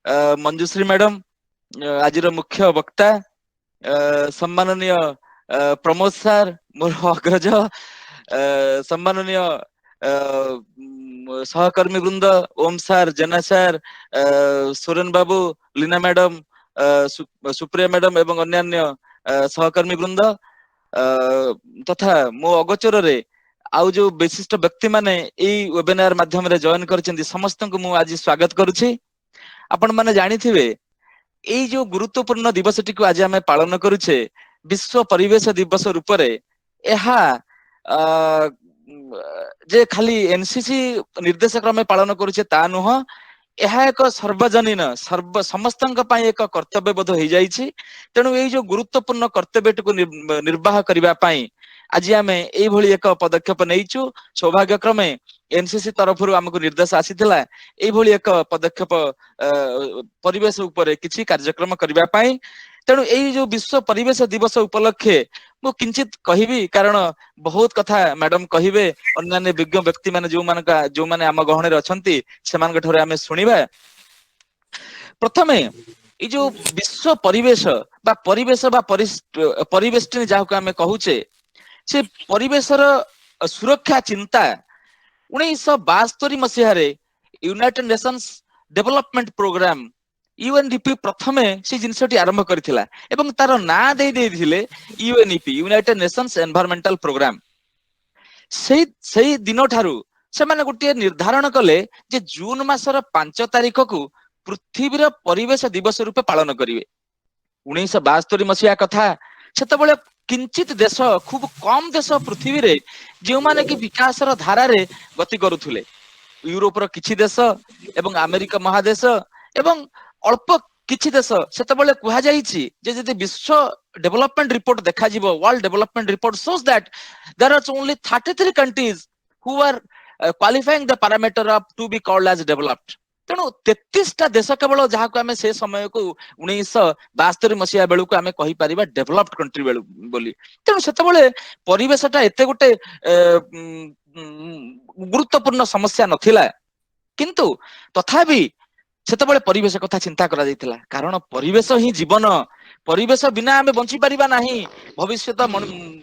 Manjushree madam आज मुख्य वक्ता सम्माननीय प्रमोद सर मोर अग्रज सम्माननीय सहकर्मी वृंद ओम सर जेना सर सोरेन बाबू लीना मैडम सुप्रिया मैडम एवं अन्यान्य सहकर्मी वृंद तथा मो अगोचर रे आउ जो विशिष्ट व्यक्ति माने एई वेबिनार माध्यम रे जॉइन करछन्ती समस्त को मु आज स्वागत करूछि। आपण माने जानिथिबे एई जो गुरुत्वपूर्ण दिवसटी को आज आमे पालन करूछे विश्व परिवेश दिवस रूप रे एहा जे खाली एनसीसी निर्देश क्रमे पालन करूछे ता नुह ଏହା ଏକ ସର୍ବଜନୀନ ସମସ୍ତଙ୍କ ପାଇଁ ଏକ କର୍ତ୍ତବ୍ୟବୋଧ ହେଇଯାଇଛି। ତେଣୁ ଏଇ ଯୋଉ ଗୁରୁତ୍ୱପୂର୍ଣ୍ଣ କର୍ତ୍ତବ୍ୟଟିକୁ ନିର୍ବାହ କରିବା ପାଇଁ ଆଜି ଆମେ ଏଇଭଳି ଏକ ପଦକ୍ଷେପ ନେଇଛୁ। ସୌଭାଗ୍ୟକ୍ରମେ ଏନସିସି ତରଫରୁ ଆମକୁ ନିର୍ଦ୍ଦେଶ ଆସିଥିଲା ଏଇଭଳି ଏକ ପଦକ୍ଷେପ ପରିବେଶ ଉପରେ କିଛି କାର୍ଯ୍ୟକ୍ରମ କରିବା ପାଇଁ। ତେଣୁ ଏଇ ଯୋଉ ବିଶ୍व ପରିବେଶ ଦିବସ ଉପଲକ୍ଷେ ମୁଁ କିଞ୍ଚିତ କହିବି, କାରଣ ବହୁତ କଥା ମ୍ୟାଡମ କହିବେ, ଅନ୍ୟାନ୍ୟ ବିଜ୍ଞ ବ୍ୟକ୍ତି ମାନେ ଯୋଉମାନେ ଆମ ଗହଣରେ ଅଛନ୍ତି ସେମାନଙ୍କ ଠାରୁ ଆମେ ଶୁଣିବା। ପ୍ରଥମେ ଏଇ ଯୋଉ ବିଶ୍ව ପରିବେଶ ବା ପରିବେଶ ଯାହାକୁ ଆମେ କହୁଛେ, ସେ ପରିବେଶର ସୁରକ୍ଷା ଚିନ୍ତା 1972 ମସିହାରେ United Nations Development Programme UNDP ପ୍ରଥମେ ସେ ଜିନିଷଟି ଆରମ୍ଭ କରିଥିଲା ଏବଂ ତାର ନାଁ ଦେଇଥିଲେ UNEP United Nations environmental programme. ସେଇ ଦିନ ଠାରୁ ସେମାନେ ଗୋଟିଏ ନିର୍ଦ୍ଧାରଣ କଲେ ଯେ ଜୁନ ମାସର 5 ତାରିଖକୁ ପୃଥିବୀର ପରିବେଶ ଦିବସ ରୂପେ ପାଳନ କରିବେ। 1972 ମସିହା କଥା। ସେତେବେଳେ କିଞ୍ଚିତ ଦେଶ, ଖୁବ କମ ଦେଶ ପୃଥିବୀରେ ଯେଉଁମାନେ କି ବିକାଶର ଧାରାରେ ଗତି କରୁଥିଲେ। ୟୁରୋପର କିଛି ଦେଶ ଏବଂ ଆମେରିକା ମହାଦେଶ ଏବଂ ଅଳ୍ପ କିଛି ଦେଶ। ସେତେବେଳେ କୁହାଯାଇଛି ଯେ ଯଦି ବିଶ୍ବ ଡେଭଲପମେଣ୍ଟ ରିପୋର୍ଟ ଦେଖାଯିବ, world development report shows that there are only 33 countries who are qualifying the parameter of to be called as developed। ତେଣୁ 33ଟା ଦେଶ କେବଳ ଯାହାକୁ ଆମେ ସେ ସମୟକୁ 1972 ମସିହା ବେଳକୁ ଆମେ କହିପାରିବା ଡେଭଲପଡ କଣ୍ଟ୍ରି ବୋଲି। ତେଣୁ ସେତେବେଳେ ପରିବେଶଟା ଏତେ ଗୋଟେ ଗୁରୁତ୍ୱପୂର୍ଣ୍ଣ ସମସ୍ୟା ନଥିଲା, କିନ୍ତୁ ତଥାପି ସେତେବେଳେ ପରିବେଶ କଥା ଚିନ୍ତା କରାଯାଇଥିଲା। କାରଣ ପରିବେଶ ହିଁ ଜୀବନ, ପରିବେଶ ବିନା ଆମେ ବଞ୍ଚି ପାରିବା ନାହିଁ। ଭବିଷ୍ୟତ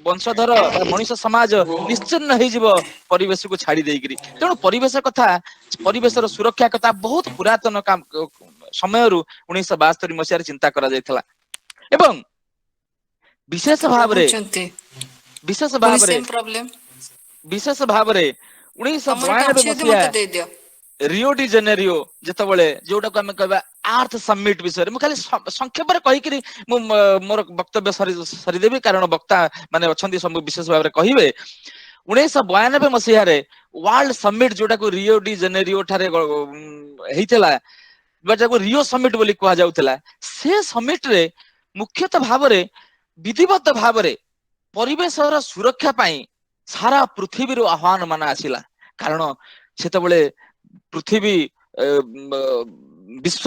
ବଂଶଧର ବା ମଣିଷ ସମାଜ ନିଶ୍ଚିନ୍ନ ହେଇଯିବ ପରିବେଶକୁ ଛାଡି ଦେଇକିରି। ତେଣୁ ପରିବେଶର ସୁରକ୍ଷା କଥା ବହୁତ ପୁରାତନ ସମୟରୁ 1972 ମସିହାରେ ଚିନ୍ତା କରାଯାଇଥିଲା। ଏବଂ ବିଶେଷ ଭାବରେ 1992 ମସିହା ରିଓ ଡି ଜେନେରିଓ ଯେତେବେଳେ, ଯୋଉଟାକୁ ଆମେ କହିବା ଆର୍ଥ ସମିଟ ବିଷୟରେ, ମୁଁ ଖାଲି ସଂକ୍ଷେପରେ କହିକିରି ମୁଁ ମୋର ବକ୍ତବ୍ୟ ସରିଦେବି, କାରଣ ବକ୍ତା ମାନେ ଅଛନ୍ତି ସବୁ ବିଶେଷ ଭାବରେ କହିବେ। 1992 ମସିହାରେ ୱାର୍ଲଡ ସମିଟ ଯୋଉଟାକୁ ରିଓ ଡି ଜେନେରିଓ ଠାରେ ହେଇଥିଲା, ଯୋଉଟାକୁ ରିଓ ସମିଟ ବୋଲି କୁହାଯାଉଥିଲା, ସେ ସମିଟରେ ମୁଖ୍ୟତଃ ଭାବରେ ବିଧିବଦ୍ଧ ଭାବରେ ପରିବେଶର ସୁରକ୍ଷା ପାଇଁ ସାରା ପୃଥିବୀରୁ ଆହ୍ୱାନ ମାନ ଆସିଲା। କାରଣ ସେତେବେଳେ ପୃଥିବୀ ବିଶ୍ବ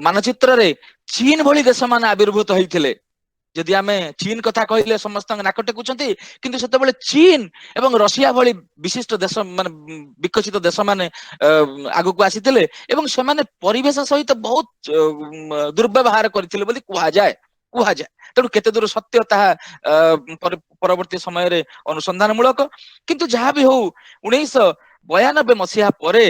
ମାନଚିତ୍ରରେ ଚୀନ ଭଳି ଦେଶ ମାନେ ଆବିର୍ଭୂତ ହେଇଥିଲେ। ଯଦି ଆମେ ଚୀନ କଥା କହିଲେ ସମସ୍ତଙ୍କ ନାକ ଟେକୁଛନ୍ତି, କିନ୍ତୁ ସେତେବେଳେ ଚୀନ ଏବଂ ରଷିଆ ଭଳି ବିଶିଷ୍ଟ ଦେଶ ମାନେ ବିକଶିତ ଦେଶ ମାନେ ଆଗକୁ ଆସିଥିଲେ ଏବଂ ସେମାନେ ପରିବେଶ ସହିତ ବହୁତ ଦୁର୍ବ୍ୟବହାର କରିଥିଲେ ବୋଲି କୁହାଯାଏ। ତେଣୁ କେତେ ଦୂର ସତ୍ୟ ତାହା ପରବର୍ତ୍ତୀ ସମୟରେ ଅନୁସନ୍ଧାନ ମୂଳକ। କିନ୍ତୁ ଯାହା ବି ହଉ, 1992 ମସିହା ପରେ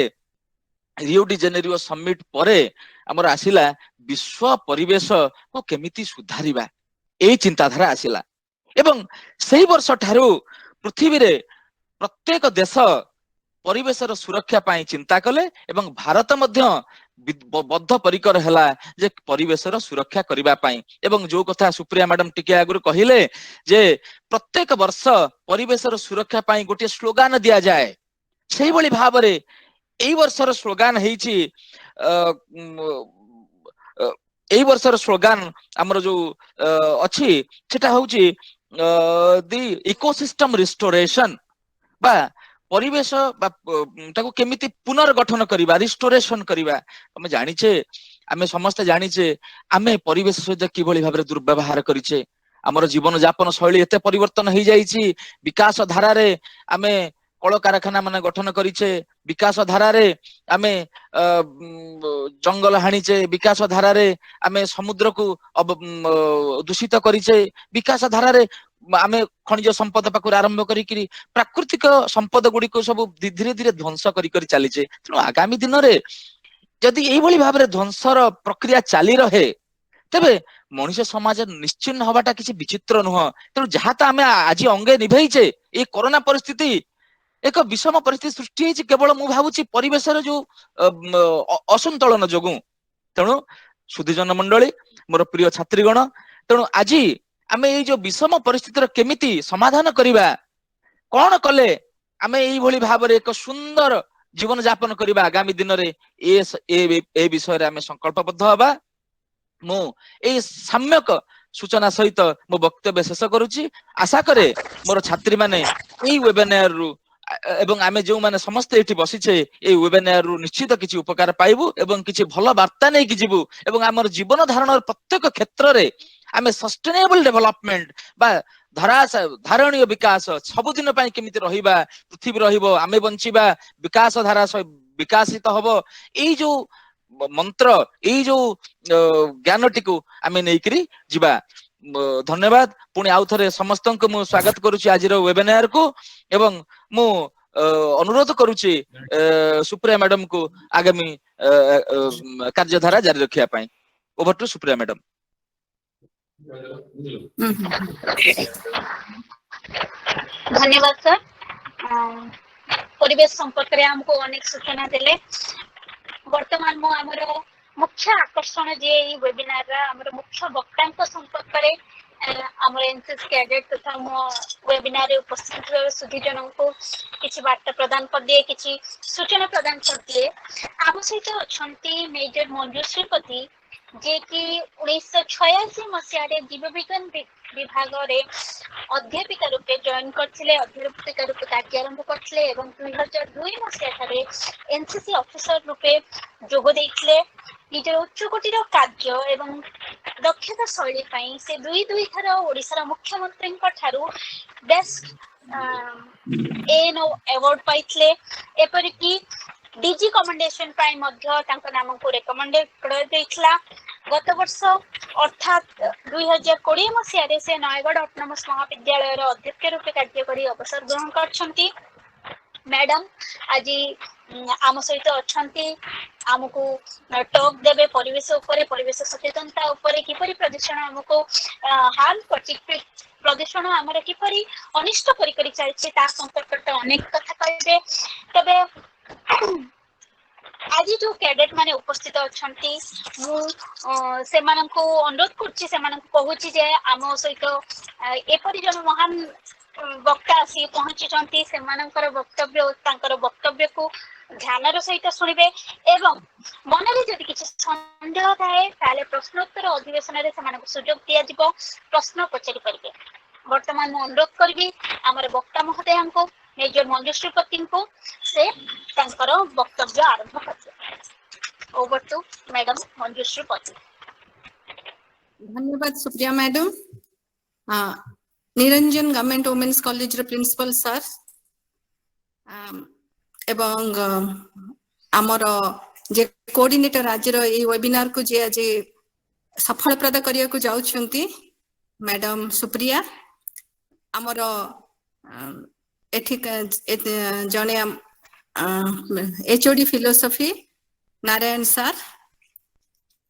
ରିଓ ଡି ଜେନେରିଓ ସମିଟ ପରେ ଆମର ଆସିଲା ବିଶ୍ବ ପରିବେଶକୁ କେମିତି ସୁଧାରିବା, ଏଇ ଚିନ୍ତାଧାରା ଆସିଲା। ଏବଂ ସେଇ ବର୍ଷ ଠାରୁ ପୃଥିବୀରେ ପ୍ରତ୍ୟେକ ଦେଶ ପରିବେଶର ସୁରକ୍ଷା ପାଇଁ ଚିନ୍ତା କଲେ ଏବଂ ଭାରତ ମଧ୍ୟ ବଦ୍ଧ ପରିକର ହେଲା ଯେ ପରିବେଶର ସୁରକ୍ଷା କରିବା ପାଇଁ। ଏବଂ ଯୋଉ କଥା ସୁପ୍ରିୟା ମ୍ୟାଡାମ ଟିକେ ଆଗରୁ କହିଲେ ଯେ ପ୍ରତ୍ୟେକ ବର୍ଷ ପରିବେଶର ସୁରକ୍ଷା ପାଇଁ ଗୋଟିଏ ସ୍ଲୋଗାନ ଦିଆଯାଏ, ସେଇଭଳି ଭାବରେ ଏଇ ବର୍ଷର ସ୍ଲୋଗାନ ହେଇଛି, ଏଇ ବର୍ଷର ସ୍ଲୋଗାନ ଆମର ଯୋଉ ଅଛି ସେଟା ହଉଛି ଦି ଇକୋସିଷ୍ଟମ ରିଷ୍ଟୋରେସନ, ବା ପରିବେଶ ବା ତାକୁ କେମିତି ପୁନର୍ଗଠନ କରିବା, ରିଷ୍ଟୋରେସନ କରିବା। ଆମେ ଜାଣିଛେ, ଆମେ ସମସ୍ତେ ଜାଣିଛେ ଆମେ ପରିବେଶ ସହିତ କିଭଳି ଭାବରେ ଦୁର୍ବ୍ୟବହାର କରିଛେ। ଆମର ଜୀବନ ଯାପନ ଶୈଳୀ ଏତେ ପରିବର୍ତ୍ତନ ହେଇଯାଇଛି, ବିକାଶ ଧାରାରେ ଆମେ କଳକାରଖାନା ମାନେ ଗଠନ କରିଛେ, विकास धारा रे आमे जंगल हाणीचे, विकास धारा रे आमे समुद्र को दूषित करिचे, विकास धारा रे आमे खनिज संपद पाखुर आरंभ करी प्राकृतिक संपद गुडी को सब धीरे धीरे ध्वंस करी चलीचे। तेणु आगामी दिन रे जदि एई भली भाबरे ध्वंसर प्रक्रिया चाली रहे तेबे मनुष्य समाज निश्चिन्न हवाटा किसी विचित्र नुह। तेणु जहाँ तो आमे आज अंगे निभेइचे ए कोरोना परिस्थिति एक विषम परिस्थिति सृष्टि होइछि केवल मु भाबुछि परिवेशर जो असंतुलन जोगु। तेणु सुधीजन मंडली मोर प्रिय छात्रीगण, तेणु आज आमे ए जो विषम परिस्थितिर केमिति समाधान करिबा, कौन कले आमे एई भली भाबरे एक सुंदर जीवन यापन करिबा आगामी दिन रे ए विषय रे आमे संकल्पबद्ध हबा। मु ए सम्यक सूचना सहित मो वक्तव्य शेष करुछि। आशा करे मोर छात्री माने एई वेबिनार रु एवं आमे जो माने समस्त एठी बसिछे ए वेबिनार रु निश्चित किछि उपकार पाइबु एवं किछि भलो वार्ता नै कि जिबु एवं हमर जीवन धारणर प्रत्येक क्षेत्र रे आमे सस्टेनेबल डेवलपमेंट बा धारणीय विकास सबुदिन पई केमिति रहिबा, पृथ्वी रहिबो, आमे बंचिबा, विकास धारा विकासित हबो, एई जो मंत्र एई जो ज्ञानटी को आमे नेइकरी जिबा। धन्यवाद। पुणी आउ थरे समस्त को मु स्वागत करुछि आज रो वेबिनार को एवं मु अनुरोध करुछि सुप्रिया मैडम को आगामी कार्यधारा जारी रखिया पई। Over to Supriya madam. धन्यवाद सर। परिवेश संपर्क रे हमको अनेक सूचना देले। वर्तमान मु हमर मुख्य आकर्षण जे ई वेबिनार रा हमर मुख्य वक्तांक संपर्क रे हमर एनसीसी कैडेट तथा मो वेबिनार रे उपस्थित सुधी जनों को किछि वार्ता प्रदान कर दिए, किछि सूचना प्रदान कर दिए। आम सहित अछंती मेजर मंजूश्री पति जे कि 1986 मसिया रे जीव विज्ञान विभाग रे अध्यापिका रूपे जॉइन करथिले, अध्यापिका रूपे कार्य आरंभ करथिले एवं 2002 मसिया ठारे एनसीसी ऑफिसर रूपे जोग देइथिले। निजर उच्च कोटिर कार्य एवं दक्षता शैली पई से दुई थर ओडिसा मुख्यमंत्री ठारू बेस्ट एनो अवार्ड पाइथिले। एपरि कि डीजी कमेंडेशन पाई मध्य तांको नाम को रेकमेंडेड कर दैथिला। गत वर्ष अर्थात 2020 मसिया रे से नयगढ़ ऑटोनोमस महाविद्यालय रो अध्यक्ष रूपे कार्य करी अवसर ग्रहण करछंती। मैडम आज आम सहित अछंती, आमको टॉक देबे परिवेश उपरे, परिवेश सचेतनता उपरे, किपरि प्रदूषण हमको हार्म करछि, प्रदूषण हमर किपरि अनिष्ट करी करी चलछि ता संपर्क अनेक कथा कहबे। तबे आज जो कैडेट माने उपस्थित अछंती मु से माननको अनुरोध करछि, से माननको कहूछि जे आम सहित एपरि जन महान वक्ता आसी पहुंची से मानकर वक्तव्य तांकर वक्तव्य को ध्यान सहित शुणिबे एवं मन में जदि किसी संदेह थाए ताले प्रश्नोत्तर अधिवेशन रे से माननको सुयोग दिया जिवो, प्रश्न पचारि परिबे। वर्तमान मु अनुरोध करबी हमर वक्ता महोदय को मेजर मंजूश्री पति को से तांकर वक्तव्य आरंभ करते। Over to madam Manjushree Pati. धन्यवाद Supriya madam. Niranjan government women's college रे प्रिंसिपल सर एवं आमर जे कोऑर्डिनेटर आज रो ए वेबिनार को जे आज सफल प्रद करिया को जाउछंती मैडम सुप्रिया, आमर एठिक जने HOD philosophy Narayan sir,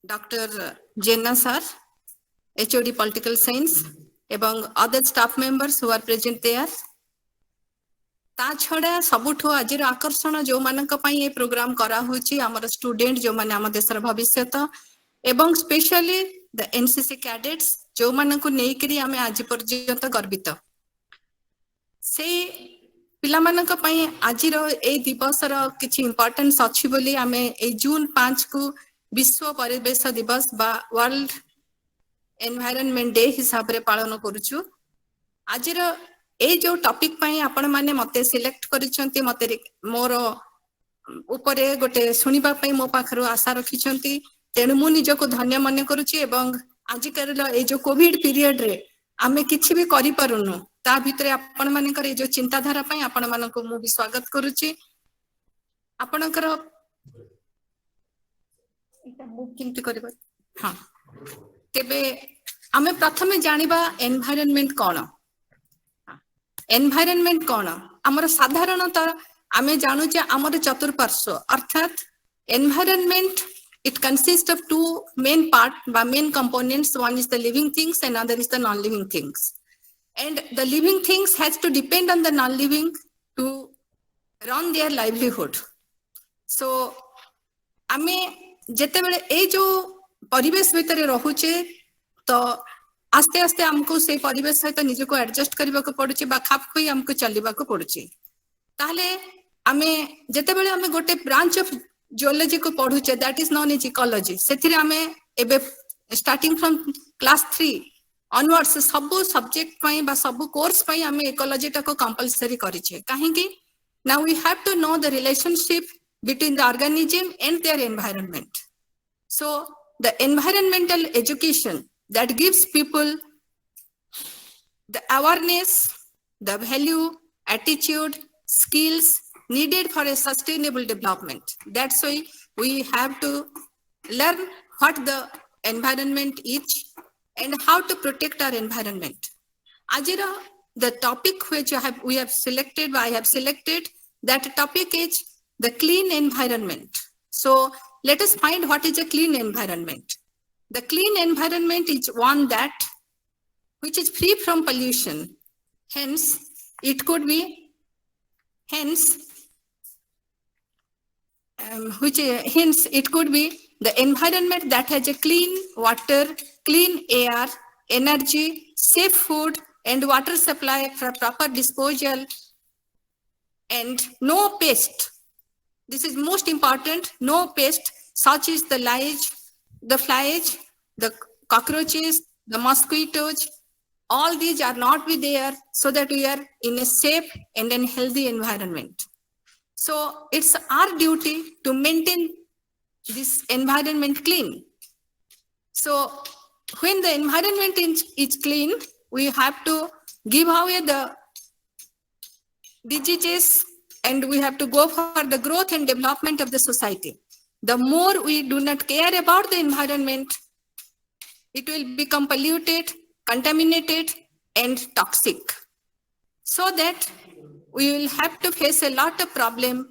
doctor Jena sir HOD political science एवं other staff members who are present there. ता छड़ा सबुठो आज आकर्षण जो मानक पई ए प्रोग्राम करा होची हमर स्टूडेंट जो माने हम देशर भविष्यत एवं स्पेशली द एनसीसी कैडेट्स जो मानक नेकरी हमें आज पर्यंत गर्वित। से पिला मानक पई आज रो ए दिवस रो किछि इंपोर्टेंस अछि बोली हमें ए जून 5 को विश्व परिवेश दिवस बा वर्ल्ड एनवायरनमेंट डे हिसाब रे पालन करूछु। आज रो ए जो टॉपिक पई आपण माने मते सिलेक्ट करिसंती, मते मोर ऊपरे गोटे सुनिबा पई मो पाखरो आशा रखिसंती, तेनु मु निजको धन्य माने करूची एवं आज करलो ए जो कोविड पीरियड रे आमे किछि भी करि पारुनु ता भितरे आपण माने करे जो चिंताधारा पई आपण मानको मु भी स्वागत करूची। आपणकर केमती करबा हाँ तेबे आमे प्रथमे जानिबा एनवायरनमेंट कोन एनवायरनमेंट कोन हमर साधारणतः आमे जानु जे हमर चतुर्पार्श्व अर्थात environment it consists of two main main components. One is the living things and other is the non-living things, and the living things has to depend on the non-living to run their livelihood. So आमे जेते बेले ए जो परिवेश भितर रहुचे तो आस्ते आस्ते हमको से परिवेश सहित निज को एडजस्ट करबा को पड़ुचे बा खाप खोई हमको चलिबा को पड़ुचे ताहले आमे जेते बेले आमे गोटे ब्रांच ऑफ जियोलॉजी को पढुचे that is known as ecology सेथिरे आमे एबे स्टार्टिंग फ्रॉम क्लास 3 ऑनवर्ड्स सब सब्जेक्ट पई बा सब कोर्स पई आमे इकोलॉजी टा को कंपलसरी करिचे काहे कि now we have to know the relationship between the organism and their environment. So the environmental education that gives people the awareness, the value, attitude, skills needed for a sustainable development. That's why we have to learn what the environment is and how to protect our environment. Ajira, the topic which we have selected, I have selected, that topic is the clean environment. So let us find what is a clean environment. The clean environment is one that which is free from pollution. Hence, it could be hence it could be the environment that has a clean water, clean air, energy, safe food, and water supply for proper disposal, and no pest. This is most important. No pest such as the lice, the flies, the cockroaches, the mosquitoes. All these are not be there so that we are in a safe and a healthy environment. So it's our duty to maintain this environment clean. So when the environment is clean, we have to give away the diseases and we have to go for the growth and development of the society. The more we do not care about the environment, it will become polluted, contaminated, and toxic. So that we will have to face a lot of problems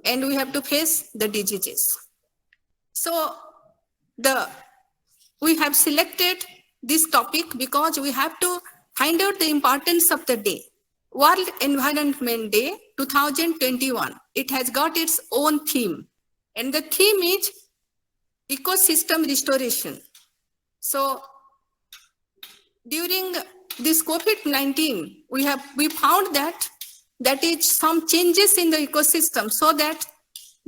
and we have to face the diseases. So we have selected this topic because we have to find out the importance of the day. World Environment Day 2021. It has got its own theme, and the theme is ecosystem restoration. So during this COVID-19, we found that is some changes in the ecosystem, so that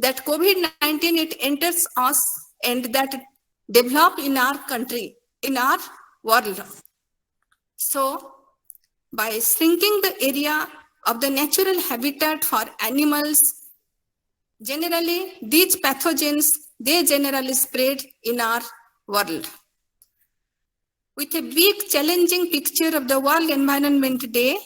COVID-19 it enters us and that develop in our country, in our world. So by shrinking the area of the natural habitat for animals, generally these pathogens, they generally spread in our world. With a big challenging picture of the World Environment Day,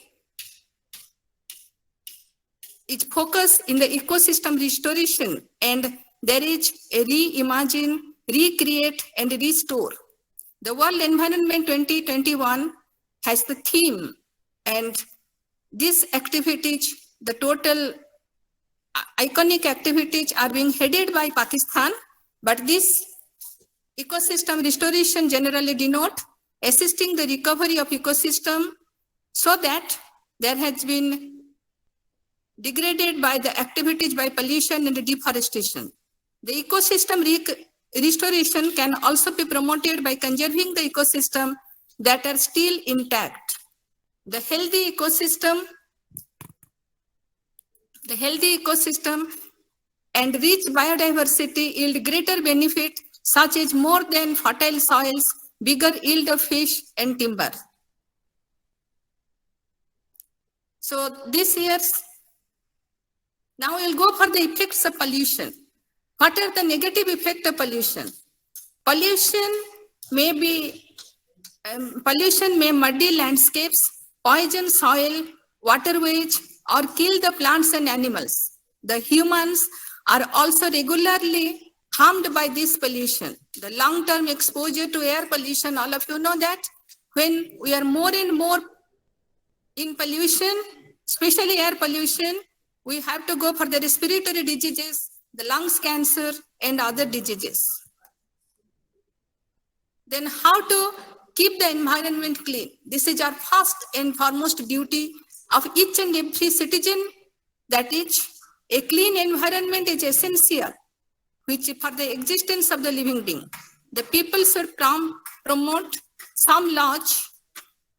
is focused in the ecosystem restoration, and there is a reimagine, recreate, and restore. The World Environment 2021 has the theme, and these activities, the total iconic activities are being headed by Pakistan, but this ecosystem restoration generally denote assisting the recovery of ecosystem so that there has been degraded by the activities by pollution and deforestation. The ecosystem restoration can also be promoted by conserving the ecosystem that are still intact. The healthy ecosystem and rich biodiversity yield greater benefit, such as more than fertile soils, bigger yield of fish and timber. So this year's, now we'll go for the effects of pollution. What are the negative effects of pollution? Pollution may muddy landscapes, poison soil, waterways, or kill the plants and animals. The humans are also regularly harmed by this pollution. The long-term exposure to air pollution, all of you know that when we are more and more in pollution, especially air pollution, we have to go for the respiratory diseases, the lungs cancer, and other diseases. Then how to keep the environment clean? This is our first and foremost duty of each and every citizen. That is, a clean environment is essential, which for the existence of the living being. The people should promote some laws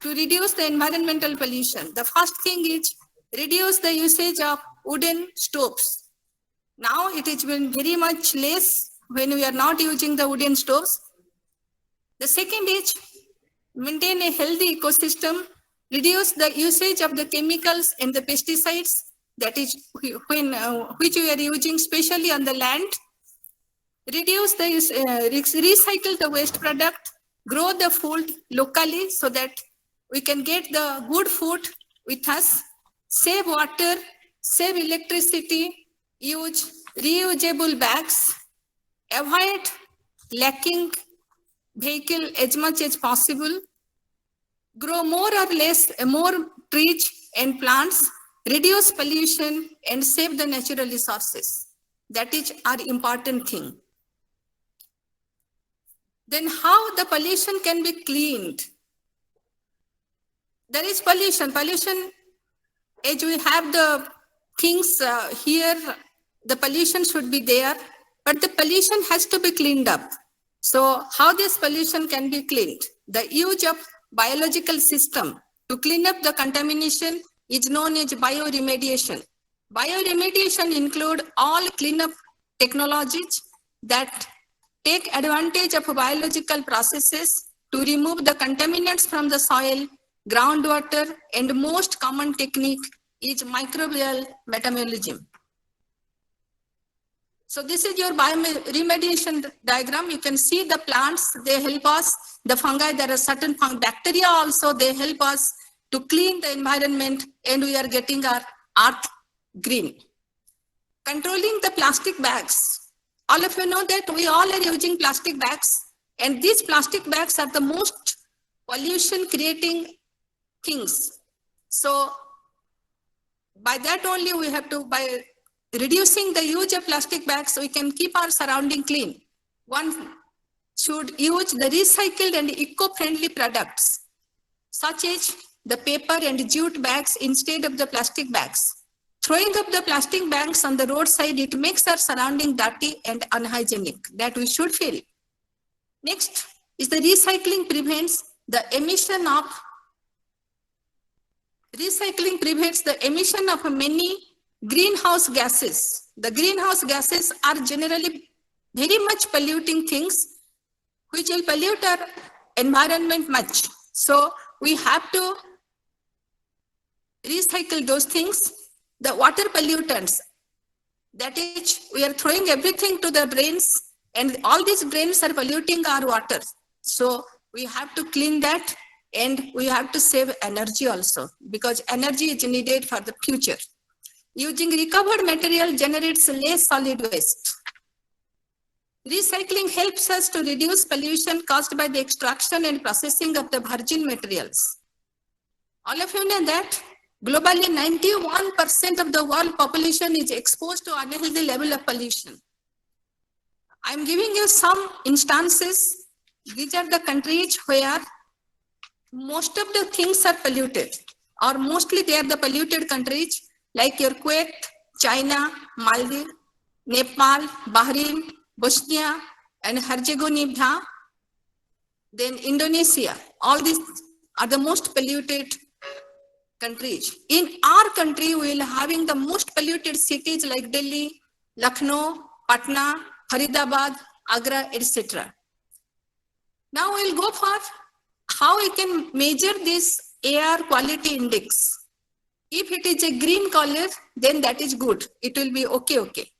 to reduce the environmental pollution. The first thing is reduce the usage of wooden stoves. Now it has been very much less when we are not using the wooden stoves. The second is maintain a healthy ecosystem, reduce the usage of the chemicals and the pesticides, that is which we are using especially on the land. Reduce the recycle the waste product, grow the food locally so that we can get the good food with us, save water, save electricity, use reusable bags, avoid lacking vehicle as much as possible, grow more or less more trees and plants, reduce pollution and save the natural resources. That is our important thing. Then how the pollution can be cleaned? There is pollution. Pollution, as we have the things here, the pollution should be there, but the pollution has to be cleaned up. So how this pollution can be cleaned? The use of biological system to clean up the contamination is known as bioremediation. Bioremediation include all cleanup technologies that take advantage of biological processes to remove the contaminants from the soil, groundwater, and most common technique is microbial metabolism. So this is your bioremediation diagram. You can see the plants, they help us. The fungi, there are certain bacteria also, they help us to clean the environment, and we are getting our earth green. Controlling the plastic bags. All of you know that we all are using plastic bags, and these plastic bags are the most pollution creating things. So by that only we have to, by reducing the use of plastic bags, we can keep our surrounding clean. One should use the recycled and eco-friendly products, such as the paper and jute bags instead of the plastic bags. Throwing up the plastic bags on the roadside, it makes our surrounding dirty and unhygienic. That we should feel. Next is the recycling prevents the emission of many greenhouse gases. The greenhouse gases are generally very much polluting things, which will pollute our environment much. So we have to recycle those things. The water pollutants, that is, we are throwing everything to the drains, and all these drains are polluting our water. So we have to clean that, and we have to save energy also, because energy is needed for the future. Using recovered material generates less solid waste. Recycling helps us to reduce pollution caused by the extraction and processing of the virgin materials. All of you know that globally 91% of the world population is exposed to unhealthy level of pollution. I'm giving you some instances. These are the countries where most of the things are polluted, or mostly they are the polluted countries, like your Kuwait, China, Maldives, Nepal, Bahrain, Bosnia and Herzegovina, then Indonesia. All these are the most polluted countries. In our country, we will having the most polluted cities like Delhi, Lucknow, Patna, Faridabad, Agra, etc. Now we'll go for how we can measure this air quality index. If it is a green color, then that is good. It will be okay.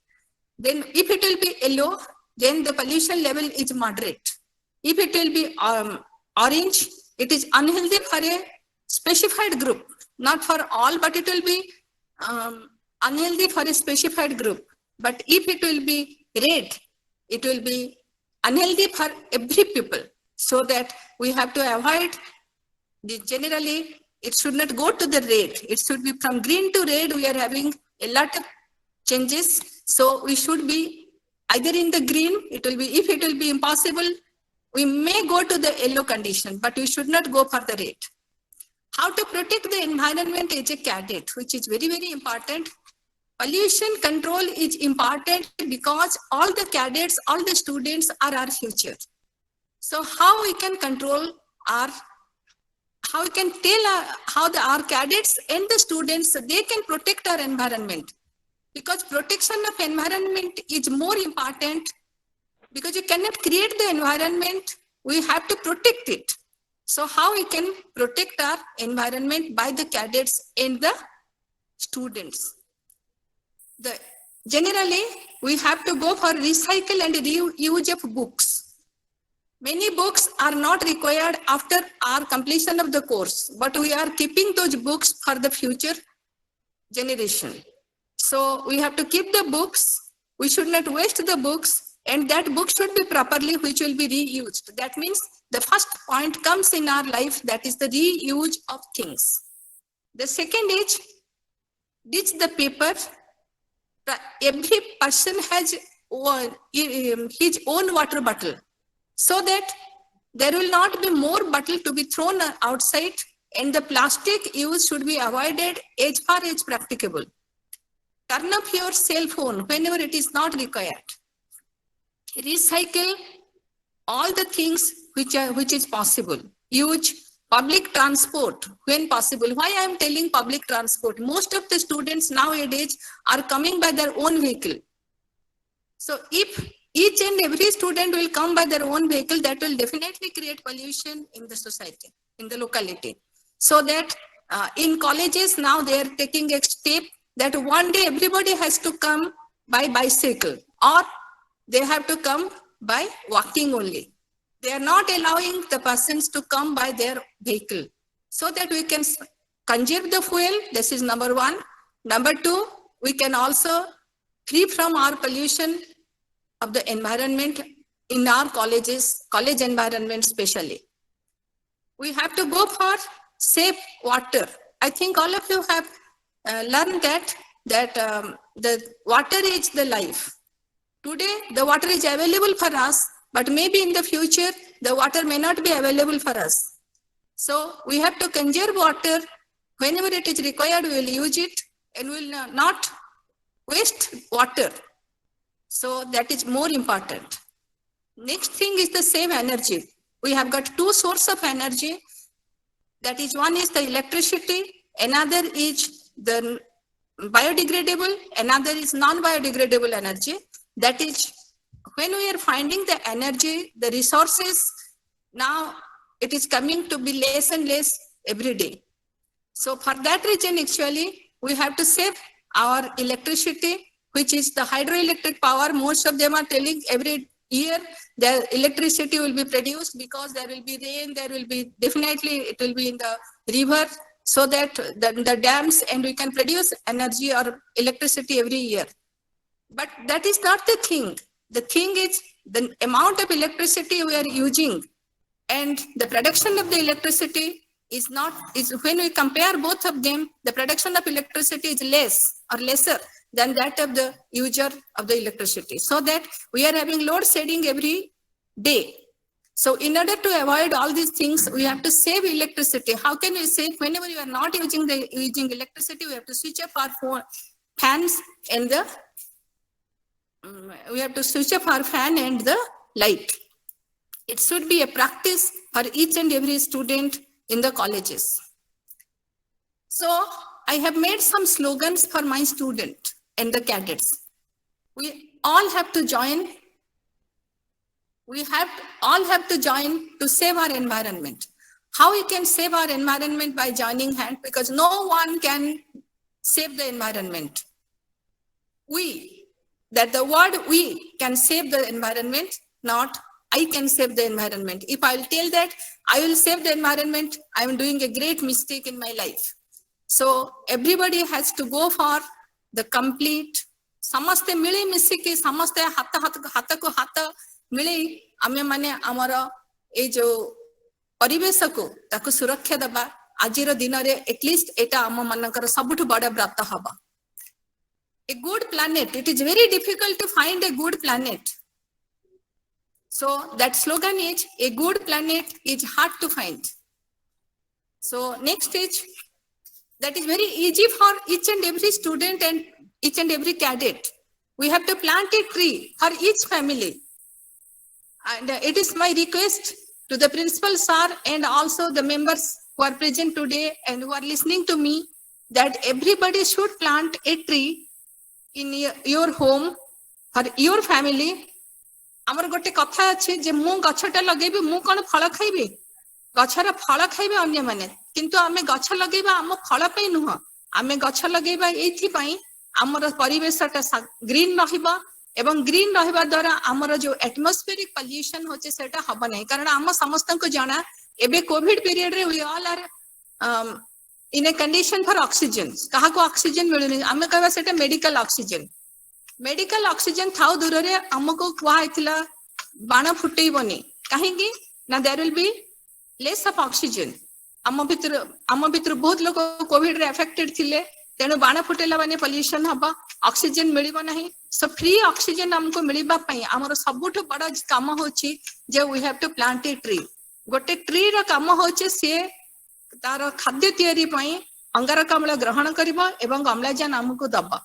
Then if it will be yellow, then the pollution level is moderate. If it will be orange, it is unhealthy for a specified group, not for all, but it will be unhealthy for a specified group. But if it will be red, it will be unhealthy for every people. So that we have to avoid generally, it should not go to the red. It should be from green to red. We are having a lot of changes. So we should be either in the green. It will be, if it will be impossible, we may go to the yellow condition, but we should not go for the red. How to protect the environment as a cadet, which is very, very important. Pollution control is important because all the cadets, all the students are our future. So how we can control our, how we can tell how our cadets and the students, they can protect our environment. Because protection of environment is more important, because you cannot create the environment, we have to protect it. So how we can protect our environment by the cadets and the students? Generally, we have to go for recycle and reuse of books. Many books are not required after our completion of the course, but we are keeping those books for the future generation. So we have to keep the books. We should not waste the books, and that book should be properly, which will be reused. That means the first point comes in our life, that is the reuse of things. The second is ditch the paper. Every person has his own water bottle, so that there will not be more bottle to be thrown outside, and the plastic use should be avoided as far as practicable. Turn off your cell phone whenever it is not required. Recycle all the things which is possible. Use public transport when possible. Why I am telling public transport? Most of the students nowadays are coming by their own vehicle. So if each and every student will come by their own vehicle, that will definitely create pollution in the society, in the locality. So that in colleges now they are taking a step that one day everybody has to come by bicycle, or they have to come by walking only. They are not allowing the persons to come by their vehicle, so that we can conserve the fuel. This is number one. Number two, we can also free from our pollution of the environment in our colleges, college environment especially. We have to go for safe water. I think all of you have learned that the water is the life. Today, the water is available for us, but maybe in the future, the water may not be available for us. So we have to conserve water. Whenever it is required, we will use it, and we will not waste water. So that is more important. Next thing is the save energy. We have got two sources of energy. That is, one is the electricity, another is the biodegradable, another is non-biodegradable energy. That is, when we are finding the energy, the resources, now it is coming to be less and less every day. So for that reason, actually, we have to save our electricity, which is the hydroelectric power. Most of them are telling every year the electricity will be produced because there will be rain, there will be, definitely it will be in the river, so that the dams, and we can produce energy or electricity every year. But that is not the thing. The thing is the amount of electricity we are using, and the production of the electricity is not, is when we compare both of them, the production of electricity is less or lesser than that of the user of the electricity. So that we are having load shedding every day. So in order to avoid all these things, we have to save electricity. How can we save? Whenever you are not using electricity, we have to switch off our fans and the we have to switch off our fan and the light. It should be a practice for each and every student in the colleges. So I have made some slogans for my student and the cadets. We all have to join. We all have to join to save our environment. How we can save our environment? By joining hands, because no one can save the environment. That the word we can save the environment, not I can save the environment. If I will tell that I will save the environment, I am doing a great mistake in my life. So everybody has to go for the complete समस्ते मिली मिसिकी समस्ते हाथ हाथ हाथ को हाथ मिली आमे माने आमर ए जो परिवेश को ताको सुरक्षा दबा आजिर दिन रे एटलिस्ट एटा आम मानकर सबुठ बड़ व्रत हबा a good planet it is very difficult to find a good planet so that slogan is a good planet is hard to find so next is that is very easy for each and every student and each and every cadet we have to plant a tree for each family and it is my request to the principal sir and also the members who are present today and who are listening to me that everybody should plant a tree in your home for your family amar gote katha ache je mu gachata lagaibi mu kon phala khaibi gachara phala khaibe anya mane kintu ame gacha lagaiba am phala pai nuha ame gacha lagaiba ethi pai amar paribesha ta green rahiba एवं green रहिबा द्वारा हमर जो atmospheric pollution होचे सेटा हबा नै कारण हम समस्त को जाना एबे कोविड पीरियड रे we all are in a condition for oxygen कहा को ऑक्सीजन मिलुनी हमें कहबा सेटा मेडिकल ऑक्सीजन थाउ दूर रे हमको कुआ आइथिला बाण फुटेइबनी काहे कि ना there will be less of oxygen हम भीतर बहुत लोग कोविड रे अफेक्टेड थिले तेणु बाण फुटेला माने पोल्यूशन हबा ऑक्सीजन मिलिबो नाही सो फ्री ऑक्सीजन हमको मिलिबा पई हमर सबुठ बड़ काम होची जे we have to plant a tree गोटे ट्री रो काम होचे से तार खाद्य तैयारी पई अंगारकाम्ल ग्रहण करिबो एवं अम्लजान हमको दबा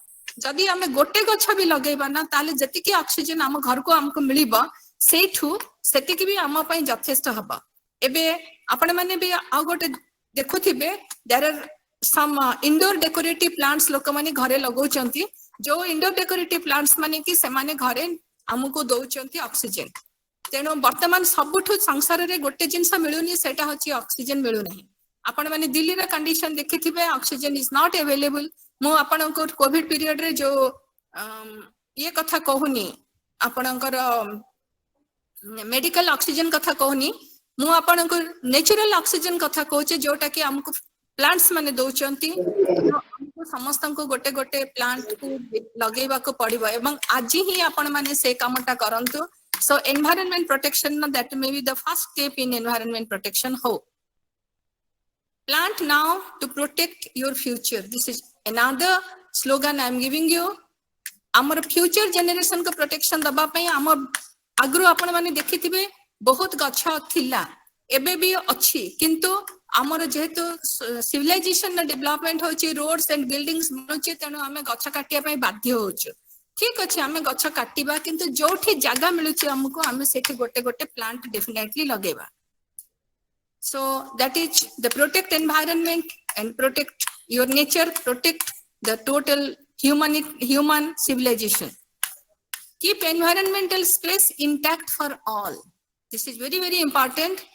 जदि हमें गोटे गछ भी लगेबा ना ताले जतिकी ऑक्सीजन हम घर को हमको मिलिबो सेठू सेतिकी भी हम पई यथेष्ट हबा एबे आपण माने भी आ गोटे देखुथिबे there are some indoor decorative plants लोक माने घरे लगौचंती जो इंडोर डेकोरेटिव प्लांट्स माने कि से माने घरे हमको दौचंती ऑक्सीजन तेणु वर्तमान सबुठु संसार रे गोटे जिंस मिलुनी सेटा होची ऑक्सीजन मिलु नहीं आपण माने दिल्ली रे कंडीशन देखिथिबे ऑक्सीजन इज नॉट अवेलेबल मु आपण को कोविड पीरियड रे जो ये कथा कहूनी आपणकर मेडिकल ऑक्सीजन कथा कहूनी मु आपण को नेचुरल ऑक्सीजन कथा कहूचे जोटा कि हमको प्लांट्स माने दौचंती हमको समस्त को गोटे गोटे प्लांट को लगेबा को पड़िबो एवं आज ही आपण माने से कामटा करंतु so environment protection that may be the first step in environment protection हो plant now to protect your future this is another slogan I am giving you amar future generation को protection दबा पई हमर आगरो आपण माने देखिथिबे बहुत गछ थिला एबे भी अछि किंतु हमर जेहेतु सिविलाइजेशन डेवलपमेंट होची रोड्स एंड बिल्डिंग्स बनोची तेनु हमें गछ काटिया पई बाध्य होछु ठीक अछि हमें गछ काटिबा किंतु जोठी जागा मिलुची हमको हमें सेठी गोटे गोटे प्लांट डेफिनेटली लगेबा so that is the protect environment and protect your nature protect the total human civilization keep environmental space intact for all this is very important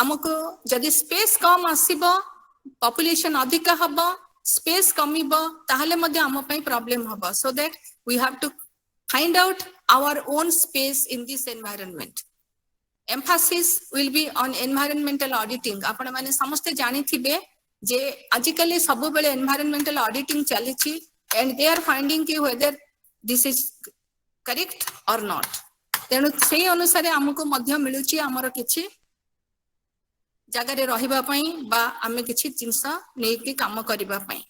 हमको जदि स्पेस कम आसीबो पॉपुलेशन अधिक हबो स्पेस कमिबो ताहले मध्ये हम पई प्रॉब्लम हबो so that we have to find out our own space in this environment emphasis will be on environmental auditing आपण माने समस्त जानि थिबे जे आजिकली सब बेले environmental auditing चली छी and they are finding कि whether this is correct or not तेनु सेही अनुसार हमको मध्य मिलुची हमर किछि जगह रे रहिबा पई बा आमे किछि जिंस नै कि काम करिबा पई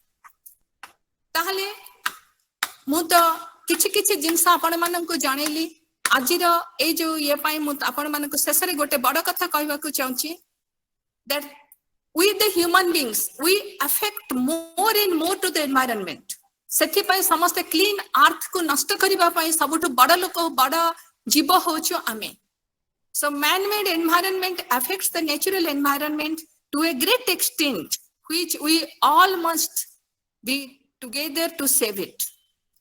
ताहले मु तो किछि किछि जिंस आपण मानन को जानेली आजिर ए जो ये पाई मु आपण मानन को शेष रे गोटे बड़ कथा कहबा को चाहूची that we the human beings we affect more and more to the environment सेथि पई समस्त क्लीन अर्थ को नष्ट करिबा पई सबुठ बड़ लोक बड़ जीव होचो आमे so man-made environment affects the natural environment to a great extent which we all must be together to save it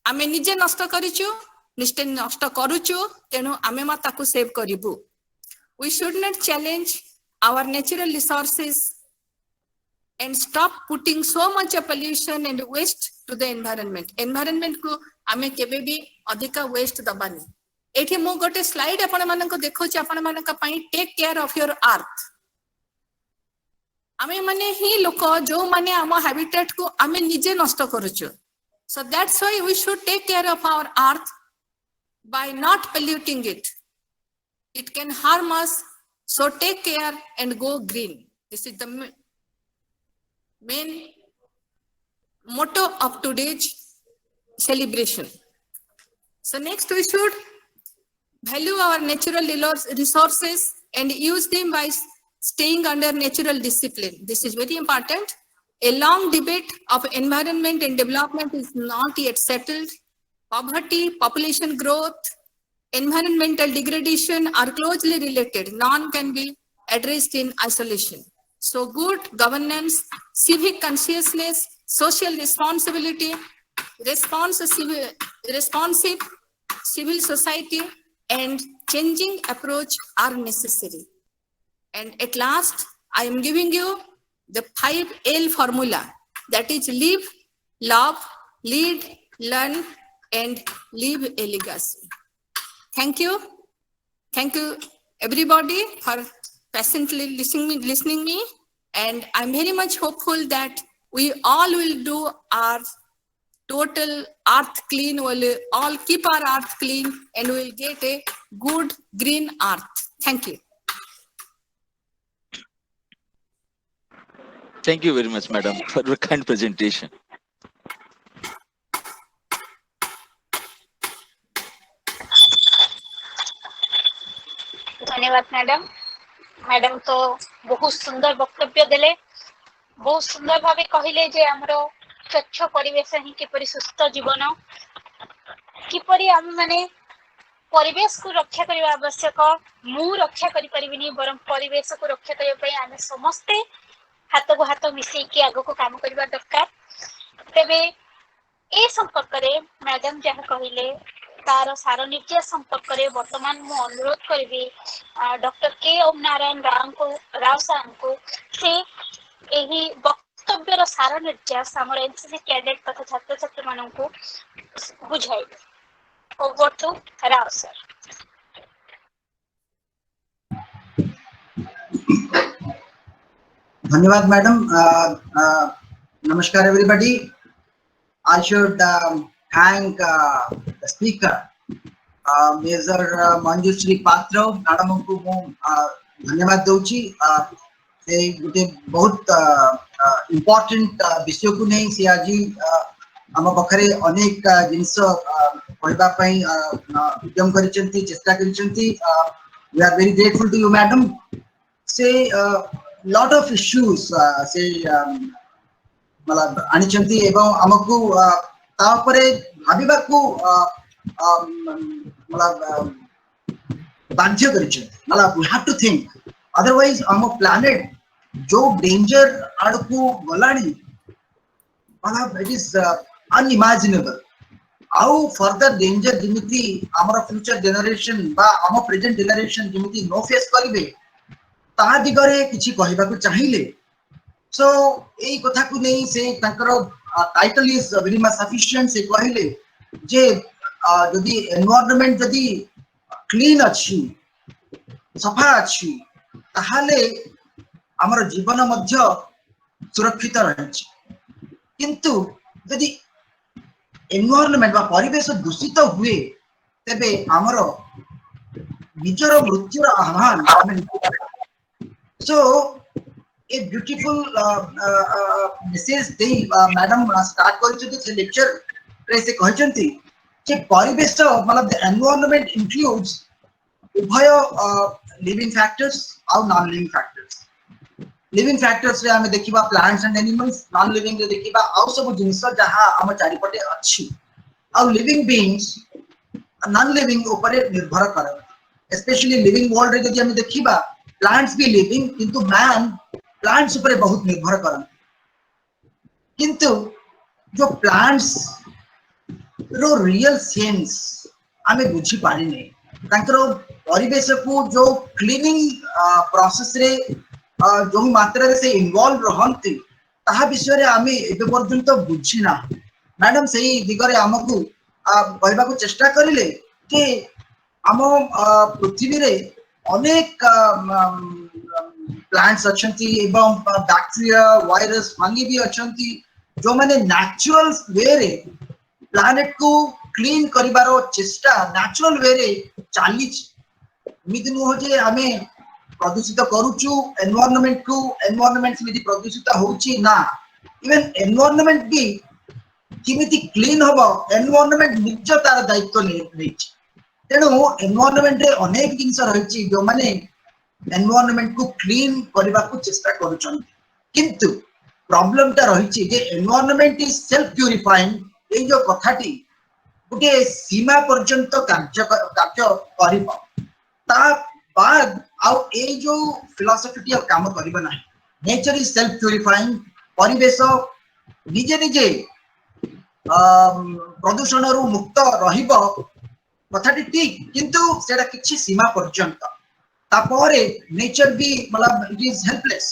आमे निजे नष्ट करिचो निष्ठे नष्ट करूचो तेनु आमे मा ताकू save करिबु we should not challenge our natural resources and stop putting so much pollution and waste to the environment को आमे केबे भी अधिका waste दबानी एठी मु गोटे स्लाइड आपण मानन को देखौची आपण मानन का पई take care of your earth आमे माने ही लोक जो माने हम हैबिटेट को आमे निजे नष्ट करूचो So that's why we should take care of our earth by not polluting it. It can harm us, so take care and go green. This is the main motto of today's celebration. So next we should value our natural resources and use them by staying under natural discipline. This is very important. A long debate of environment and development is not yet settled. Poverty, population growth, environmental degradation are closely related. None can be addressed in isolation. So good governance, civic consciousness, social responsibility, responsive civil society, and changing approach are necessary. And at last, I am giving you the 5L formula, that is live, love, lead, learn, and leave a legacy. Thank you. Thank you everybody for patiently listening me. And I'm very much hopeful that we all will do our total earth clean, will all keep our earth clean, and we'll get a good green earth. Thank you. Thank you very much, madam, for your kind presentation. धन्यवाद madam. Madam तो बहुत सुंदर वक्तव्य देले, बहुत सुंदर भावे कहले जे हमरो स्वच्छ परिवेश ही किपरि सुस्थ जीवन, किपरि हम माने परिवेश को रक्षा करबा आवश्यक. मु रक्षा करि परिबिनी, बरम परिवेश को रक्षा करबा पई आमे समस्ते हाथ को हाथ मिसई के आगो को काम करबा दरकार. तेबे ए संपर्क रे मैडम जहा कहिले तार सार निर्देश संपर्क रे वर्तमान मु अनुरोध करबी डॉक्टर के ओम नारायण राव साहब को से एही वक्तव्यर सार निर्देश हमर एनसीसी कैडेट तथा छात्र छात्री मानन को बुझाई. Over to Rao sir. धन्यवाद madam. Namaskar everybody. I should thank the speaker, Major Manjushri Patra. Madam को मु धन्यवाद दूची. से गुटे बहुत इम्पोर्टेंट विषय को नहीं से आज आम पाखरे अनेक जिनस कहबा पई उद्यम करिसेंती, चेष्टा करिसेंती. We are very grateful to you, madam. Say lot of issues से मतलब आनिचंती एवं हमकु तापरे भाबिबा को मतलब बाध्य करिसेंती. मतलब we have to think, otherwise हम planet जो danger आडकु गलानी मतलब it is unimaginable. आउ further danger जिमिति हमर future generation बा हम present generation जिमिति no face करिवे ता दिगरे किछि कहबा को चाहिले. सो एई कथा को नहीं से ताकर title is very much sufficient. से कहले जे जदी एनवायरनमेंट जदी क्लीन अछि, सफा अछि, ताहाले हमर जीवन मध्य सुरक्षित रहछि. किंतु जदी एनवायरनमेंट बा परिवेश दूषित हुए तबे हमर निजर मृत्युर आह्वान. So a beautiful message they madam start करिसथि से लेक्चर रे से कहचंती जे परिवेश मतलब the environment includes उभय living factors और non living factors. living factors रे हमें देखिबा plants and animals, non living रे देखिबा और सब जिंस जहां हम चारि पटे अछि. और living beings non living ऊपर निर्भर करे. especially living world रे जदि हम देखिबा प्लांट्स भी लिविंग, किंतु मैन प्लांट्स ऊपर बहुत निर्भर करन. किंतु जो प्लांट्स रो रियल सेंस हमें बुझी पारि नै. तांकरो परिवेश को जो क्लीनिंग प्रोसेस रे जो मात्रा रे से इन्वॉल्व रहंती ताहा विषय रे हमें एबे पर्यंत बुझी ना. मैडम सही दिगरे हमकु कहबा को चेष्टा करिले कि हम पृथ्वी रे अनेक प्लांट्स अच्छंती एवं बैक्टीरिया, वायरस, फंगी भी अच्छंती जो माने नेचुरल वे रे प्लानेट को क्लीन करिबारो चेष्टा नेचुरल वे रे चली एमती नुह जे आमे प्रदूषित करूचु एनवायरनमेंट से प्रदूषित होउची ना इवन एनवायरनमेंट भी किमिति क्लीन हबो एनवायरनमेंट निज तार दायित्व नेछि तेणु एनवायरनमेंट रे अनेक जिंस रहिछि जो माने एनवायरनमेंट को क्लीन करबा को चेष्टा करूछन किंतु प्रॉब्लम ता रहिछि जे एनवायरनमेंट इज सेल्फ प्यूरिफाइंग ए जो कथाटी गोटे सीमा पर्यंत कार्य करिबो ता बाद आउ ए जो फिलॉसफी काम करिबो नाही नेचर इज सेल्फ प्यूरिफाइंग परिवेश निजे निजे प्रदूषण रु मुक्त रहिबो कथाटी ठीक किंतु सेटा किछि सीमा पर्यंत तापरे नेचर भी मतलब इट इज हेल्पलेस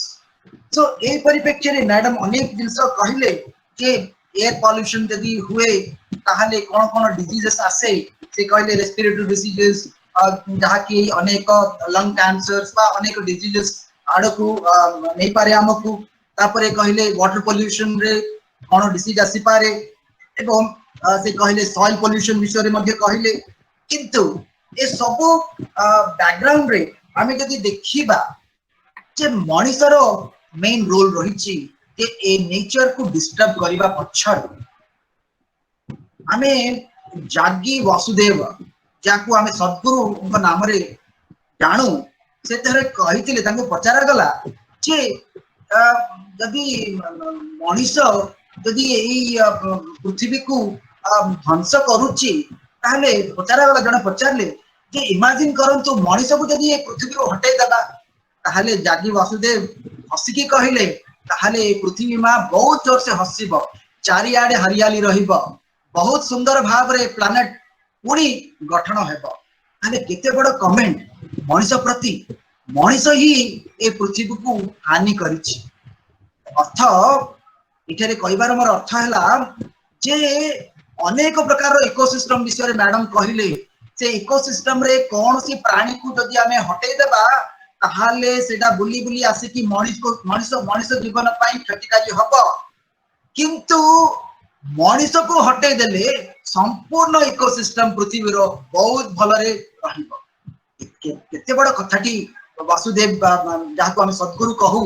सो ए परिप्रेक्ष्य रे मैडम अनेक जिंस कहिले जे एयर पॉल्यूशन यदि हुए ताहले कोन कोन डिजीजेस आसे से कहले रेस्पिरेटरी डिजीजेस जहा कि अनेक लंग कैंसर्स बा अनेक डिजीजेस आडकू नै पारे हमकू तापरे कहले वाटर पॉल्यूशन रे कोन डिसीज आसी पारे एवं से कहले सॉइल पॉल्यूशन विषय रे मध्ये कहले किंतु ए सब बैकग्राउंड रे आमे जदि देखिबा जे मनुष्यर मेन रोल रहिछि जे ए नेचर को डिस्टर्ब करिबा पछर आमे जागी वासुदेव जाकू आमे सद्गुरु नाम रे जानू से तरे कहितिले तांको पचारा गला जे जदि मनुष्य जदि एई पृथ्वी को ध्वंस करूची ताहले पचारा गला जने पचारले जे इमेजिन करंतु मनुष्य को जदि ए पृथ्वी को हटाई देबा ताहले जागी वासुदेव हसिकी कहिले ताहले पृथ्वी मां बहुत जोर से हसिबो चारियाडे हरियाली रहिबो बहुत सुंदर भाव रे प्लैनेट पुणी गठन हेबो ताहले केते बड़ कमेंट मनुष्य प्रति मनुष्य ही ए पृथ्वी को हानि करिछि अर्थ इठारे कहिबार मोर अर्थ हैला जे अनेक प्रकार रो इकोसिस्टम विषय रे मैडम कहिले से इकोसिस्टम रे कौन सी प्राणी को जदि आमे हटेई देबा ताहाले सेटा बुली बुली आसे कि मनुष्य जीवन पाई क्षतिकारी हबो किंतु मनुष्य को हटेई देले संपूर्ण इकोसिस्टम पृथ्वी रो बहुत भलरे रहिबो केते बड़ कथाटी वासुदेव जाको हम सद्गुरु कहू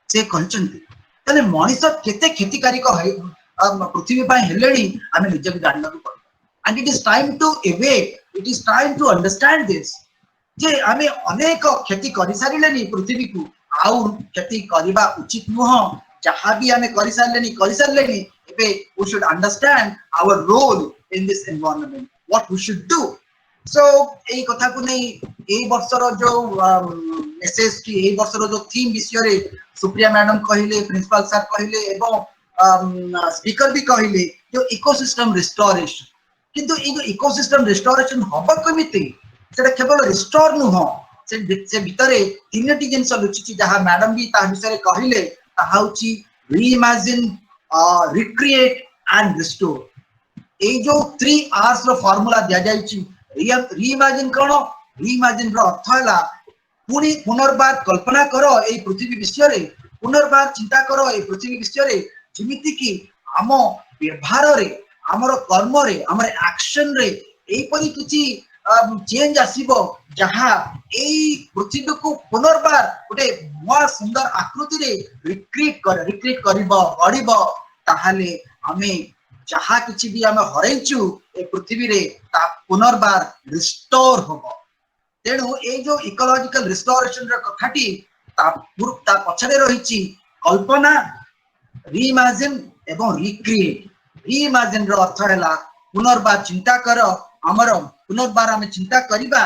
से कहचंती तने मनुष्य केते क्षतिकारी को है पृथ्वी पाई हेलेनी आमे निजे जानना को पड़ो and it is time to awake it is time to understand this जे आमे अनेक क्षति करि सारिलेनी पृथ्वी को आउ क्षति करिबा उचित नुह जहां भी आमे करि सारिलेनी एबे we should understand our role in this environment what we should do so एई कथा को नै एई वर्षर जो मेसेज की एई वर्षर जो थीम विषय रे सुप्रिया मैडम कहिले प्रिंसिपल सर कहिले एवं स्पीकर भी कहिले जो इकोसिस्टम रिस्टोरेशन किंतु ए जो इकोसिस्टम रिस्टोरेशन हबा कमिति सेटा केवल रिस्टोर नुह से भितरे तीनटी जिंस लुचिछि जहा मैडम भी ता विषय कहिले ताहा होछि रीइमेजिन रिक्रिएट एंड रिस्टोर ए जो 3 R's रो फार्मूला दिया जाइछि रीइमेजिन कोन रीइमेजिन रो अर्थ हैला पुनी पुनर्बार कल्पना करो ए पृथ्वी विषय रे पुनर्बार चिंता करो ए पृथ्वी विषय रे जेमिति कि हम व्यवहार रे हमर कर्म रे हमर एक्शन रे एई परि किछि चेंज आसीबो जहा एई पृथ्वी को पुनर्बार गोटे नवा सुंदर आकृति रे रिक्रिएट करिबो गढिबो ताहाले हमें जहा किछि भी हम हरैछु ए पृथ्वी रे ता पुनर्बार रिस्टोर होबो तेणु ए जो इकोलॉजिकल रिस्टोरेशन र कथाटी ता पछरे रहिछि कल्पना रीइमेजिन एवं रिक्रिएट रीइमेजिन र अर्थ हैला पुनर्बार चिंता कर हमर पुनर्बार हम चिंता करिबा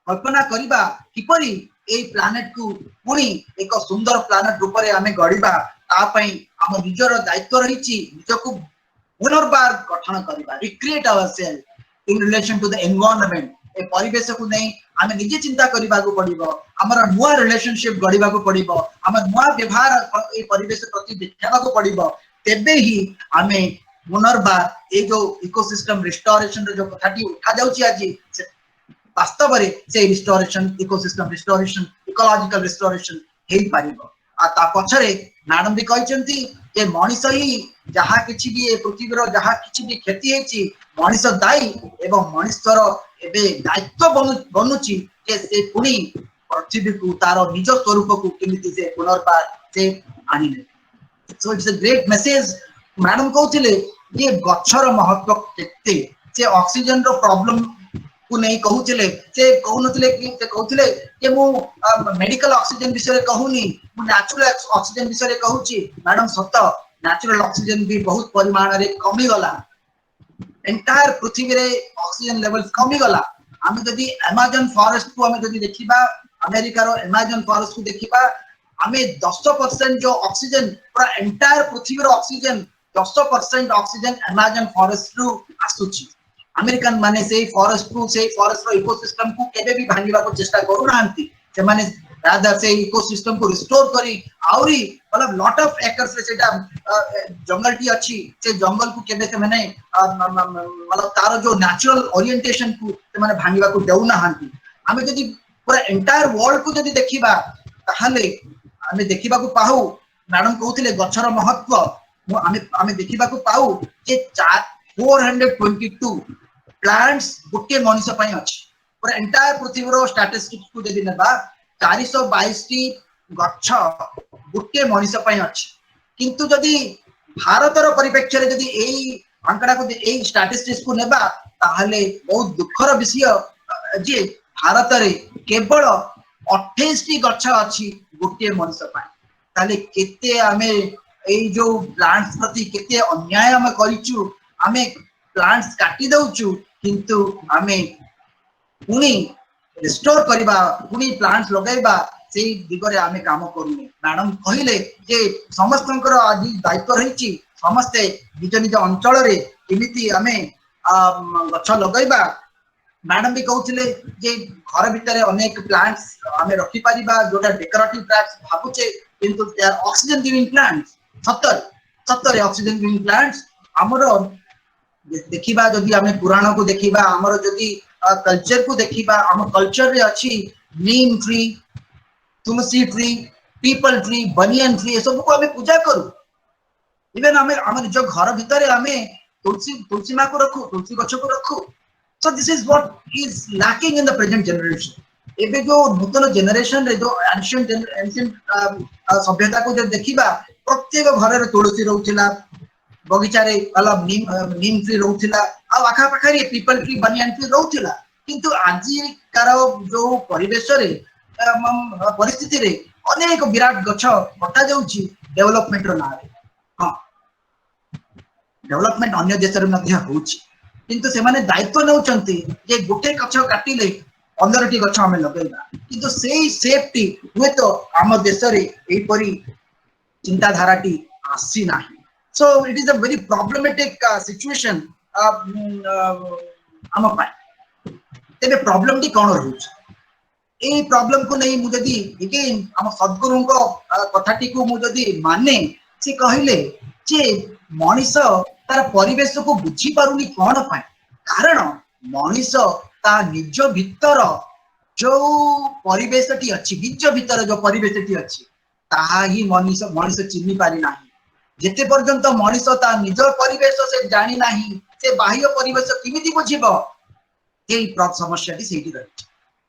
कल्पना करिबा किपरि ए प्लैनेट को पुणी एक सुंदर प्लैनेट रूप रे हमें गढिबा ता पई हम निजर दायित्व रहिछि निजको पुनर्बार गठन करिबा recreate ourself in relation to the environment ए परिवेश को नै हमें निजे चिंता करिबा को पड़िबो हमर नुवा रिलेशनशिप गढिबा को पड़िबो हमर नुवा व्यवहार ए परिवेश प्रति देखबा को पड़िबो तेबे ही हमें पुनर्बार ए जो इकोसिस्टम रिस्टोरेशन रे जो कथाटी उठा जाउची आजी वास्तव रे से restoration ecosystem restoration ecological restoration हेई पारिबो ता पछरे मैडम भी कहचंती जे मनीष ही जहा किछि भी ए पृथ्वीर जहा किछि भी क्षति हेछि मनीष दायी एवं मनीषर एबे दायित्व बनुची जे से पुणी पृथ्वी को तार निज स्वरूप को केमिति से पुनर्बार से आनिले। So it's a great message. Madam कहउथिले ये गच्छर महत्व केते से ऑक्सीजन रो प्रॉब्लम को नहीं कहउथिले से कहउनथिले कि से कहउथिले कि मु मेडिकल ऑक्सीजन विषय कहूनी मु नेचुरल ऑक्सीजन विषय कहउची। मैडम सत नेचुरल ऑक्सीजन भी बहुत परिमाण रे कमी गला एंटायर पृथ्वी रे ऑक्सीजन लेवल कमी गला। आमे जदी अमेज़न फॉरेस्ट को आमे जदी देखिबा अमेरिका रो अमेज़न फॉरेस्ट को देखिबा आमे 10% जो ऑक्सीजन पूरा एंटायर पृथ्वी रो ऑक्सीजन 10% ऑक्सीजन अमेज़न फॉरेस्ट रु आसुची। अमेरिकन माने से फॉरेस्ट रो इकोसिस्टम को केबे भी भांगिबा को चेष्टा करू नांती से माने रादर से इकोसिस्टम को रिस्टोर करी आउरी मतलब लॉट ऑफ एकर्स रे सेटा जंगल टी अच्छी से जंगल को केबे से माने मतलब तार जो नेचुरल ओरिएंटेशन को से माने भांगिबा को देउ नांती। आमे जदी पूरा एंटायर वर्ल्ड को जदी देखिबा ताहले आमे देखिबा को पाहु मैडम कहउथिले गच्छर महत्व आमे देखिबा को पाहु जे 422 प्लांट्स गोटे मनुष्य पई अछि। पूरा एंटायर पृथ्वी रो स्टैटिस्टिक्स को जदी नेबा 422 टी गच्छ गोटे मनुष्य पई अछि। किंतु जदी भारत रो परिप्रेक्ष्य रे जदी एई आंकड़ा को एई स्टैटिस्टिक्स को नेबा ताहले बहुत दुखर विषय जे भारत रे केवल 28 टी गच्छ अछि गोटे मनुष्य पई। ताले केते आमे एई जो प्लांट्स प्रति केते अन्याय हम करिचु आमे प्लांट्स काटी दउचु किंतु आमे पुनी रिस्टोर करिबा पुनी प्लांट्स लगाइबा से दिगरे आमे काम करूनी। मैडम कहिले जे समस्तंकर आज दायित्व रहिछि समस्ते निज निज अंचल रे केमिति आमे गच्छ लगाइबा। मैडम भी कहउथिले जे घर भितरे अनेक प्लांट्स आमे रखि परिबा जोटा डेकोरेटिव प्लांट्स भाबुचे किंतु they are oxygen giving plants. सत्तर ऑक्सीजन गिविंग प्लांट्स हमरो देखिबा जदी आमे पुराण को देखिबा हमरो जदी कल्चर को देखिबा हम कल्चर रे अछि neem tree tulsi tree peepal tree banyan tree ए सब को आमे पूजा करू। इवन हमें जो घर भीतर हमें तुलसी माँ को रखू तुलसी गच्छ को रखू। So this is what is lacking in the present generation. एबे जो नूतन जनरेशन रे जो एंशिएंट सभ्यता को जब देखिबा प्रत्येक घर रे तुलसी रहउथिला बगीचा रे अलग नीम ट्री रहउथिला आ आखा पाखा रे पीपल ट्री बनियन ट्री रहउथिला। किंतु आजि कार जो परिवेश रे परिस्थिति रे अनेक विराट गच्छ कटा जाउची डेवलपमेंट रो नारे। हां डेवलपमेंट अन्य देश रे मध्ये होउची किंतु से माने दायित्व नउचंती जे गोटे गच्छ काटिले 15 टी गच्छ हमें लगाइबा किंतु सेही सेफ्टी हुए तो आम देश रे एई परी चिंता धाराटी आसी नाही। So it is a very problematic situation आम पाए। तेबे प्रॉब्लम टी कोन रहउछ ए प्रॉब्लम को नहीं मु जदी अगेन हम सद्गुरु को कथाटी को मु जदी माने से कहिले जे मनीष तार परिवेश को बुझी पारुनी कोन पाए कारण मनीष ता निज भीतर जो परिवेश टी अछि निज भीतर जो परिवेश टी अछि ताहा ही मनीष चिन्हि पारि नाही। जेते पर्यंत मनीष ता निज परिवेश से जानी नाही से बाह्य परिवेश किमिति बुझिबो एई समस्या टी सेठी रही।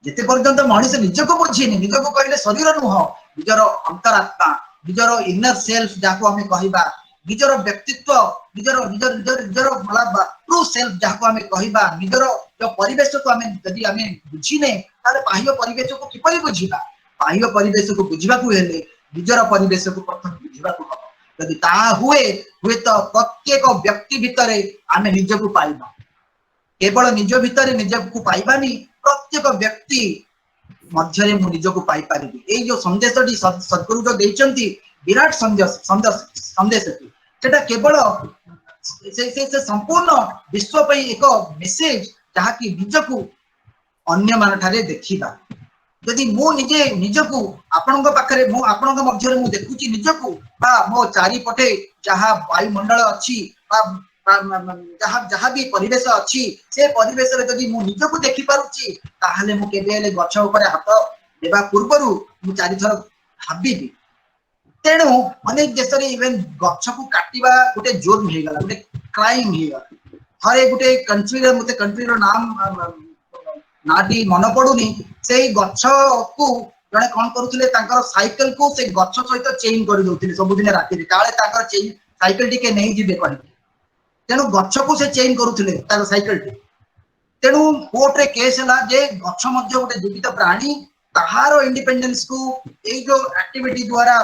जेते पर्यंत मनीष निज को बुझिनी निज को कहले शरीर नुह निजर अंतरात्मा निजर इनर सेल्फ जाको हमें कहिबा निजर व्यक्तित्व निजर निजर निजर निजर मतलब ट्रू सेल्फ जाको हमें कहिबा निजर जो परिवेश को हमें यदि हमें बुझिने ताले बाह्य परिवेश को किपरि बुझिबा। बाह्य परिवेश को बुझिबा को हेले निजर परिवेश को प्रथम बुझिबा को हबो। यदि ता हुए तो प्रत्येक व्यक्ति भितरे आमे निज को पाइबा केवल निज भितरे निज को पाइबानी प्रत्येक व्यक्ति मध्यरे मु निज को पाई पारिबी। एई जो संदेशटी सद्गुरु जो देइचंती विराट संदेशटी सेटा केवल से संपूर्ण विश्व पई एक मेसेज जहा कि निज को अन्य मान ठारे देखिबा। यदि मु निजे निजको आपनक पाखरे मु आपनक मध्यरे मु देखुची निजको बा मो चारि पटे जहा वायुमंडल अछि बा जहा भी परिवेश अछि से परिवेश रे यदि मु निजको देखि पारुची ताहाले मु केबेले गच्छ ऊपर हाथ देबा पूर्वरु मु चारि थर भाबिबी तेणु अनेक देश रे इवन गछ को काटिबा गोटे जुर्म हे गला गोटे क्राइम हे गला हरे गोटे कंट्री रे मते कंट्री रो नाम नाटी मन पडुनी सेही गछ को जने कोन करूथिले तांकर साइकिल को से गछ सहित चेन कर दोथिले सब दिन राति रे काले तांकर चेन साइकिल टिके नै जिबे कहि तेणु गछ को से चेन करूथिले तार साइकिल टी तेणु कोर्ट रे केस हला जे गछ मध्य गोटे जीवित प्राणी ताहार इंडिपेंडेंस को ए जो एक्टिविटी द्वारा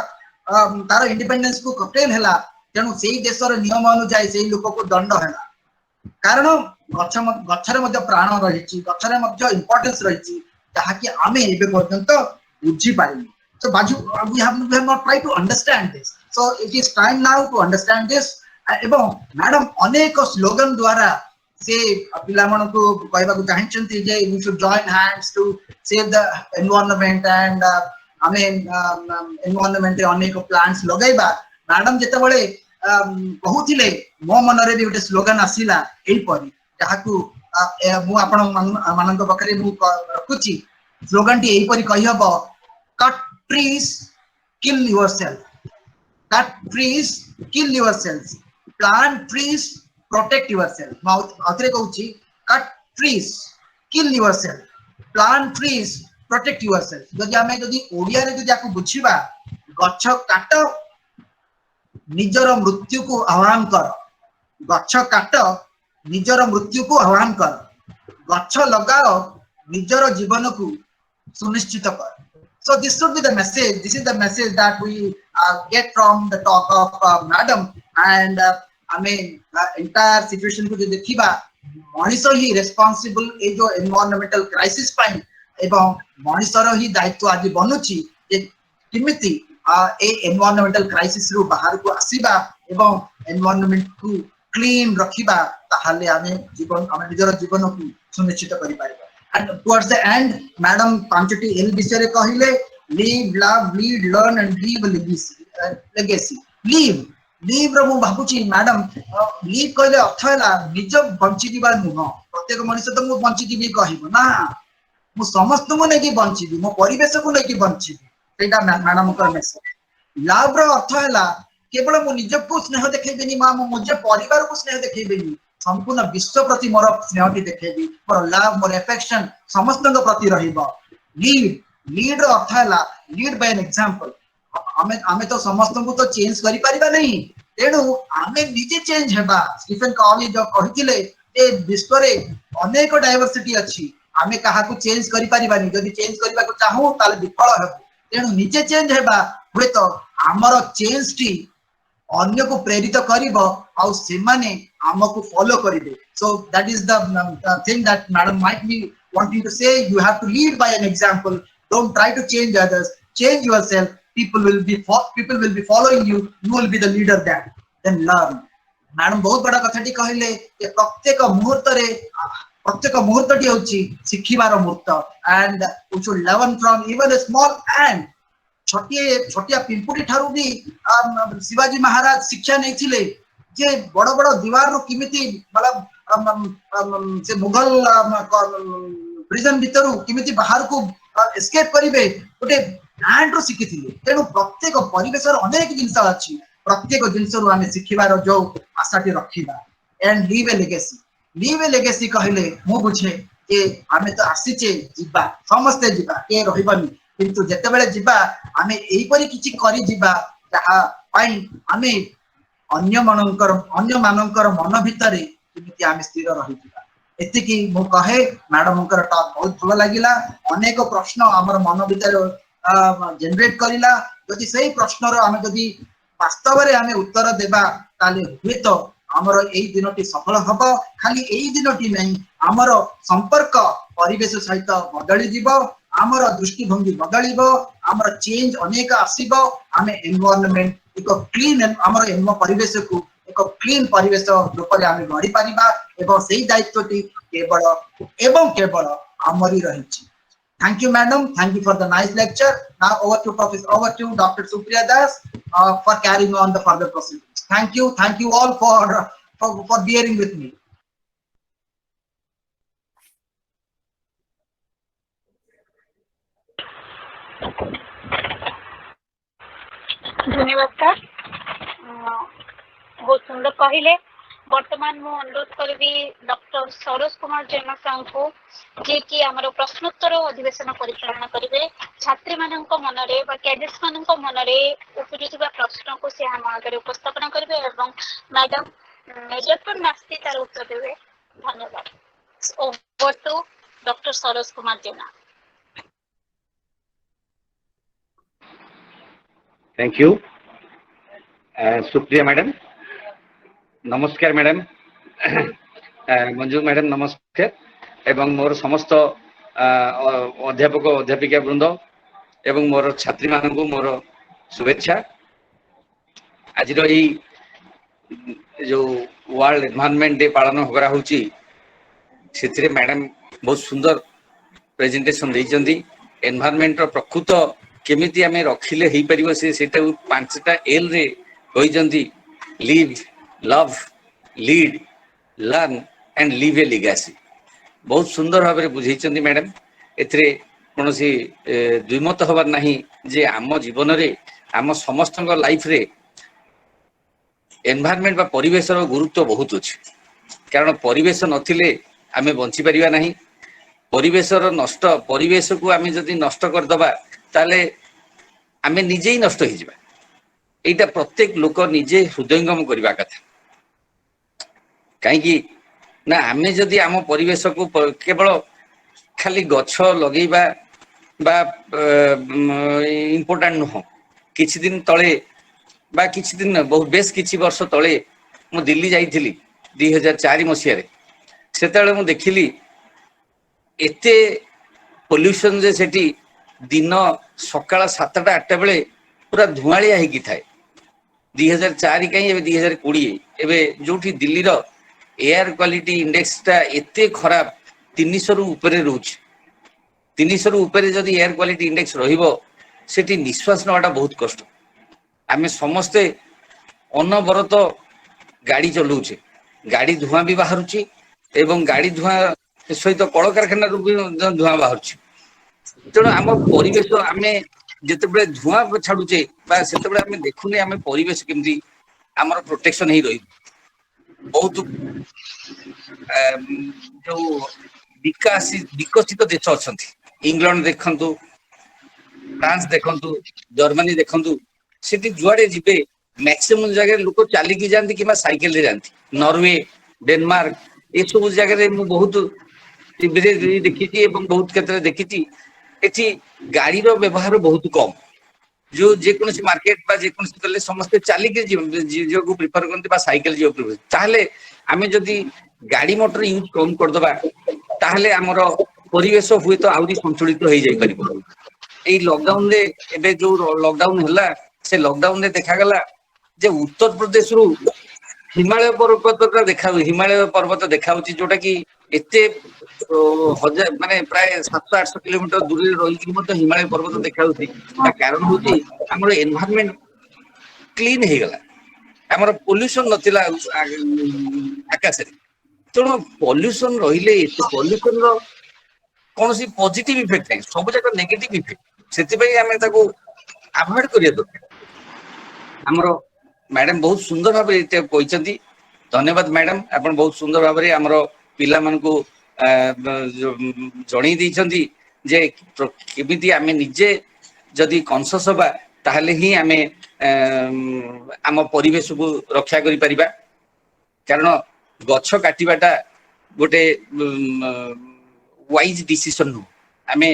तार इंडिपेंडेंस को कटेल हला तेणु सेही देशर नियम अनुसार सेही लोक को दंड हला कारण गछ गछरे मध्य प्राण रहिछि गछरे मध्य इंपोर्टेंस रहिछि जहा कि आमे एबे पर्यंत बुझी पारिनी so बाजू we have not tried to understand this so it is time now to understand this एवं मैडम अनेक स्लोगन द्वारा से पिला मन को कहबा को चाहछंती जे we should join hands to save the environment and environment रे अनेक प्लांट्स लगाइबा मैडम जेते बळे कहूथिले मो मन रे भी गोटे स्लोगन आसीला एई परी जाहाकू मु आपण मानक बकरे मु रखुची स्लोगन टी एई परी कहि हबो cut trees kill yourself cut trees kill yourself plant trees protect yourself मा अतरे कहूची cut trees kill yourself plant trees protect yourself जदि हमें जदि ओडिया रे जदि आकु बुझिबा गछ काट निजर मृत्यु को आह्वान कर गछ काट निजर मृत्यु को आह्वान कर गछ लगाओ निजर जीवन को सुनिश्चित कर so this should be the message this is the message that we get from the talk of madam and I mean entire situation को जो देखिबा मनिष ही responsible ए जो environmental crisis पाई एवं मनिषर ही दायित्व आज बनुची जे किमिति ए environmental crisis रु बाहर को आसीबा एवं environment को क्लीन रखिबा ताहाले आमे जीवन आमे निजर जीवन को सुनिश्चित करि पारिबा and towards the end madam पांचटी एल विषय रे कहिले live love lead learn and leave a legacy live रो मु भाबुची मैडम live कहले अर्थ हैला निज बंची दिबा नुह प्रत्येक मनुष्य तो मु बंची दिबी कहिबो ना मु समस्त मु नै कि बंची दी मो परिवेश को नै कि बंची दी सेटा मैडम को मेसेज लव रो अर्थ हैला केवल मु निज को स्नेह देखैबेनी मा मु मुझे परिवार को स्नेह देखैबेनी संपूर्ण विश्व प्रति मोर स्नेहटी देखैबी मोर लव मोर अफेक्शन समस्त प्रति रहिबो लीड रो अर्थ हैला लीड बाय एन एग्जांपल आमे तो समस्त को तो चेंज करि परिबा नहीं तेणु आमे निजे चेंज हेबा स्टीफन कॉवी जो कहिथिले ए विश्व रे अनेक डाइवर्सिटी अछि आमे काहा को चेंज करि परिबानी जदि चेंज करबा को चाहू ताले विफल हेबो तेणु निजे चेंज हेबा हुए तो हमर चेंज टी अन्य को प्रेरित करिवो आउ से माने हमको फॉलो करिवे सो that is the thing that madam might be wanting to say you have to lead by an example don't try to change others change yourself people will be following you you will be the leader then learn madam बहुत बड़ा कथाटी कहले कि प्रत्येक मुहूर्तटी होची सिखिबार मुहूर्त and we should learn from even a small ant छोटिया पिंपुटी ठारू भी शिवाजी महाराज शिक्षा नहीं थिले जे बड़ बड़ दीवार रो किमिति मतलब से मुगल प्रिजन भितरु किमिति बाहर को एस्केप करिवे गोटे एंट रो शिखिथिले तेनु प्रत्येक परिवेश रो अनेक जिंस अछि प्रत्येक जिंस रो आमे शिखिबार जो आशाटी रखिबा एंड लीव ए लेगेसी कहले मु बुझे जे आमे तो आसीचे जिबा समस्त जिबा के रहिबानी किंतु जेते बेले जिबा आमे एई परी किछि करि जिबा जहा पाई आमे अन्य मानकर मन भितरे किमिति आमे स्थिर रहि जिबा एतिकी मु कहे मैडम कर टॉक बहुत भलो लागिला अनेक प्रश्न हमर मन भितरे जनरेट करिला जदि सही प्रश्न रो आमे जदि वास्तव रे आमे उत्तर देबा ताले हुए तो हमर एई दिनटी सफल हबो खाली एई दिनटी नै हमर संपर्क परिवेश सहित बदली जीवो आमर दृष्टिभंगी बदलिबो आमर चेंज अनेक आसीबो आमे एनवायरनमेंट एक क्लीन आमर परिवेश को एक क्लीन परिवेश रूप में आमे गढ़ी परिबा एवं सेही दायित्वटी केवल आमरी रहिछि thank you madam thank you for the nice lecture now over to doctor Supriya Das for caring on the further proceedings thank you all for bearing with me धन्यवाद सर बहुत सुंदर कहले वर्तमान मु अनुरोध करी डॉक्टर सरोज कुमार जेना को जे कि आमर प्रश्नोत्तर अधिवेशन परिचालना करेंगे छात्री मानक मनरे बा कैडेट्स मानक मनरे उपजुवा प्रश्न को से हम आगे उपस्थापन करेंगे एवं मैडम डॉक्टर नास्ती तार उत्तर देवे धन्यवाद over to doctor Saroj Kumar Jena thank you Supriya madam नमस्कार मैडम मंजू मैडम नमस्कार एवं मोर समस्त अध्यापक अध्यापिका वृंद एवं मोर छात्री मानक मोर शुभेच्छा आज जो वर्ल्ड एनवायरनमेंट डे पालन करा होची से मैडम बहुत सुंदर प्रेजेंटेशन देइचंदी एनवायरनमेंट रो प्रकृत केमिति आमे रखिले हेई परिबो सेटा पांचटा एल रे होइचंदी live love lead learn and live a legacy बहुत सुंदर भाव में बुझेइचंदी मैडम एथरे कोनोसी द्विमत हबार नाही जे आम जीवन रे आम समस्त लाइफ रे एनवायरनमेंट बा परिवेश रो गुरुत्व बहुत अछि कारण परिवेश नथिले आमे बंची परिबा नाही परिवेश रो नष्ट परिवेश को आमे जदि नष्ट कर दबा ताले आमे निजे ही नष्ट हो जिबा एटा प्रत्येक लोक निजे हृदयंगम करबा कथा कहीं ना आमे जदि आम परिवेश को केवल खाली गछ लगेबा बा इम्पोर्टेंट नुह किछि दिन तळे बा किछि दिन बहुत बेस किछि वर्ष तळे मु दिल्ली जाइथिली 2004 मसिया रे सेतेले मु देखिली एते पोल्यूशन जे सेठी दिन सकाळ 7टा 8टा बेले पूरा धुआलिया हेकी थाए 2004 कहीं 2020 एबे जोठी दिल्ली रो एयर क्वालिटी इंडेक्स टा एते खराब 300 रु ऊपर रोच 300 रु ऊपर जदि एयर क्वालिटी इंडेक्स रहिबो सेठी निश्वास नवाटा बहुत कष्ट आमे समस्ते अनवरत गाड़ी चलाउछे गाड़ी धुआं भी बाहरुची एवं गाड़ी धुआं सहित कल कारखाना रु भी धुआं बाहरुची तेणु आम परिवेश आमे जेतेबेले धुआं छाडुचे बा सेतेबेले आमे देखुने आमे परिवेश केमती हमर प्रोटेक्शन ही रही बहुत जो विकसित देश अच्छा इंग्लैंड देखंतु फ्रांस देखंतु जर्मनी देखंतु सेठी जुआड़े जिबे मैक्सिमम जगह लोक चलिकी जाती कि साइकिल रे जाती नॉर्वे डेनमार्क ये सब जगह मु बहुत टीवी रे देखिची एवं बहुत क्षेत्र देखिची एठी गाड़ी रो व्यवहार बहुत कम जो जेकोसी मार्केट बा जेकोसी गले समस्त चलिकी जो को प्रिफर करते बा साइकिल जो प्रिफर ताहले आमे जदी गाड़ी मोटर यूज कम कर दबा ताहले हमर परिवेश हुए तो आउरी संतुलित हो जाई परिबो एई लॉकडाउन रे एबे जो लॉकडाउन हला से लॉकडाउन रे देखा गला जे उत्तर प्रदेश रु हिमालय पर्वत देखा हिमालय पर्वत देखा जोटा कि एते हजार माने प्राय 700-800 किलोमीटर दूर रही हिमालय पर्वत देखा कारण हूँ आम एनवायरनमेंट क्लीन हो गला आमर पोल्यूशन नथिला आकाश तेणु पोल्यूशन रहिले पोल्यूशन रो कौन सी पॉजिटिव इफेक्ट नहीं सब जाक नेगेटिव इफेक्ट से आम अवॉइड करिया दरकार आमर मैडम बहुत सुंदर भाव कहते धन्यवाद मैडम आपण बहुत सुंदर भाव आमर पिला मान को जणई देइछंती जे केमिति आमे निजे जदि कॉन्शियस होबा ताहले ही आमे आम परिवेश को रक्षा करि परिबा कारण गछ काटिबाटा गोटे वाइज डिसीजन नु आमे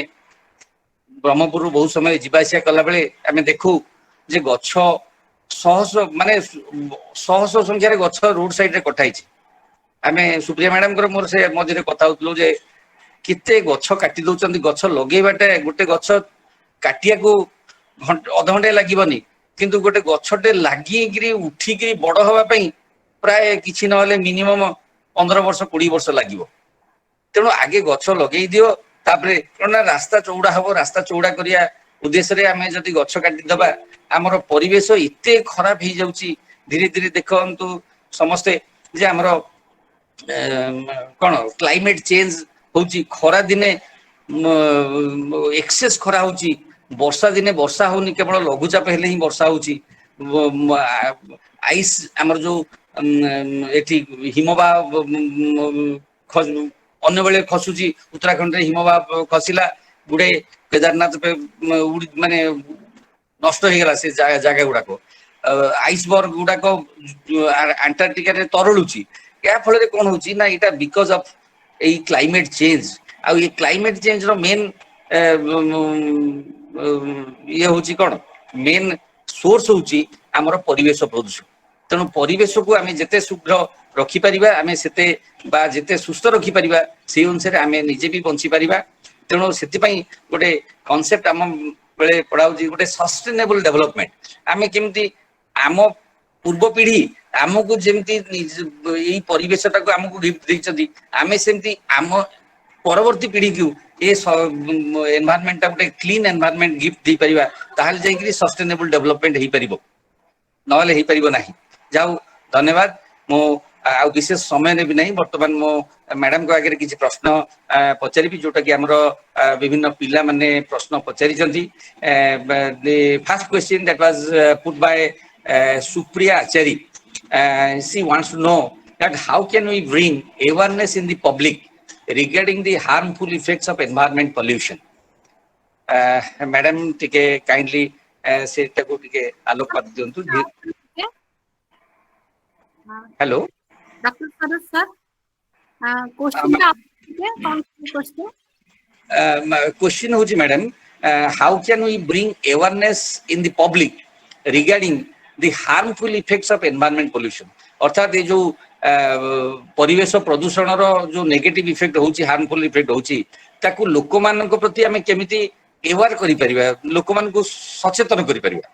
ब्रह्मपुर बहुत समय जीवासिया कला बेले आमे देखू जे गछ सहस माने सहस संख्यार गछ रोड साइड रे कटाई आमे सुप्रिया मैडम कर मोर से मझे कथा होतलो जे किते गछ काटी दउचंदी गछ लगेबाटे गोटे गछ काटिया को अध घंटे लागबनी किंतु गोटे गछटे लागिगिरी उठिगिरी बड़ हवा पई प्राय किछि नहले मिनिमम 15 वर्ष 20 वर्ष लागिवो तेणु आगे गछ लगेई दियो तापरे कोना रास्ता चौड़ा हबो रास्ता चौड़ा करिया उद्देश्य रे आमे जदि गछ काटी दबा हमर परिवेश इते खराब ही जाउची धीरे धीरे देखंतु समस्ते जे हमर कौन क्लाइमेट चेंज होची खरा दिने एक्सेस खरा होची वर्षा दिने वर्षा होनी केवल लघुचाप हेले ही वर्षा होची आइस आमर जो एठी हिमबाह अन्य बेले खसुची उत्तराखंड रे हिमबाह खसिला गुडे केदारनाथ पे माने नष्ट हो गला से जगह गुड़ाक आइसबर्ग गुड़ाक अंटार्कटिका रे तरलुची या फल कौन होची ना इटा because of a climate change आ ये क्लाइमेट चेंज रो मेन ये होची कोन मेन सोर्स होची हमर परिवेश प्रदूषण तेणु परिवेश को आम जिते शीघ्र रखिपर आम से जिते सुस्थ रखिपर से अनुसार आम निजे भी बंची पार तेणु से गोटे कॉन्सेप्ट आम बेले पढ़ाऊ गोटे सस्टेनेबल डेवलपमेंट आम केमती आम पूर्व पीढ़ी आमको जमती यही परिवेश टाक आमको गिफ्ट देइछथि आमे सेमती आम परवर्ती पीढ़ी को ये एनवायरनमेंट गोटे क्लीन एनवायरनमेंट गिफ्ट दे परिबा ताहाल जाई सस्टेनेबल डेवलपमेंट हेई परिबो नहले हेई परिबो नाही जाऊ धन्यवाद मो आ विशेष समय ने भी नहीं वर्तमान मो मैडम को आगे किसी प्रश्न पचारि जोटा कि हमर विभिन्न पिला माने प्रश्न पचारि जंती the first question that was put by Supriya Achari. She wants to know that how can we bring awareness in the public regarding the harmful effects of environment pollution. Madam टिके kindly से तको टिके आलोकपात दियंतु. Hello doctor सरस sir question कौन question question होची madam how can we bring awareness in the public regarding the harmful effects of environment pollution अर्थात ये जो परिवेश प्रदूषण रो जो नेगेटिव इफेक्ट होची हार्मफुल इफेक्ट होची ताकू लोक मान को प्रति हमें केमिति एवार करि परिबा लोक मान को सचेतन करि परिबा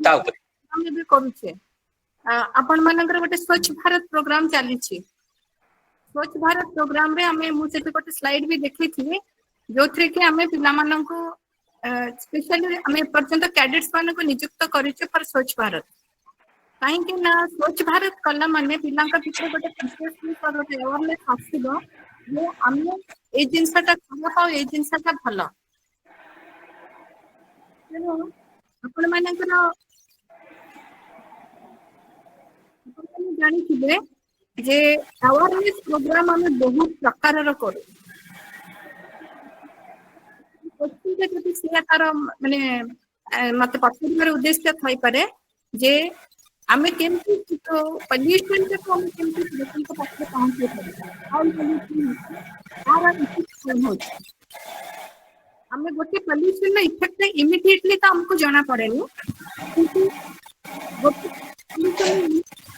ता ऊपर हम भी करू छे आपण मानकर गोटे स्वच्छ भारत प्रोग्राम चली छी स्वच्छ भारत प्रोग्राम रे हमें मु से गोटे स्लाइड भी देखि थी जो थ्रे के हमें पिला मान को स्पेशली हमें पर्यंत कैडेट्स मान को नियुक्त करिछु फॉर स्वच्छ भारत कहीं ना स्वच्छ भारत कला माने पिला का भीतर गोटे कॉन्शियसनेस और गोटे अवेयरनेस आसीबो जे हमें ए जिंसटा खराब आ ए जिंसटा भलो हेलो आपण मानकर आपण जानि थिबे जे अवेयरनेस प्रोग्राम हमें बहुत प्रकार रो करू कोचिंग जति से तार माने मते पछिर उद्देश्य थाई पारे जे हमें केमती तो पोल्यूशन को हम केमती लोकन को पास पहुंचे और पोल्यूशन आरा इफेक्ट हो हमें गोटे पोल्यूशन ना इफेक्ट इमीडिएटली तो हमको जाना पड़ेनी किंतु गोटे पोल्यूशन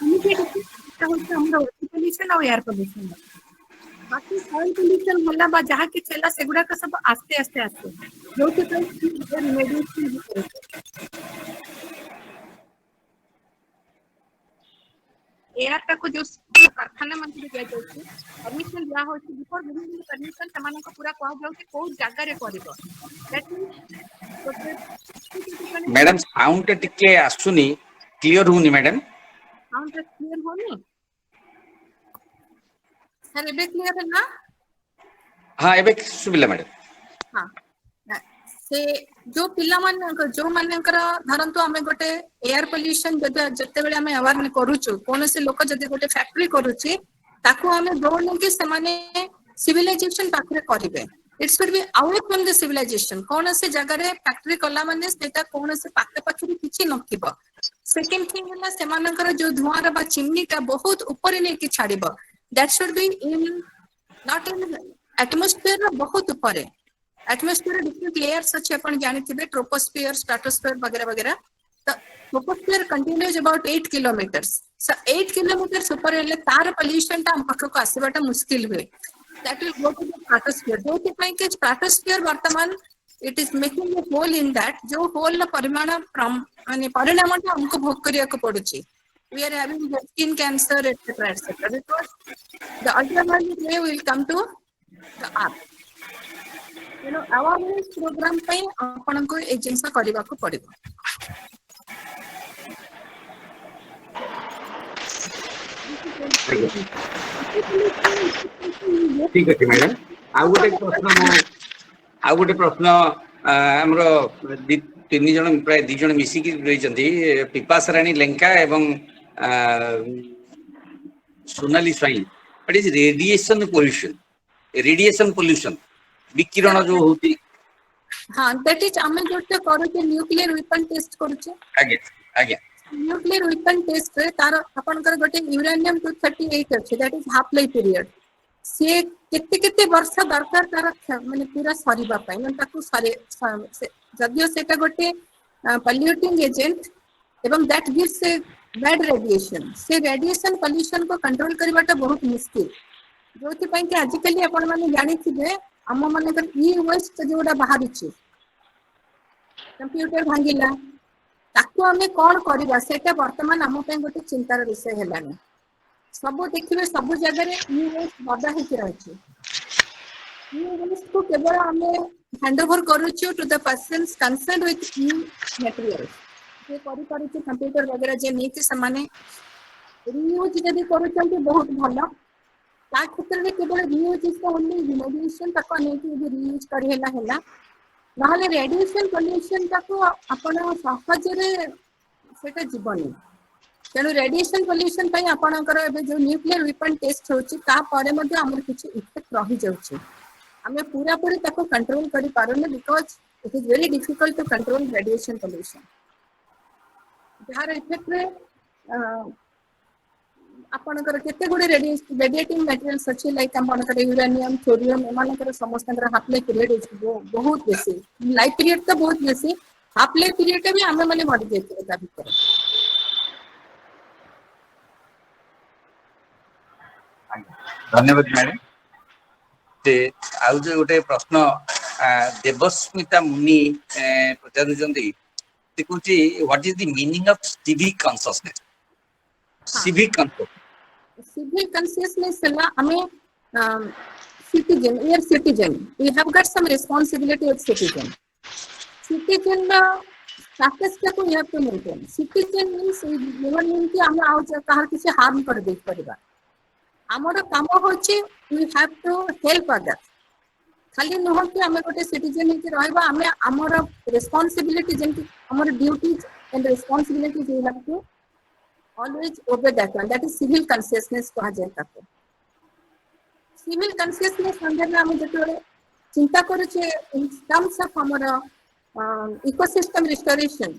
इमीडिएटली तो हमरा वाटर पोल्यूशन और एयर पोल्यूशन बाकी सॉइल पोल्यूशन होला बा जहां के चला सेगुडा का सब आस्ते आस्ते आस्ते जो कि मेडिसिन एयर टाको जो कारखाना मन दिया जाउछि परमिशन दिया होछि बिफोर गिविंग परमिशन समान को पूरा कह जाउ कि को जगह रे करबो दैट मींस मैडम साउंड टिके आसुनी क्लियर होनी मैडम साउंड क्लियर होनी सर एबे क्लियर है ना हां एबे सुबिला मैडम हां से जो पिला मान जो मानकर धरंतु हमें गोटे एयर पोल्यूशन जते बेले हमें अवेयर करूछु कोन से लोक जदि गोटे फैक्ट्री करूछि ताको हमें दोन के से माने सिविलाइजेशन पाखरे करिवे it should be out from the civilisation कोन से जगह रे फैक्ट्री कला माने सेटा कोन से पाखे पाखरे किछि नथिबो सेकंड थिंग होला से मानकर जो धुआं बा चिमनी का बहुत ऊपर ने कि छाड़िबो that should be in not in atmosphere बहुत ऊपर है एटमॉस्फेयर डिफरेंट लेयर्स अच्छे अपन जानि थिबे ट्रोपोस्फियर स्ट्रेटोस्फियर वगैरह वगैरह तो troposphere continues about 8 kilometres so 8 kilometres ऊपर ले तार पोल्यूशन ता हम पक्का को आसीबाटा मुश्किल हुए that will go to the stratosphere जो कि पई के स्ट्रेटोस्फियर वर्तमान it is making a hole in that जो होल ना परिमाण माने परिणाम हमको भोग करिया को पड़ुची we are having skin cancer etc because the ultraviolet ray will come to the earth awareness program पे अपन को ए जिंस करबा को पड़िबो ठीक है मैडम आ गोटे प्रश्न हमरो तीन जन प्राय 2 जन मिसिकी रहिचंती पिपासा रानी लेंका एवं Sonali Swain what is radiation pollution विकिरण जो होती हाँ दैट इज आमे जोटे करूचे न्यूक्लियर वेपन टेस्ट करूचे आगे आगे न्यूक्लियर वेपन टेस्ट रे तार आपनकर गोटे यूरेनियम 238 अछि that is half life period से केते केते वर्ष दरकार तार माने पूरा सरीबा पई माने ताकू सरे जदियो सेटा गोटे पॉल्यूटिंग एजेंट एवं that gives a bad radiation से रेडिएशन पोल्यूशन को कंट्रोल करबाटा बहुत मुश्किल जोथि पई कि आजिकली आपण माने जानि थिबे हम माने कर ई वेस्ट जोडा बाहर छि कंप्यूटर भांगिला ताकू हमें कौन करबा सेटा वर्तमान हम पे गोटे चिंतार विषय हेलानी सब देखिबे सब जगह रे ई वेस्ट बदा हे कि रहछि ई वेस्ट को केवल हमें हैंड ओवर करूछु to the persons concerned with e material जे करि करि कंप्यूटर वगैरह जे नीति समाने रीयूज जदी करूछंती बहुत भलो ता क्षेत्र में केवल रीयूज इज ओनली रिमोडिएशन तक नहीं कि रीयूज कर हेला नहले रेडिएशन पोल्यूशन ताको आपण सहज रे सेटा जीवनी तेणु रेडिएशन पोल्यूशन पई आपणकर एबे जो न्यूक्लियर वेपन टेस्ट होची ता परे मध्ये हमर किछि इफेक्ट रही जाउची हमें पूरा पूरी ताको कंट्रोल करि पारोने because it is very difficult to control radiation pollution जहार इफेक्ट रे आपणकर केते गुडे रेडिएटिंग मटेरियल्स अछि लाइक आपणकर यूरेनियम थोरियम एमानकर समस्तकर हाफ लाइफ पीरियड बहुत बेसी लाइफ पीरियड तो बहुत बेसी हाफ लाइफ पीरियड भी हमें माने मरि जेते ता भीतर धन्यवाद मैडम ते आउ जो गोटे प्रश्न देवस्मिता मुनि पचारुचंदी देखुची what is the meaning of civic consciousness civic consciousness la hame citizen we are citizen we have got some responsibility as citizen status को we have to maintain citizen means never mean कि हम आउ कहार किसी harm कर दे परिबा हमर काम होची we have to help others खाली नह कि हमें गोटे सिटीजन हे कि रहबा हमें हमर responsibility जेंति हमर duties and responsibilities we have to always obey that one that is civil consciousness कहा जाता है civil consciousness अंदर में हम जतरे चिंता करूचे in terms of हमर ecosystem restoration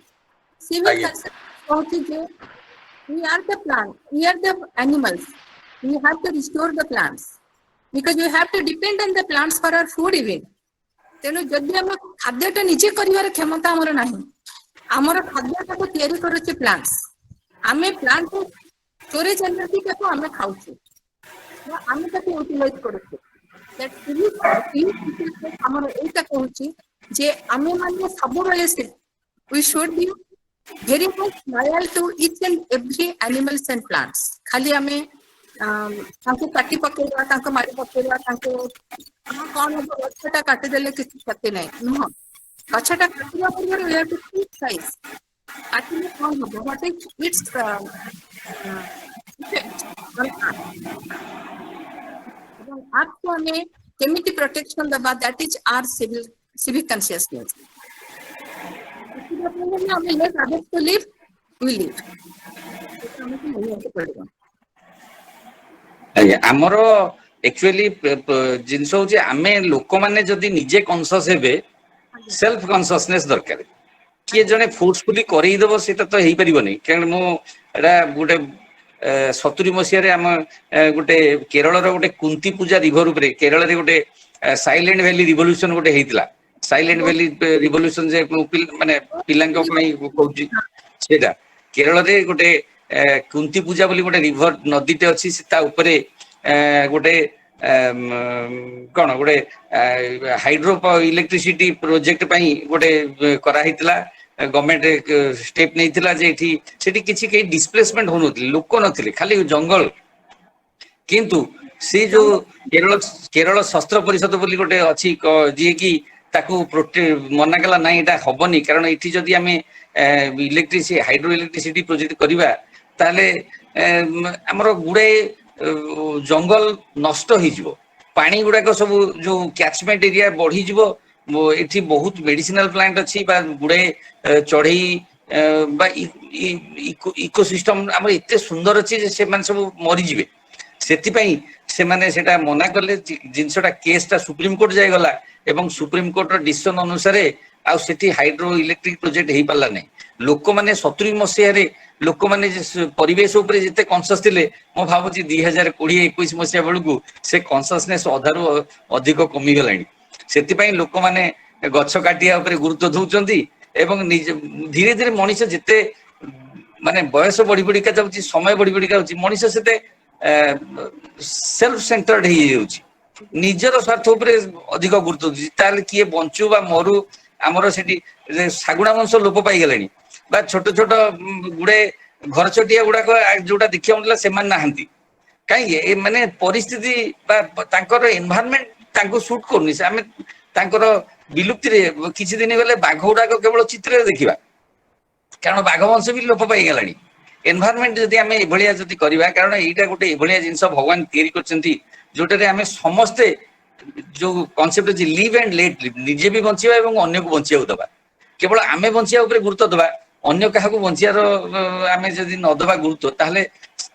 civil consciousness होची जे we are the plant we are the animals we have to restore the plants because we have to depend on the plants for our food even तेनु जदि हम खाद्यटा निजे करिवार क्षमता हमर नाही हमर खाद्यटा को तयारी करूचे प्लांट्स हमें प्लांट को स्टोरेज एनर्जी को हमें खाउछु हमें ताके यूटिलाइज करूछु दैट सिविक हमर एटा कहूची जे हमें माने सब बेले से we should be very much loyal to each and every animals and plants खाली हमें ताको काटी पकेवा ताको मारी पकेवा ताको हम कोन गछटा काटी देले किछ क्षति नै न गछटा काटिवा पूर्व we have to keep size actually कौन हो what is its आपको हमें केमिटी प्रोटेक्शन दबा that is our civic consciousness इसलिए हमें let others to live we live हमें नहीं होते पड़ेगा हमरो एक्चुअली जिंस होचे आमे लोक माने जदी निजे कॉन्शियस हेबे सेल्फ कॉन्शियसनेस दरकार किए जने फोर्सफुली करई देबो सेटा तो हेई परिबो नै कारण मो एडा गुटे 70 मसिया रे हम गुटे केरल रो गुटे कुंती पूजा रिवर ऊपर केरल रे गुटे साइलेंट वैली रिवोल्यूशन गुटे हेइतला साइलेंट वैली रिवोल्यूशन जे माने पिलांको पई कहूची सेटा केरल रे गुटे कुंती पूजा बोली गुटे रिवर नदीते अछि ता ऊपर गुटे कोन गुटे हाइड्रो इलेक्ट्रिसिटी प्रोजेक्ट पई गुटे करा हितला गवर्नमेंट स्टेप नहीं थिला जे एठी सेठी किछि के डिस्प्लेसमेंट होनो लोक नथिले खाली जंगल किंतु से जो केरल शस्त्र परिषद बोली गोटे अछि जे कि ताकू मना कला नाही एटा हबनी कारण एठी जदी हमें इलेक्ट्रिसिटी हाइड्रो इलेक्ट्रिसिटी प्रोजेक्ट करिबा ताले हमर गुडे जंगल नष्ट हो पानी गुड़ाक सब जो कैचमेंट एरिया बढ़ी जीवो एठी बहुत मेडिसिनल प्लांट अछि बा गुडे चढ़ई बा इकोसिस्टम हमर एते सुंदर अछि जे से मान सब मरि जिवे सेति पई से माने सेटा मना करले जिनसटा केसटा सुप्रीम कोर्ट जाय गला एवं सुप्रीम कोर्ट रो डिसीजन अनुसार आ सेठी हाइड्रो इलेक्ट्रिक प्रोजेक्ट हेई पाला नै लोक माने 70 मसिया रे लोक माने परिवेश ऊपर जते कॉन्शियस थिले मो भाबुची 2020 21 मसिया बेलकु से कॉन्शियसनेस अधारु अधिक कमी गलानी सेति पई लोक माने गछ काटिया ऊपर गुरुत्व दउचंती एवं धीरे धीरे मनीष जते माने बयस बड़ी बड़ी का जाउची समय बड़ी बड़ी का जाउची मनीष सेते सेल्फ सेंटर्ड ही जाउची निजर स्वार्थ ऊपर अधिक गुरुत्व दउची ताले किए बंचू बा मरु हमरो सेठी सागुणा वंश लोप पाई गलानी बा छोट छोट गुडे घर चटिया गुडा जोटा देखिया मिलला सेमान नाहंती काई ए माने परिस्थिति बा तांकर एनवायरनमेंट तांको सूट करनी से हमें तांकर विलुप्ति रे किछि दिन गले बाघ गुडा केवल चित्र देखिबा कारण बाघ वंश भी लोप पाई गलानी एनवायरनमेंट जदि हमें एभलिया जदि करबा कारण एटा गोटे एभलिया जिंस भगवान तयारी करचंती जोटा रे हमें समस्ते जो concept J live and let live निजे भी बंचिबा एवं अन्य को बंचिया दबा केवल आमे बंचिया ऊपर गुरुत्व दबा अन्य काहा को बंचियार आमे जदि न दबा गुरुत्व ताहले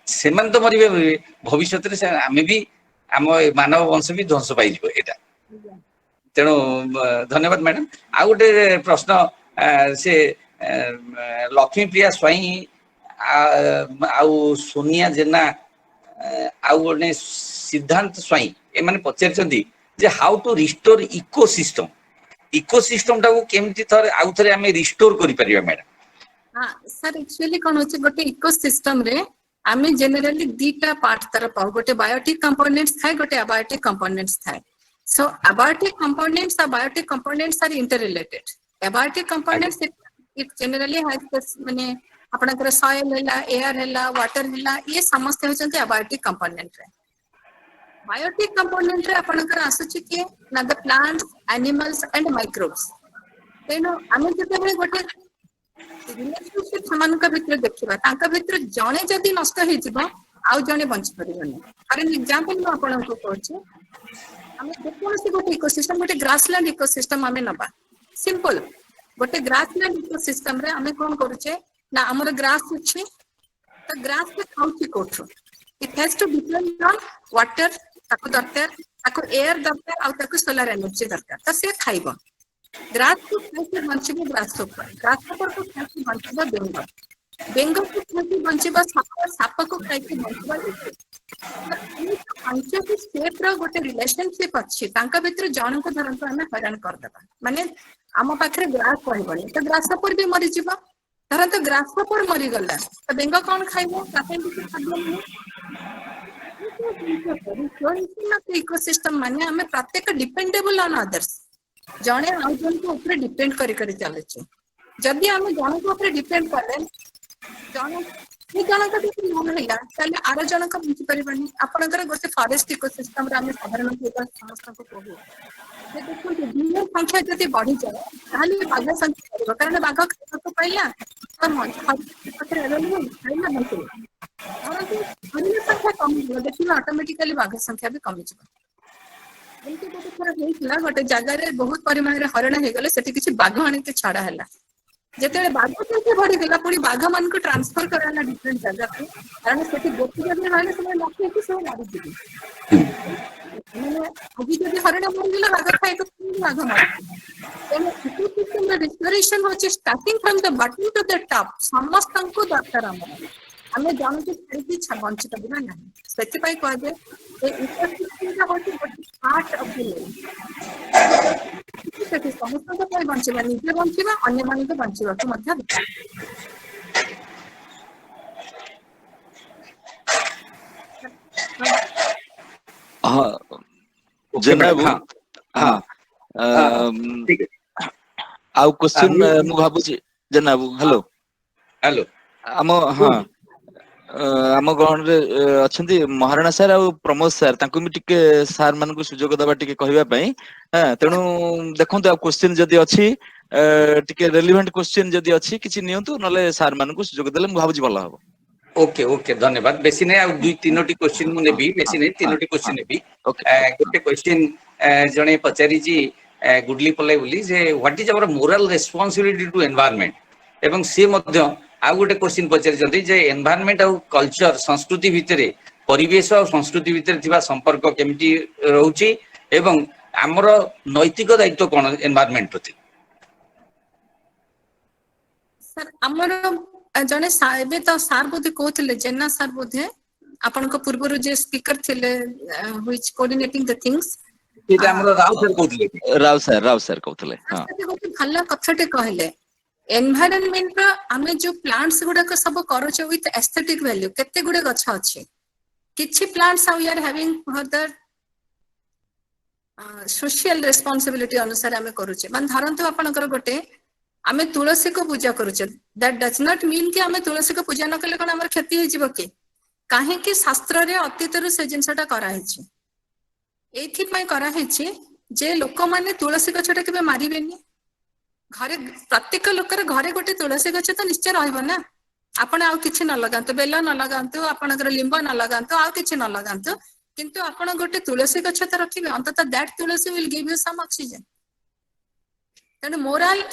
सेमान तो मरिबे भविष्यत रे आमे भी आम मानव वंश भी ध्वंस पाई जिवो एटा तेणु धन्यवाद मैडम आ गोटे प्रश्न से लक्ष्मी प्रिया स्वाई आउ सोनिया जेना आउ गोटे सिद्धांत स्वाई ए माने पचारचंदी जे हाउ टू रिस्टोर इकोसिस्टम टाको केमती थरे आउ थरे हमें रिस्टोर करि परिबा मैडम हाँ सर एक्चुअली कौन होचे गोटे इकोसिस्टम रे आमे जनरली दीटा पार्ट तरह पाउ गोटे बायोटिक कंपोनेंट्स थाए गोटे अबायोटिक कंपोनेंट्स थाए सो अबायोटिक कंपोनेंट्स और biotic components are interrelated abiotic components it generally has माने आपनकर सॉइल हैला एयर हैला वाटर हैला ये समस्त होचंती अबायोटिक कंपोनेंट रे बायोटिक कंपोनेंट रे आपनकर आसुची कि ना the plants animals and microbes तेनो आमे जते गोटे रिलेशनशिप समान भितर देखा तांका भितर जने जदि नष्ट हो जिवो आउ जने बंच परिबनी फॉर एन एग्जांपल मैं आपन को कहूची हमें देखोसी गोटे इकोसिस्टम गोटे ग्रासलैंड इकोसिस्टम हमें नबा सिंपल गोटे ग्रासलैंड इकोसिस्टम रे हमें कोन करूचे ना हमर ग्रास अछि तो ग्रास के खाउची कोठो it has to depend on water ताको दरकार ताको एयर दरकार आ ताको सोलर एनर्जी दरकार त से खाइबो ग्रास को खाइके बंचिबो ग्रास को खाइके बंचिबो बेंगल को खाइके बंचिबो साप को खाइके बंचिबो पंचटी स्टेप रो गोटे रिलेशनशिप अछि तांका भितर जन को धरंतो हमें हैरान कर देबा माने आम पाखरे ग्रास कहबनी तो ग्रास पर भी मरि जिवो धरंतो ग्रास पर मरि गला तो बेंग कोन खाइबो ताके भी खाद्य नहीं इकोसिस्टम माने हमें प्रत्येक डिपेंडेबल ऑन अदर्स जने आउ जन को ऊपर डिपेंड करी करी चले छी जदी हम जन को ऊपर डिपेंड करले जन ये जन का भी मन हैला ताले आरो जन का बुझी परिबनी आपनकर गोटे फॉरेस्ट इकोसिस्टम रे हम साधारण के समस्त को कहू जे देखो दिन संख्या जदी बढ़ी जाए ताले बाघ संख्या बढ़ो कारण बाघ खाना तो पाइला तो मन पत्र अवेलेबल खाइला नहीं और अन्य संख्या कम हो देखिए ऑटोमेटिकली बाघ संख्या भी कम जाए एमती गोटे थोड़ा होइतिला गोटे जगह रे बहुत परिमाण रे हरण हे गले सेठी किछि बाघ आनी के छाड़ा हैला जेते बाघ संख्या बढ़ी गेला पुरी बाघ मान को ट्रांसफर कराला डिफरेंट जगह पे कारण सेठी गोटी जगह रहले समय लाखे कि सब मारी दिबी माने अभी जदी हरण मर गेला बाघ खाइ तो बाघ मार एने इकोसिस्टम रे रिस्टोरेशन होचे starting from the bottom to the top समस्त को दरकार हमर हमें जान के छाड़ी बंची पाबा ना सेति पई कह दे ए इकोसिस्टम का होची पार्ट ऑफ द लाइफ सेति समस्त को पई बंचीबा निजे बंचीबा अन्य मान को बंचीबा को मध्य हां जनाब हां ठीक है आउ क्वेश्चन मु भाबुची जनाब हेलो हेलो आम हां आम ग्रहण रे अछंती महाराणा सर आ प्रमोद सर तांको भी टिके सर मान को सुजोग दबा टिके कहबा पई हां तेनु देखंतु आ क्वेश्चन जदी अछि टिके रेलेवेंट क्वेश्चन जदी अछि किछि नियंतु नले सर मान को सुजोग देले मु भाबुची भलो हबो ओके ओके धन्यवाद बेसी नै आ दुई तीनोटी क्वेश्चन मु नेबी बेसी नै तीनोटी क्वेश्चन नेबी गोटे क्वेश्चन जणे पचारी जी गुडली पल्ले बोली जे what is our moral responsibility to environment एवं से मध्य आ गोटे क्वेश्चन पचारि जे एनवायरनमेंट आउ कल्चर संस्कृति भितर परिवेश और संस्कृति भितर थिबा संपर्क केमिति रहउची एवं आमर नैतिक दायित्व कोन एनवायरनमेंट प्रति सर हमर जने एबे तो सार बोधे कहथिले जेना सार बोधे आपनको पूर्वरु जे स्पीकर थिले व्हिच कोऑर्डिनेटिंग द थिंग्स सेटा हमर राव सर कहथिले राव सर कहतले हां गोटे भल कथाटे कहले एनवायरनमेंट रो आमे जो प्लांट्स गुडा को सब करूछ विथ एस्थेटिक वैल्यू केते गुडे गछ अछि किछि plants we are having further social responsibility अनुसार आमे करूछ मान धरंतु आपनकर गोटे आमे तुलसी को पूजा करूछ दैट डज नॉट मीन कि आमे तुलसी को पूजा न कले कोन हमर क्षति होई जिवो कि काहे कि शास्त्र रे अतीत रो से जिंसटा करा हेछि एथि पय करा हेछि जे लोक माने तुलसी गछटा केबे मारिबेनी घरे प्रत्येक लोकर घरे गोटे तुलसी गछ तो निश्चय रहइबो ना आपण आउ किछि न लगांतु बेल न लगांतु आपनकर लिंब न लगांतु आउ किछि न लगांतु किंतु आपण गोटे तुलसी गछ त रखिबे अंततः that tulsi will give you some oxygen तने मोरल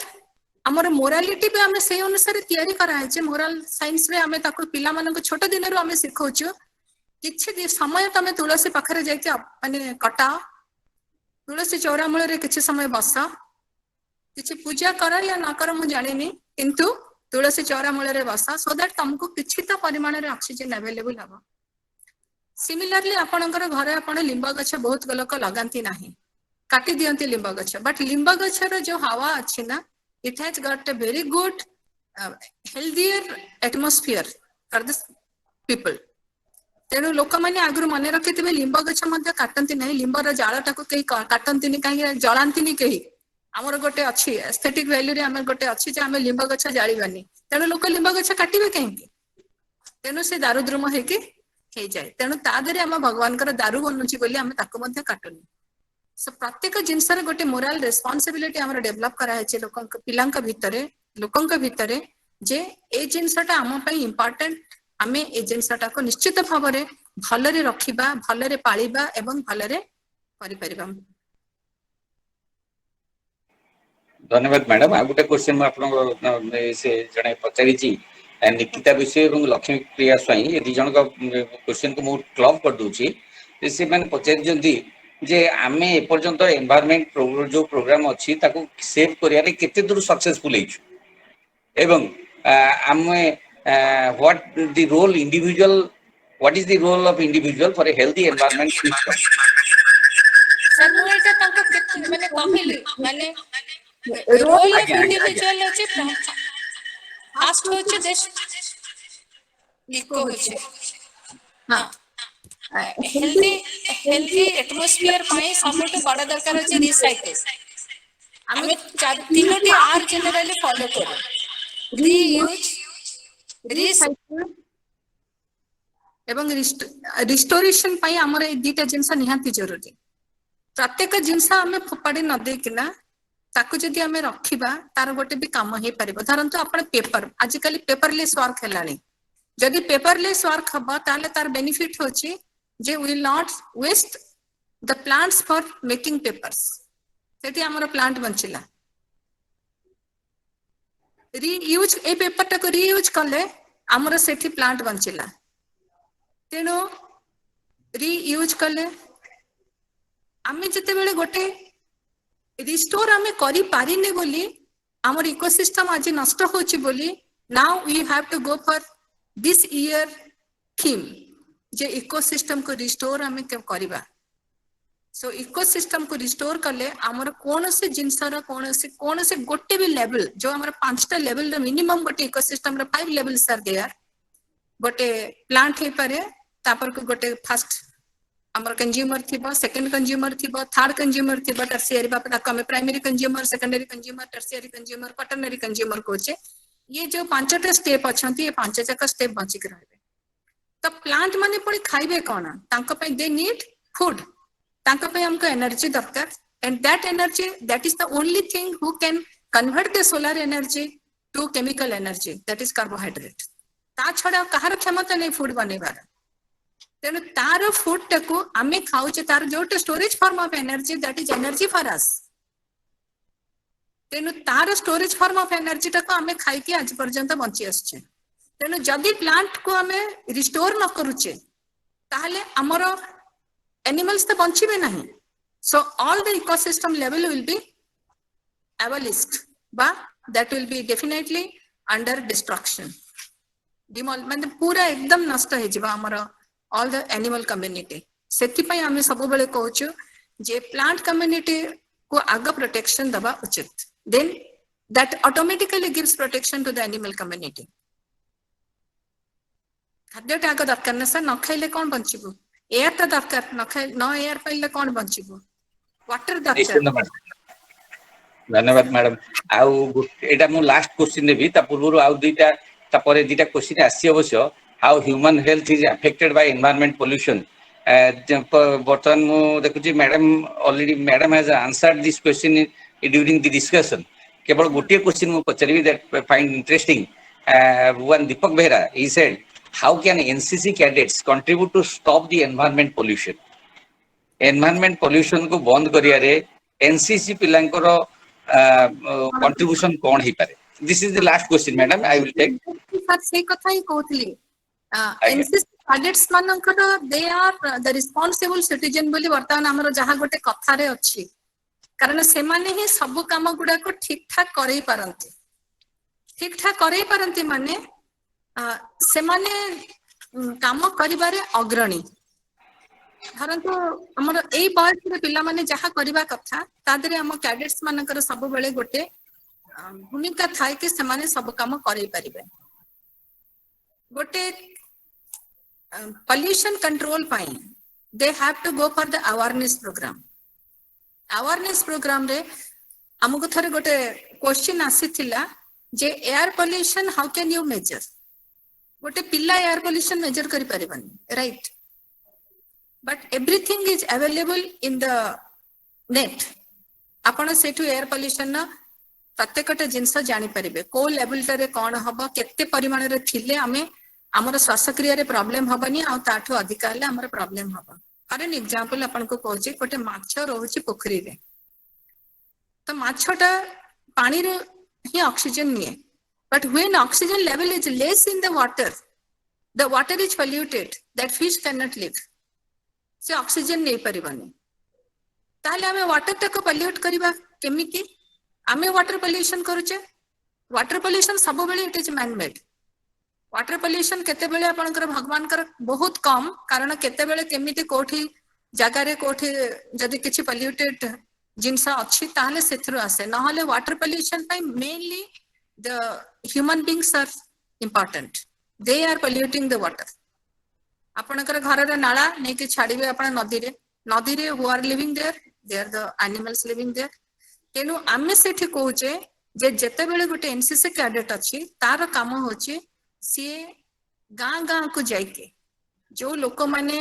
हमर मोरालिटी पे हमें से अनुसार तयारी करा है जे मोरल साइंस रे हमें ताको पिला मानन को छोट दिन रो हमें सिखौछु किछि समय तमे तुलसी पाखरे जाय के माने कटा तुलसी चौरा मूल रे किछि समय बस किछि पूजा कर या न कर मु जानिनी किंतु तुलसी चौरा मूल रे बस सो दैट तुमको किछि त परिमाण रे ऑक्सीजन अवेलेबल हबो सिमिलरली आपनकर घरे आपण लिंब गछ बहुत लोक लगांती नाही काटी दियंती लिंब गछ बट लिंब गछ रो जो हवा अछि ना it has got a very good healthier atmosphere for the people तेणु लोक माने आगु मने रखिथिबे लिंब गछ मध्ये काटंती नाही लिंब रो जाळटा को कई काटंती नि काई जळांती नि कई हमर गोटे अछि एस्थेटिक वैल्यू रे हमर गोटे अछि जे हम लिंब गछ जाळीबानी तेणु लोक लिंब गछ काटिबे काई तेणु से दारुद्रुम हे कि हे जाय तेणु ता देरे हम भगवान कर दारु बनुची बोली हम ताको मध्ये काटुनी सो प्रत्येक जिनसर गोटे मोरल रेस्पॉन्सिबिलिटी हमर डेवलप करा है लोकंक पिलांक भितरे लोकंक भितरे जे ए जिनसटा हम पई इंपोर्टेंट हमें ए जिनसटा को निश्चित भाव रे भलरे रखिबा भलरे पाळिबा एवं भलरे करि परिबा धन्यवाद मैडम आ गोटे क्वेश्चन मैं आपन से जने पचारि छी निकिता विषय एवं लक्ष्मी प्रिया स्वाई ए दि जन का क्वेश्चन को मु क्लब कर दूची से माने पचारि जंदी जे आमे ए पर्यंत एनवायरनमेंट जो प्रोग्राम अछि ताको सेव करिया रे केते दूर सक्सेसफुल हेछु एवं आमे what the role individual what is the role of individual for a healthy environment system sir मु एटा ताको केते माने कहिली माने रोल ऑफ इंडिविजुअल अछि फास्ट होछि देश इको होछि हां हेल्दी एटमॉस्फेयर पाई सबटु बड़ दरकार अछि रिसाइकल हमें तीनोटी आर जनरली फॉलो करू रीयूज रिसाइकल एवं रिस्टोरेशन पाई हमर ए दीटा जिंस निहाती जरूरी प्रत्येक जिंस हमें फोपाडी न दे किना ताको जदी हमें रखिबा तार गोटे भी काम हे परिबो धरंतु आपण पेपर आजिकली पेपरलेस वर्क हेलानी जदी पेपरलेस वर्क हबा ताले तार बेनिफिट होची जे will not waste the plants for making papers सेठी हमर प्लांट बंचिला रीयूज ए पेपर टा को रीयूज करले हमर सेठी प्लांट बंचिला तेनो रीयूज करले आमे जते बेले गोटे रिस्टोर आमे करि पारिने बोली हमर इकोसिस्टम आज नष्ट होची बोली now we have to go for this year theme जे इकोसिस्टम को रिस्टोर हमें करबा सो इकोसिस्टम को रिस्टोर करले हमर कोन से जिंसर कोन से गोटे भी लेवल जो हमर पांचटा लेवल रे मिनिमम गोटे इकोसिस्टम रे 5 लेवल्स आर देयर गोटे प्लांट हे पारे तापर को गोटे फर्स्ट हमर कंज्यूमर थिबा सेकंड कंज्यूमर थिबा थर्ड कंज्यूमर थिबा टर्शियरी बापा ताको हम primary consumer secondary consumer tertiary consumer quaternary consumer कोचे ये जो पांचटा स्टेप अछंती ये पांच जाका स्टेप बंची के रहबे तो प्लांट माने पड़ी खाइबे कोना तांको पे दे नीड फूड तांको पे हमको एनर्जी दरकार and that energy that is the only thing who can convert the solar energy to chemical energy that is carbohydrate ता छडा कहार क्षमता नै फूड बनेबार तेनु तार फूड टाको आमे खाउचे तार Jote storage form of energy that is energy for us तेणु तार स्टोरेज फॉर्म ऑफ एनर्जी टाको आमे खाई के आज पर्यंत बंची आछे तेणु जदि प्लांट को आमे रिस्टोर न करूचे ताहले हमर एनिमल्स तो बंचिबे नहीं so all the ecosystem level will be abolished बा that will be definitely under destruction माने पूरा एकदम नष्ट हे जिबा हमर ऑल द एनिमल कम्युनिटी सेति पई आमे सब बेले कहूछु जे प्लांट कम्युनिटी को आग प्रोटेक्शन दबा उचित then that automatically gives protection to the animal community खाद्य आग दरकार ना सर न खाइले कोन बंचिबो एयर त दरकार न खाइ न एयर पाइले कोन बंचिबो वाटर दरकार धन्यवाद मैडम आउ एटा मु लास्ट क्वेश्चन नेबी ता पूर्व आउ दुईटा ता परे दुईटा क्वेश्चन आसी अवश्य how human health is affected by environment pollution बर्तमान मु देखुची madam already madam has answered this question during the discussion केवल गोटे क्वेश्चन मु पचरिबी that find interesting one Deepak Behera he said how can NCC cadets contribute to stop the environment pollution को बंद करिया रे एनसीसी पिलांकर कंट्रीब्यूशन कोन ही पारे this is the last question madam I will take sir से कथा ही कहथली एनसीसी कैडेट्स मानकर they are the responsible citizen बोली वर्तमान हमर जहा गोटे कथा रे अछि कारण से माने ही सब काम गुडा को ठीक ठाक करई पारंती माने से माने काम करिबारे अग्रणी धरंतु हमर एई बयस रे पिला माने जहा करबा कथा तादरे हम कैडेट्स मानकर सब बेले गोटे भूमिका थाए कि से माने सब काम करई परिबे गोटे pollution control pi they have to go for the awareness program रे हमको थरे गोटे क्वेश्चन आसीथिला जे air pollution how can you measure गोटे पिल्ला एयर पोल्यूशन मेजर करि परिबनी right but everything is available in the net आपण सेठु एयर पोल्यूशन न प्रत्येकटे जिंस जानि परिबे को लेवल रे कोन हबो केते परिमाण रे थिले हमें हमर श्वासक्रिया रे प्रॉब्लम हबनी आ ताठो अधिक हले हमर प्रॉब्लम हबो फॉर एन एग्जांपल अपन को कहूची गोटे माछ रहउची पोखरी रे तो माछटा पानी रे ही ऑक्सीजन निए but when oxygen level is less in the water is polluted that fish can not live से ऑक्सीजन नहीं परिबनी ताले हमें वाटर तक पोल्यूट करबा केमिति हमें वाटर पोल्यूशन करूचे वाटर पोल्यूशन सब बेले it is man made water pollution केते बेले आपनकर भगवान कर बहुत कम कारण केते बेले केमिति कोठी जगह रे कोठी जदि किछि पोल्यूटेड जिनसा अछि ताले सेथरो आसे न हले वाटर पोल्यूशन पई mainly the human beings are important they are polluting the water आपनकर घर रे नाला नै कि छाडीबे आपन नदी रे who are living there they are the animals living there तेनु आमे सेठी कहूचे जे जेते बेले गोटे एनसीसी कैडेट अछि तार काम होची सी गाँ गाँ को जाइके जो लोक माने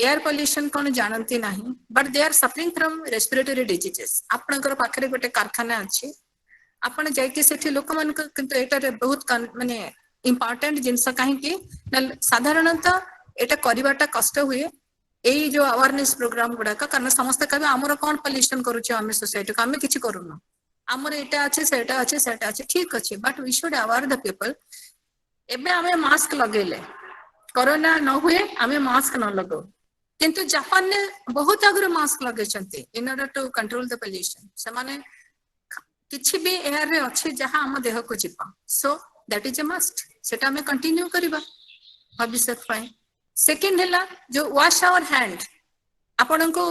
एयर पोल्यूशन कौन जानती नहीं but they are suffering from respiratory diseases आपनकर पाखरे गोटे कारखाना अछि आपण जाइके सेठी लोक मान किंतु एटा बहुत माने इंपोर्टेंट जिंस काहे कि साधारणतः एटा करिवाटा कष्ट हुए एई जो अवेयरनेस प्रोग्राम गुडा का कारण समस्त कहबे हमर कोन पोल्यूशन करूछ हम सोसाइटी को हम किछि करूनो हमर एटा अछि सेटा अछि ठीक अछि but we should aware the people एबे हमें मास्क लगेले कोरोना न हुए हमें मास्क न लगो किंतु जापान ने बहुत आगु मास्क लगे छंती in order to control the pollution से माने किछि भी एयर रे अछि जहां हम देह को जिपा so that is a must सेटा हमें कंटिन्यू करबा भविष्य पय सेकंड हला जो वॉश आवर हैंड आपन को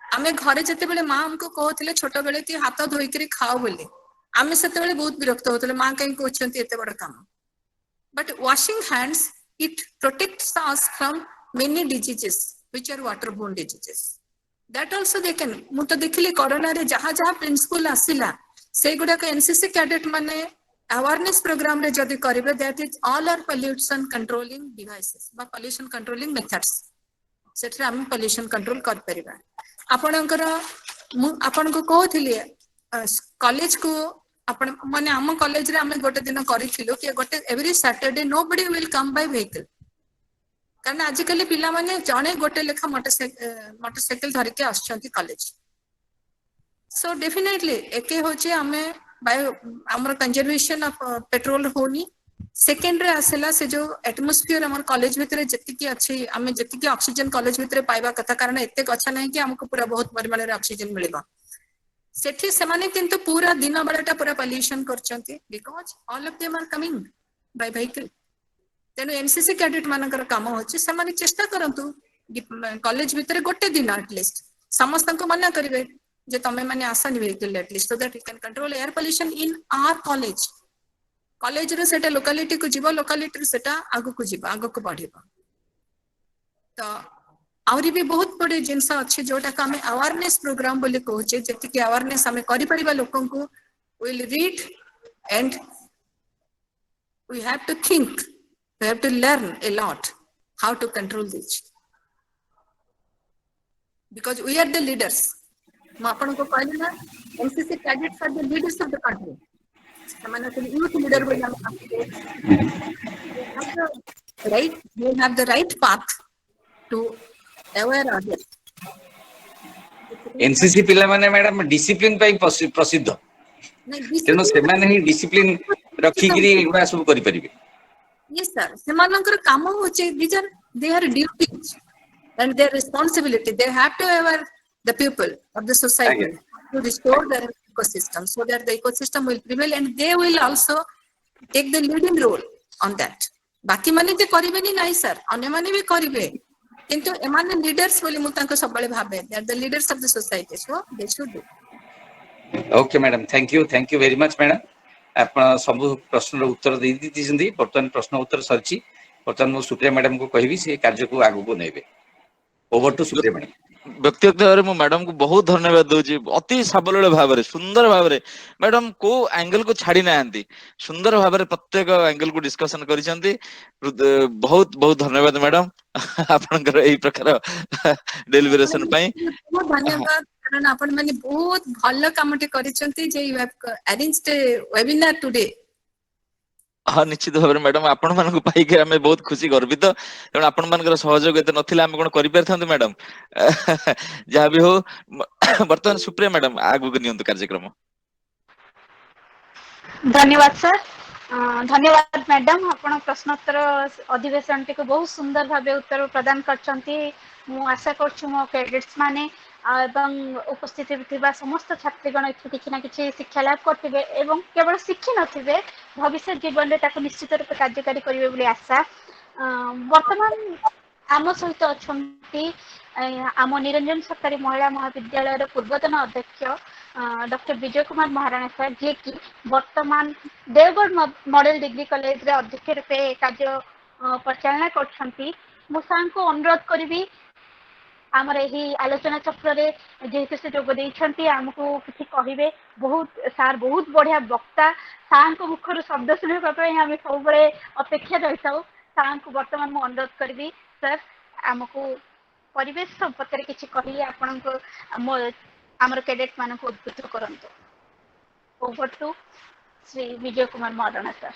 हमें घरे जते बेले मां हमको कहथिले छोट बेले कि हाथ धोई करी खाओ बोले हमें सेते बेले बहुत विरक्त होतले मां कहीं कहछंती एते बड़ काम but washing hands it protects us from many diseases which are waterborne diseases that also they can मु तो देखिले कोरोना रे जहां जहां प्रिंसिपल आसिला से गुडा को एनसीसी कैडेट माने अवेयरनेस प्रोग्राम रे जदी करबे that is all are pollution controlling devices बा पोल्यूशन कंट्रोलिंग मेथड्स सेठरे हम पोल्यूशन कंट्रोल कर परिबा आपनकर मु आपन को कहथिले कॉलेज को अपन माने हम कॉलेज रे हम गोटे दिन करिथिलो कि गोटे every Saturday nobody will come by vehicle कारण आजिकली पिला माने जणे गोटे लेखा मोटरसाइकिल धरि के आछंती कॉलेज सो डेफिनेटली एके होचे हमें बायो हमर कंजर्वेशन ऑफ पेट्रोल होनी सेकेंड रे आसला से जो एटमॉस्फेयर हमर कॉलेज भितरे जति अच्छी आमे जति ऑक्सीजन कॉलेज भितरे पाइबा कथा कारण एते गछ नाही कि हमको पूरा बहुत परिमाण रे ऑक्सीजन मिलेबा सेठी सेमाने किंतु पूरा दिन बेलाटा पूरा पॉल्यूशन करचंती because all of them are coming by vehicle तेनु एनसीसी कैडेट मानकर काम होची सेमाने चेष्टा करंतु कॉलेज भितरे गोटे दिन एटलीस्ट समस्त को मना करिवे जे तमे माने आसानी vehicle at least so that you can control air pollution in our college college रे सेटा लोकालिटी को जीवो लोकालिटी सेटा आगु को जीवो आगु को बढ़िबो तो आउरी भी बहुत बड़े जिनसा अच्छे जोटा का हमें अवेयरनेस प्रोग्राम बोले कहूचे जति कि अवेयरनेस हमें करि परिबा लोकन को will read and we have to think we have to learn a lot how to control this because we are the leaders म आपन को कहले ना NCC cadets are the leaders of the country हमने तो यूथ लीडर बोले हम right they have the right path to aware others एनसीसी पिला माने मैडम डिसिप्लिन पई प्रसिद्ध तेनो से माने ही डिसिप्लिन रखी गिरी एबा सब करि परिबे yes sir semananकर काम होचे these are their duties and their responsibility they have to aware the people of the society to restore the ecosystem so that the ecosystem will prevail and they will also take the leading role on that बाकी माने जे करिबेनी नाही sir अन्य माने भी करिवे किंतु एमाने leaders बोली मु तांको सबले भाबे they are the leaders of the society so they should do okay madam thank you very much madam आपण सब प्रश्न उत्तर दे दीजिए वर्तमान प्रश्न उत्तर सरची वर्तमान मु सुप्रिया मैडम को कहबी से कार्य को आगु को नेबे ओवर टू सुप्रिया मैडम व्यक्तिगत भाव में मैडम को बहुत धन्यवाद दूची अति साबलील भाव में सुंदर भाव में मैडम को एंगल को छाड़ी ना सुंदर भाव में प्रत्येक एंगल को डिस्कशन करिसेंती बहुत बहुत धन्यवाद मैडम आपनकर एही प्रकार डेलिब्रेशन पई बहुत धन्यवाद कारण आपण माने बहुत भलो कामटे करिसेंती जे you have arranged webinar today हाँ निश्चित भाव में मैडम आपण मान को पाई के हमें बहुत खुशी गर्वित तेणु आपण मानकर सहयोग एते नथिला हम कोन करि परथांतु मैडम जहाँ भी हो वर्तमान सुप्रिया मैडम आगु को नियंत्रण कार्यक्रम धन्यवाद सर धन्यवाद मैडम आपण प्रश्नोत्तर अधिवेशन टी को बहुत सुंदर भाबे उत्तर प्रदान करछंती मु आशा करछु मो कैडेट्स माने एवं उपस्थित थिबा समस्त छात्रीगण एथि किछि ना किछि शिक्षा लाभ करथिबे एवं केवल शिक्षी नथिबे भविष्य जीवन रे ताको निश्चित रूप कार्यकारी करिवे बोली आशा वर्तमान आम सहित अछंती आम निरंजन सरकारी महिला महाविद्यालय पूर्वतन अध्यक्ष डॉक्टर विजय कुमार महाराणा सर जे कि वर्तमान देवगढ़ मॉडल डिग्री कॉलेज रे अध्यक्ष रूपे कार्य परिचालना करछंती मु सां को अनुरोध करिवि आमर यही आलोचना चक्र रे जेहेतु से जोग देइछंती हमकु किछि कहिबे बहुत सार बहुत बढ़िया वक्ता सां को मुखर शब्द सुनिबा पय हम सब बरे अपेक्षा रहिताउ सां को वर्तमान मु अनुरोध करबी सर हमकु परिवेश संपर्क रे किछि कहि आपन को हमर कैडेट मान को उद्बुद्ध करंतो over to Shri Vijay Kumar Maharana sir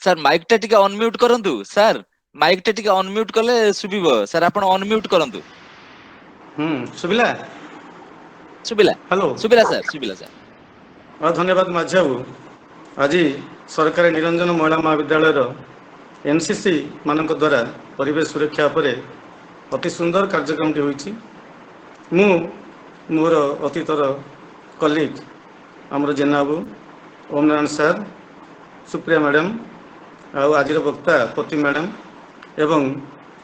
sir mike टा टिके अनम्यूट करंतु सर माइक टा टिके अनम्यूट कले सुबिबो सर आपण अनम्यूट करंतु सुबिला सुबिला हेलो सुबिला सर धन्यवाद माझाबू आज सरकारी निरंजन महिला महाविद्यालय एनसीसी मानक द्वारा परिवेश सुरक्षा पर अति सुंदर कार्यक्रमटी होईची मु मोर अतीतर कलीग आमर जेनाबू ओम नारायण सर सुप्रिया मैडम आज वक्ता पति मैडम एवं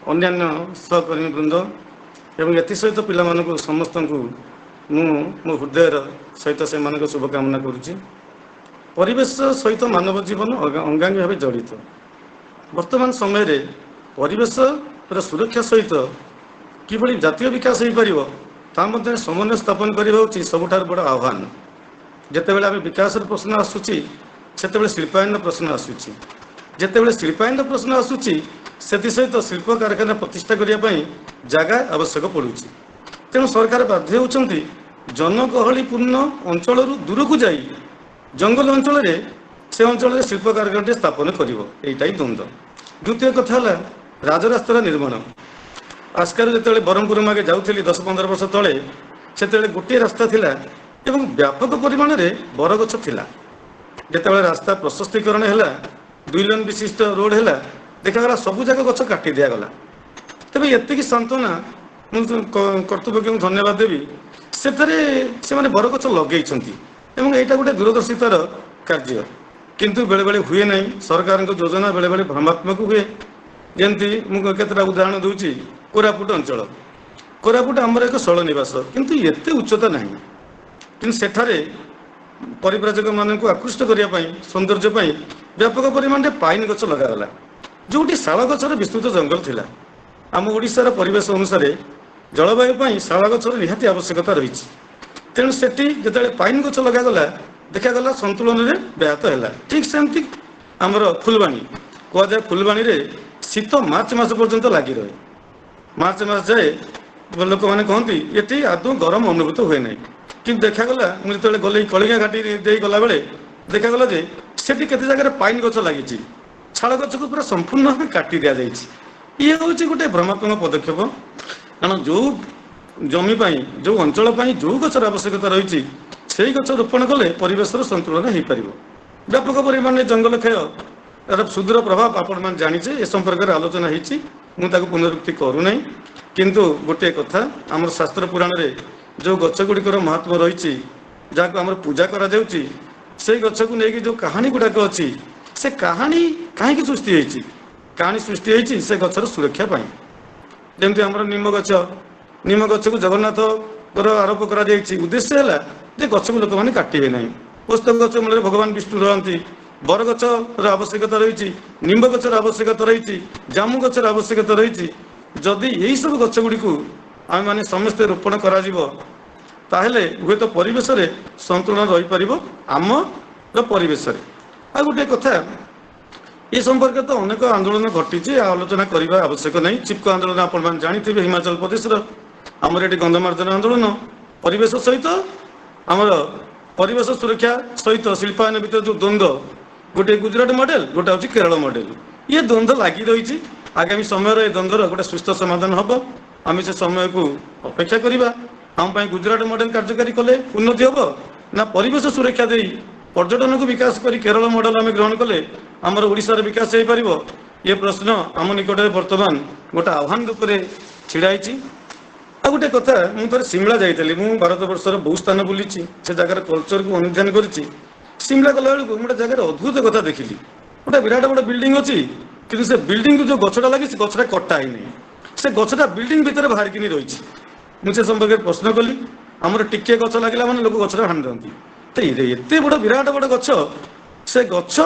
अन्यान्य सहकर्मी वृंद एवं एथि सहित पिला मानक समस्त को मो हृदय सहित से मानक शुभकामना करुच्ची परिवेश सहित मानव जीवन अंगांगी भाव जड़ित वर्तमान समय रे परिवेश सुरक्षा सहित किभली जातीय विकास हो पारिबो ता मध्ये समन्वय स्थापन करबा सबुठार बड़ आह्वान जेतेबेले आमे विकास प्रश्न आसुची सेतेबेले शिल्पायन प्रश्न आसुची जेतेबेले शिल्पायन प्रश्न आसुची सेति सहित शिल्प कारखाना प्रतिष्ठा करिया पई जगह आवश्यक पड़ुची तेणु सरकार बाध्य होउचंती जनगहलीपूर्ण अंचल दूर को जाई जंगल अंचल से अंचल शिल्प कारखाना स्थापन करिवो एटाई द्वंद्व द्वितीय कथा है राजरास्तार निर्माण। आस्कार जो ब्रह्मपुर मागे जाऊली 10-15 वर्ष तले से गोटे रास्ता थिला एवं व्यापक परिमाण में बरगछ थिला। जिते रास्ता प्रशस्तीकरण है 2 लेन विशिष्ट रोड है देखागला सबू जाक गछ काटी दिगला। तेज ये सांत्वना कर्तृपक्ष धन्यवाद देवी से बरगछ लगे यहाँ गोटे दूरदर्शितार कार्य किंतु बेले बेले हुए ना। सरकार योजना बेले बेले भ्रमात्मक हुए। जमती मुझे उदाहरण दूची कोरापुट अंचल। कोरापुट आमर एक शैल निवास किंतु एते उच्चता ना कि सेठारे परिव्राजक मानक आकृष्ट करने सौंदर्य व्यापक परिमाण में पाइन गछ लगागला जोटी शाल गछर विस्तृत जंगल थिला। आम ओडिशार परिवेश अनुसार जलवायु शाल गछर निहाती आवश्यकता रही। तेणु सेठी जिते पाइन गछ लगागला देखागला संतुलन में व्याहत है। ठीक सेमती आमर फुलबाणी कहुए फुलबाणी रे शीत मार्च मास पर्यंत लगी रहे। मार्च मास जाए लोक मैंने कहती ये आदौ गरम अनुभूत हुए ना कि देखागला मुझे गल कलिंगा घाटी दे गला बेले देखागला जे सेठी केते जगह पाइन गछ लगी छाल गछ को पूरा संपूर्ण भाव काटी दि जाए। ये हूँ गोटे भ्रमात्मक पदक्षेप कारण जो जमी जो अंचल जो गचर आवश्यकता रही से गच रोपण कले परिवेश संतुलन हो पार। व्यापक परिमाण में जंगल क्षय यार सुदूर प्रभाव आपण मैंने जाचे ए संपर्क में आलोचना होती पुनरुक्ति करूना किंतु गोटे कथा आम शास्त्र पुराण में जो गच गुड़िकर महत्व रही जहाँ आम पूजा करा से गच को लेकिन जो कहानी गुड़ाक अच्छी से कहानी कहीं सृष्टि होती कहानी सृष्टि होती से गचर सुरक्षा जमती आम नीम गच को जगन्नाथ आरोप कर उद्देश्य है जे गच को लोक मैंने काटे ना। पुस्त गच मूल भगवान विष्णु रही बरगछर आवश्यकता रही निम्ब गचर आवश्यकता रही जामु गचर आवश्यकता रही। जदि यही सब गच गुड़ी आम मैंने समस्ते रोपण करें हुए तो परिवेश संतुलन रही पार आम परिवेश। आ गोटे कथा ये संपर्क तो अनेक आंदोलन घटी आलोचना करने आवश्यक नहीं। चिपको आंदोलन आप जानते हिमाचल प्रदेश आमर ये गंधमार्जन आंदोलन परिवेश सहित आमर परिवेश सुरक्षा सहित शिल्पायन भर जो द्वंद्व गोटे गुजरात मॉडल गोटे हूँ केरल मॉडल ये द्वंद्व लगी रही। आगामी समय द्वंद्वर गोटे सुस्थ समाधान हम आम से समय को अपेक्षा करवा। आम गुजरात मॉडल कार्यकारी कले उन्नति हम ना परिवेश सुरक्षा दे पर्यटन को विकास कर केरल मॉडल आम ग्रहण कले आमर ओडिशार विकास हो पार। ये प्रश्न आम निकट में बर्तमान गोटे आह्वान रूप में छिड़ाई। आ गोटे कथा मुझे शिमला जाइली मु भारत वर्षर बहुत स्थान बुली से जगार कल्चर को अनुध्यान कर शिमला गला बेलू गोटे जगह अद्भुत कथा देखिली गोटे विराट बड़ा बिल्डिंग अच्छी कि से बिल्डिंग को जो गछटा लगी से गछटा कटा ही नहीं से गछटा बिल्डिंग भितर बाहर कि रही। मुझे संपर्क में प्रश्न कली आमर टिके गछ लगे मैंने लोक गछटा हाणी दिखती तो ये बड़ विराट बड़ गछ से गछ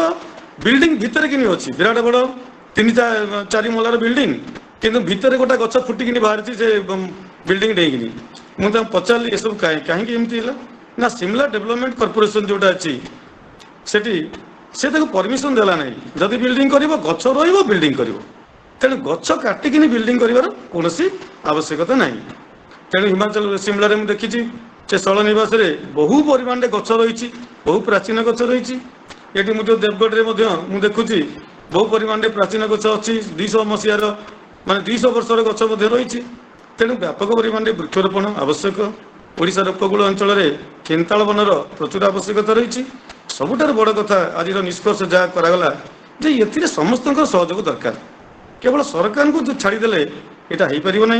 बिल्डिंग भितर कि अच्छी विराट बड़ 3-4 महलार बिल्डिंग किंतु भितर गोटे गछ फुटिकी बाहरी से बिल्डिंग डेकिनी मुझे पचारि ये सब कहीं एमती ना शिमला डेवलपमेंट कॉर्पोरेशन जोटा अच्छी से परमिशन देला ना जदि बिल्डिंग कर गछ बिल्डिंग कर तेणु गछ काटिकी बिल्डिंग कर कौन आवश्यकता ना। तेणु हिमाचल शिमला में देखी से शैल निवास बहु परिमाण में गछ रही बहु प्राचीन गछ रही। ये मुझे देवगढ़ में देखुची बहु परिमाण में प्राचीन गछ अच्छी 200 मसीहार माने 200 वर्षर गछ रही। तेणु व्यापक परिमाण में वृक्षरोपण आवश्यक। ओडिशार उपकूल अंचल में केन्ताल वनर प्रचुर आवश्यकता रही। सबुठार बड़ कथा आज निष्कर्ष जहाँ करागला जे ये समस्त सहयोग दरकार केवल सरकार को जो छाड़ीदे यहाँ हो पार ना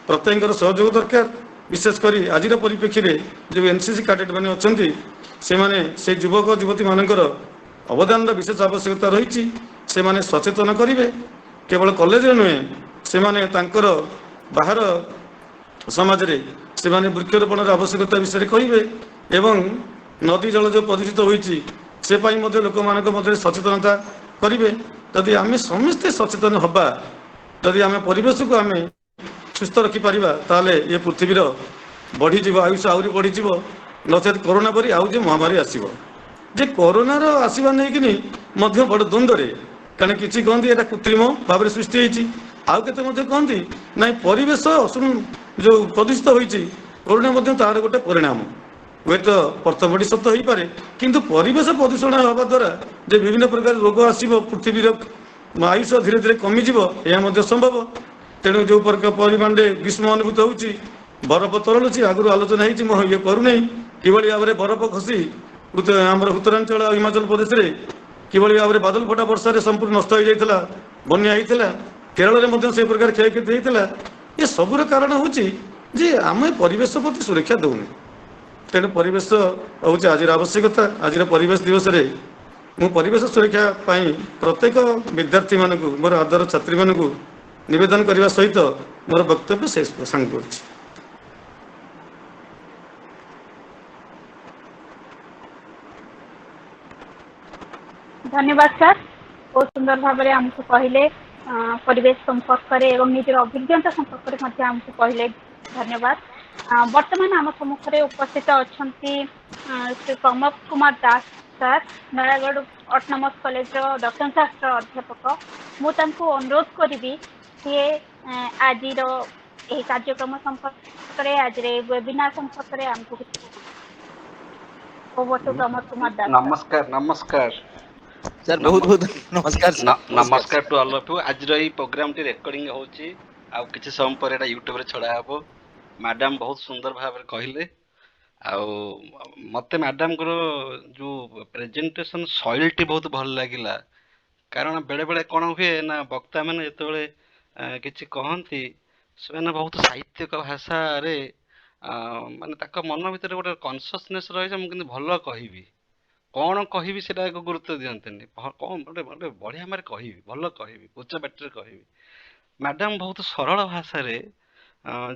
प्रत्येक सहयोग दरकार। विशेषकर आज परिप्रेक्षी में जो एनसीसी कैडेट मैंने अच्छा से युवक युवती मानकर अवदान विशेष आवश्यकता रही। से माने सचेतन करेंगे केवल कॉलेज नुहे से बाहर समाज रे से वृक्षरोपण आवश्यकता विषय कहे एवं नदी जल जो प्रदूषित होती से लोक मान सचेतनता करेंगे। जदि आम समस्ते सचेतन हवा जदि आम परिवेश को आम सुस्थ रखिपर ताले ये पृथ्वीर बढ़ीज आयुष आहरी बढ़ीज नचेत कोरोना परी आउ जो महामारी आसो जे कोरोनार आसवा नहीं कि बड़ द्वंद्व कारण किसी कहती यहाँ कृत्रिम भाव में सृष्टि होती आउ के कहती ना परिवेश जो प्रदूषित होती कोरोना तार गोटे परिणाम हुए तो प्रथम सत्य हो पारे किंतु परिवेश प्रदूषण हवा द्वारा जो विभिन्न प्रकार रोग आसो पृथ्वीर आयुष धीरे धीरे कमिଯିବ ଏହା ମଧ୍ୟ ସମ୍ଭବ। ତେଣୁ ଯେଉଁ ପରିମାଣରେ ଗ୍ରୀଷ୍ମ ଅନୁଭୂତ ହେଉଛି, ବରଫ ତରଳୁଛି, ଆଗରୁ ଆଲୋଚନା ହେଇଛି, ମୁଁ ଇଏ କରୁନାହିଁ କିଭଳି ଭାବରେ ବରଫ ଖସି ଆମର ଉତ୍ତରାଞ୍ଚଳ ହିମାଚଳ ପ୍ରଦେଶରେ କିଭଳି ଭାବରେ ବାଦଲ ଫଟା ବର୍ଷାରେ ସମ୍ପୂର୍ଣ୍ଣ ନଷ୍ଟ ହୋଇଯାଇଥିଲା, ବନ୍ୟା ହେଇଥିଲା। କେରଳରେ ମଧ୍ୟ ସେ ପ୍ରକାର କ୍ଷୟକ୍ଷତି ହେଇଥିଲା। ଏ ସବୁର କାରଣ ହେଉଛି ଯେ ଆମେ ପରିବେଶ ପ୍ରତି ସୁରକ୍ଷା ଦେଉନି। ତେଣୁ ପରିବେଶ ହେଉଛି ଆଜିର ଆବଶ୍ୟକତା। ଆଜିର ପରିବେଶ ଦିବସରେ ମୁଁ ପରିବେଶ ସୁରକ୍ଷା ପାଇଁ ପ୍ରତ୍ୟେକ ବିଦ୍ୟାର୍ଥୀମାନଙ୍କୁ, ମୋର ଆଦର ଛାତ୍ରୀମାନଙ୍କୁ ନିବେଦନ କରିବା ସହିତ ମୋର ବକ୍ତବ୍ୟ ଶେଷ ପ୍ରସଙ୍ଗ କରୁଛି। धन्यवाद सर, बहुत सुंदर भाव में आमको कहले परिवेश संपर्क एवं निजर अभिज्ञता संपर्क में आमको कहले। धन्यवाद। वर्तमान आम सम्मुख में उपस्थित अच्छा Shri Pramod Kumar Das sir, Nayagarh autonomous college दर्शन शास्त्र अध्यापक। मुझे अनुरोध करी सी आज कार्यक्रम संपर्क आज वेबिनार संपर्क में आमको प्रमोद कुमार दास। नमस्कार नमस्कार सर बहुत बहुत नमस्कार सर। नमस्कार टू ऑल ऑफ यू। आज रही प्रोग्राम टी रेकॉर्डिंग होची आ किछि समय पर एटा यूट्यूब रे छडा हबो। मैडम बहुत सुंदर भाव रे कहिले आ मते मैडम को जो प्रेजेंटेशन शैली बहुत भल लागिला। कारण बेले बेले कोन हुए ना वक्ता माने जेतबेले किछि कहंती से बहुत साहित्यिक भाषा रे माने ताक मन भीतर गोटे कॉन्शियसनेस रही जे मु किंतु भल कहबी कौन कहबी सेटा एक गुरुत्व दियंतनी कौन गोटे बढ़िया मारे कहबी भल कहबी उच्च पाटी कहबी। मैडम बहुत सरल भाषा रे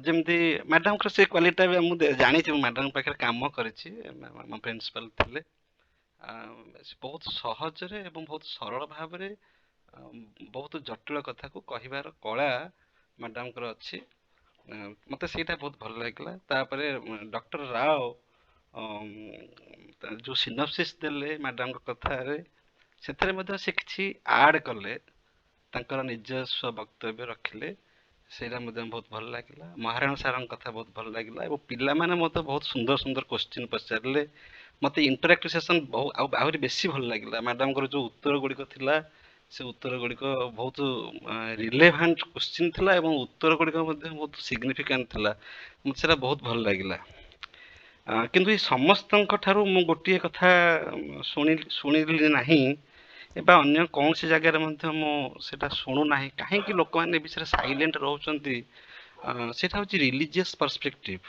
जमती मैडम को से क्वालिटी मुझे जानी मैडम पाखे काम करिछि मो प्रिंसिपल थिले बहुत सहज रे एवं बहुत सरल भाव रे बहुत जटिल कथा को कहिबार कला मैडम को अच्छी मते सेटा बहुत भल लागला। तापरे डॉक्टर राव जो सिनोप्सिस देले मैडम को कथा रे सेथरे मध्ये से किछि ऐड करले तांकर निजस्व वक्तव्य रखिले सेटा मध्ये बहुत भल लागिला। महाराणा सारंग कथा बहुत भल लागिला एवं पिला माने मते बहुत सुंदर सुंदर क्वेश्चन पचारले मते इंटरैक्टिव सेशन बहुत आहुरी बेसी भल लागिला। मैडम को जो उत्तर गुड़िक थिला से उत्तर गुड़िक बहुत रिलेवेंट क्वेश्चन थिला एवं उत्तर गुड़िक मध्ये बहुत सिग्निफिकेंट थिला मते सेटा बहुत भल लागिला। किंतु समस्त मु गोटे कथा शुणिली नहीं एबा अन्य कौन सी जगह मुझे शुणु ना कहीं लोक मैंने विषय साइलेंट रोचंती सेटा होची रिलीजियस पर्सपेक्टिव।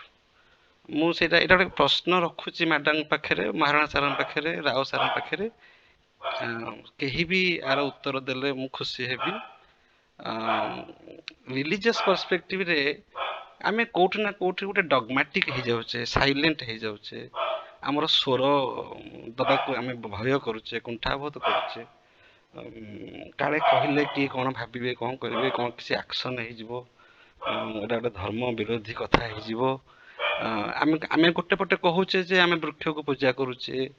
मुझे गोटे प्रश्न रखुची मैडम पाखे महाराणा सार पाखे राव सार पाखे कहीं भी यार उत्तर देले मु खुशी हेबी। रिलीजियस पर्सपेक्टिव रे आमे कोठी ना कोठी गोटे डॉगमेटिक हो जाउछे साइलेंट हो जाउछे हमर स्वर दबा को आमे भय करूछे कुंठाबोध करूछे काले कहले कि कोन भाबिबे कोन करबे कोन किसी एक्शन हे जिवो एटा गोटे धर्म विरोधी कथा हे जिवो। आमे गोटे पटे कहूचे जे आमे वृक्ष को पूजा करूचे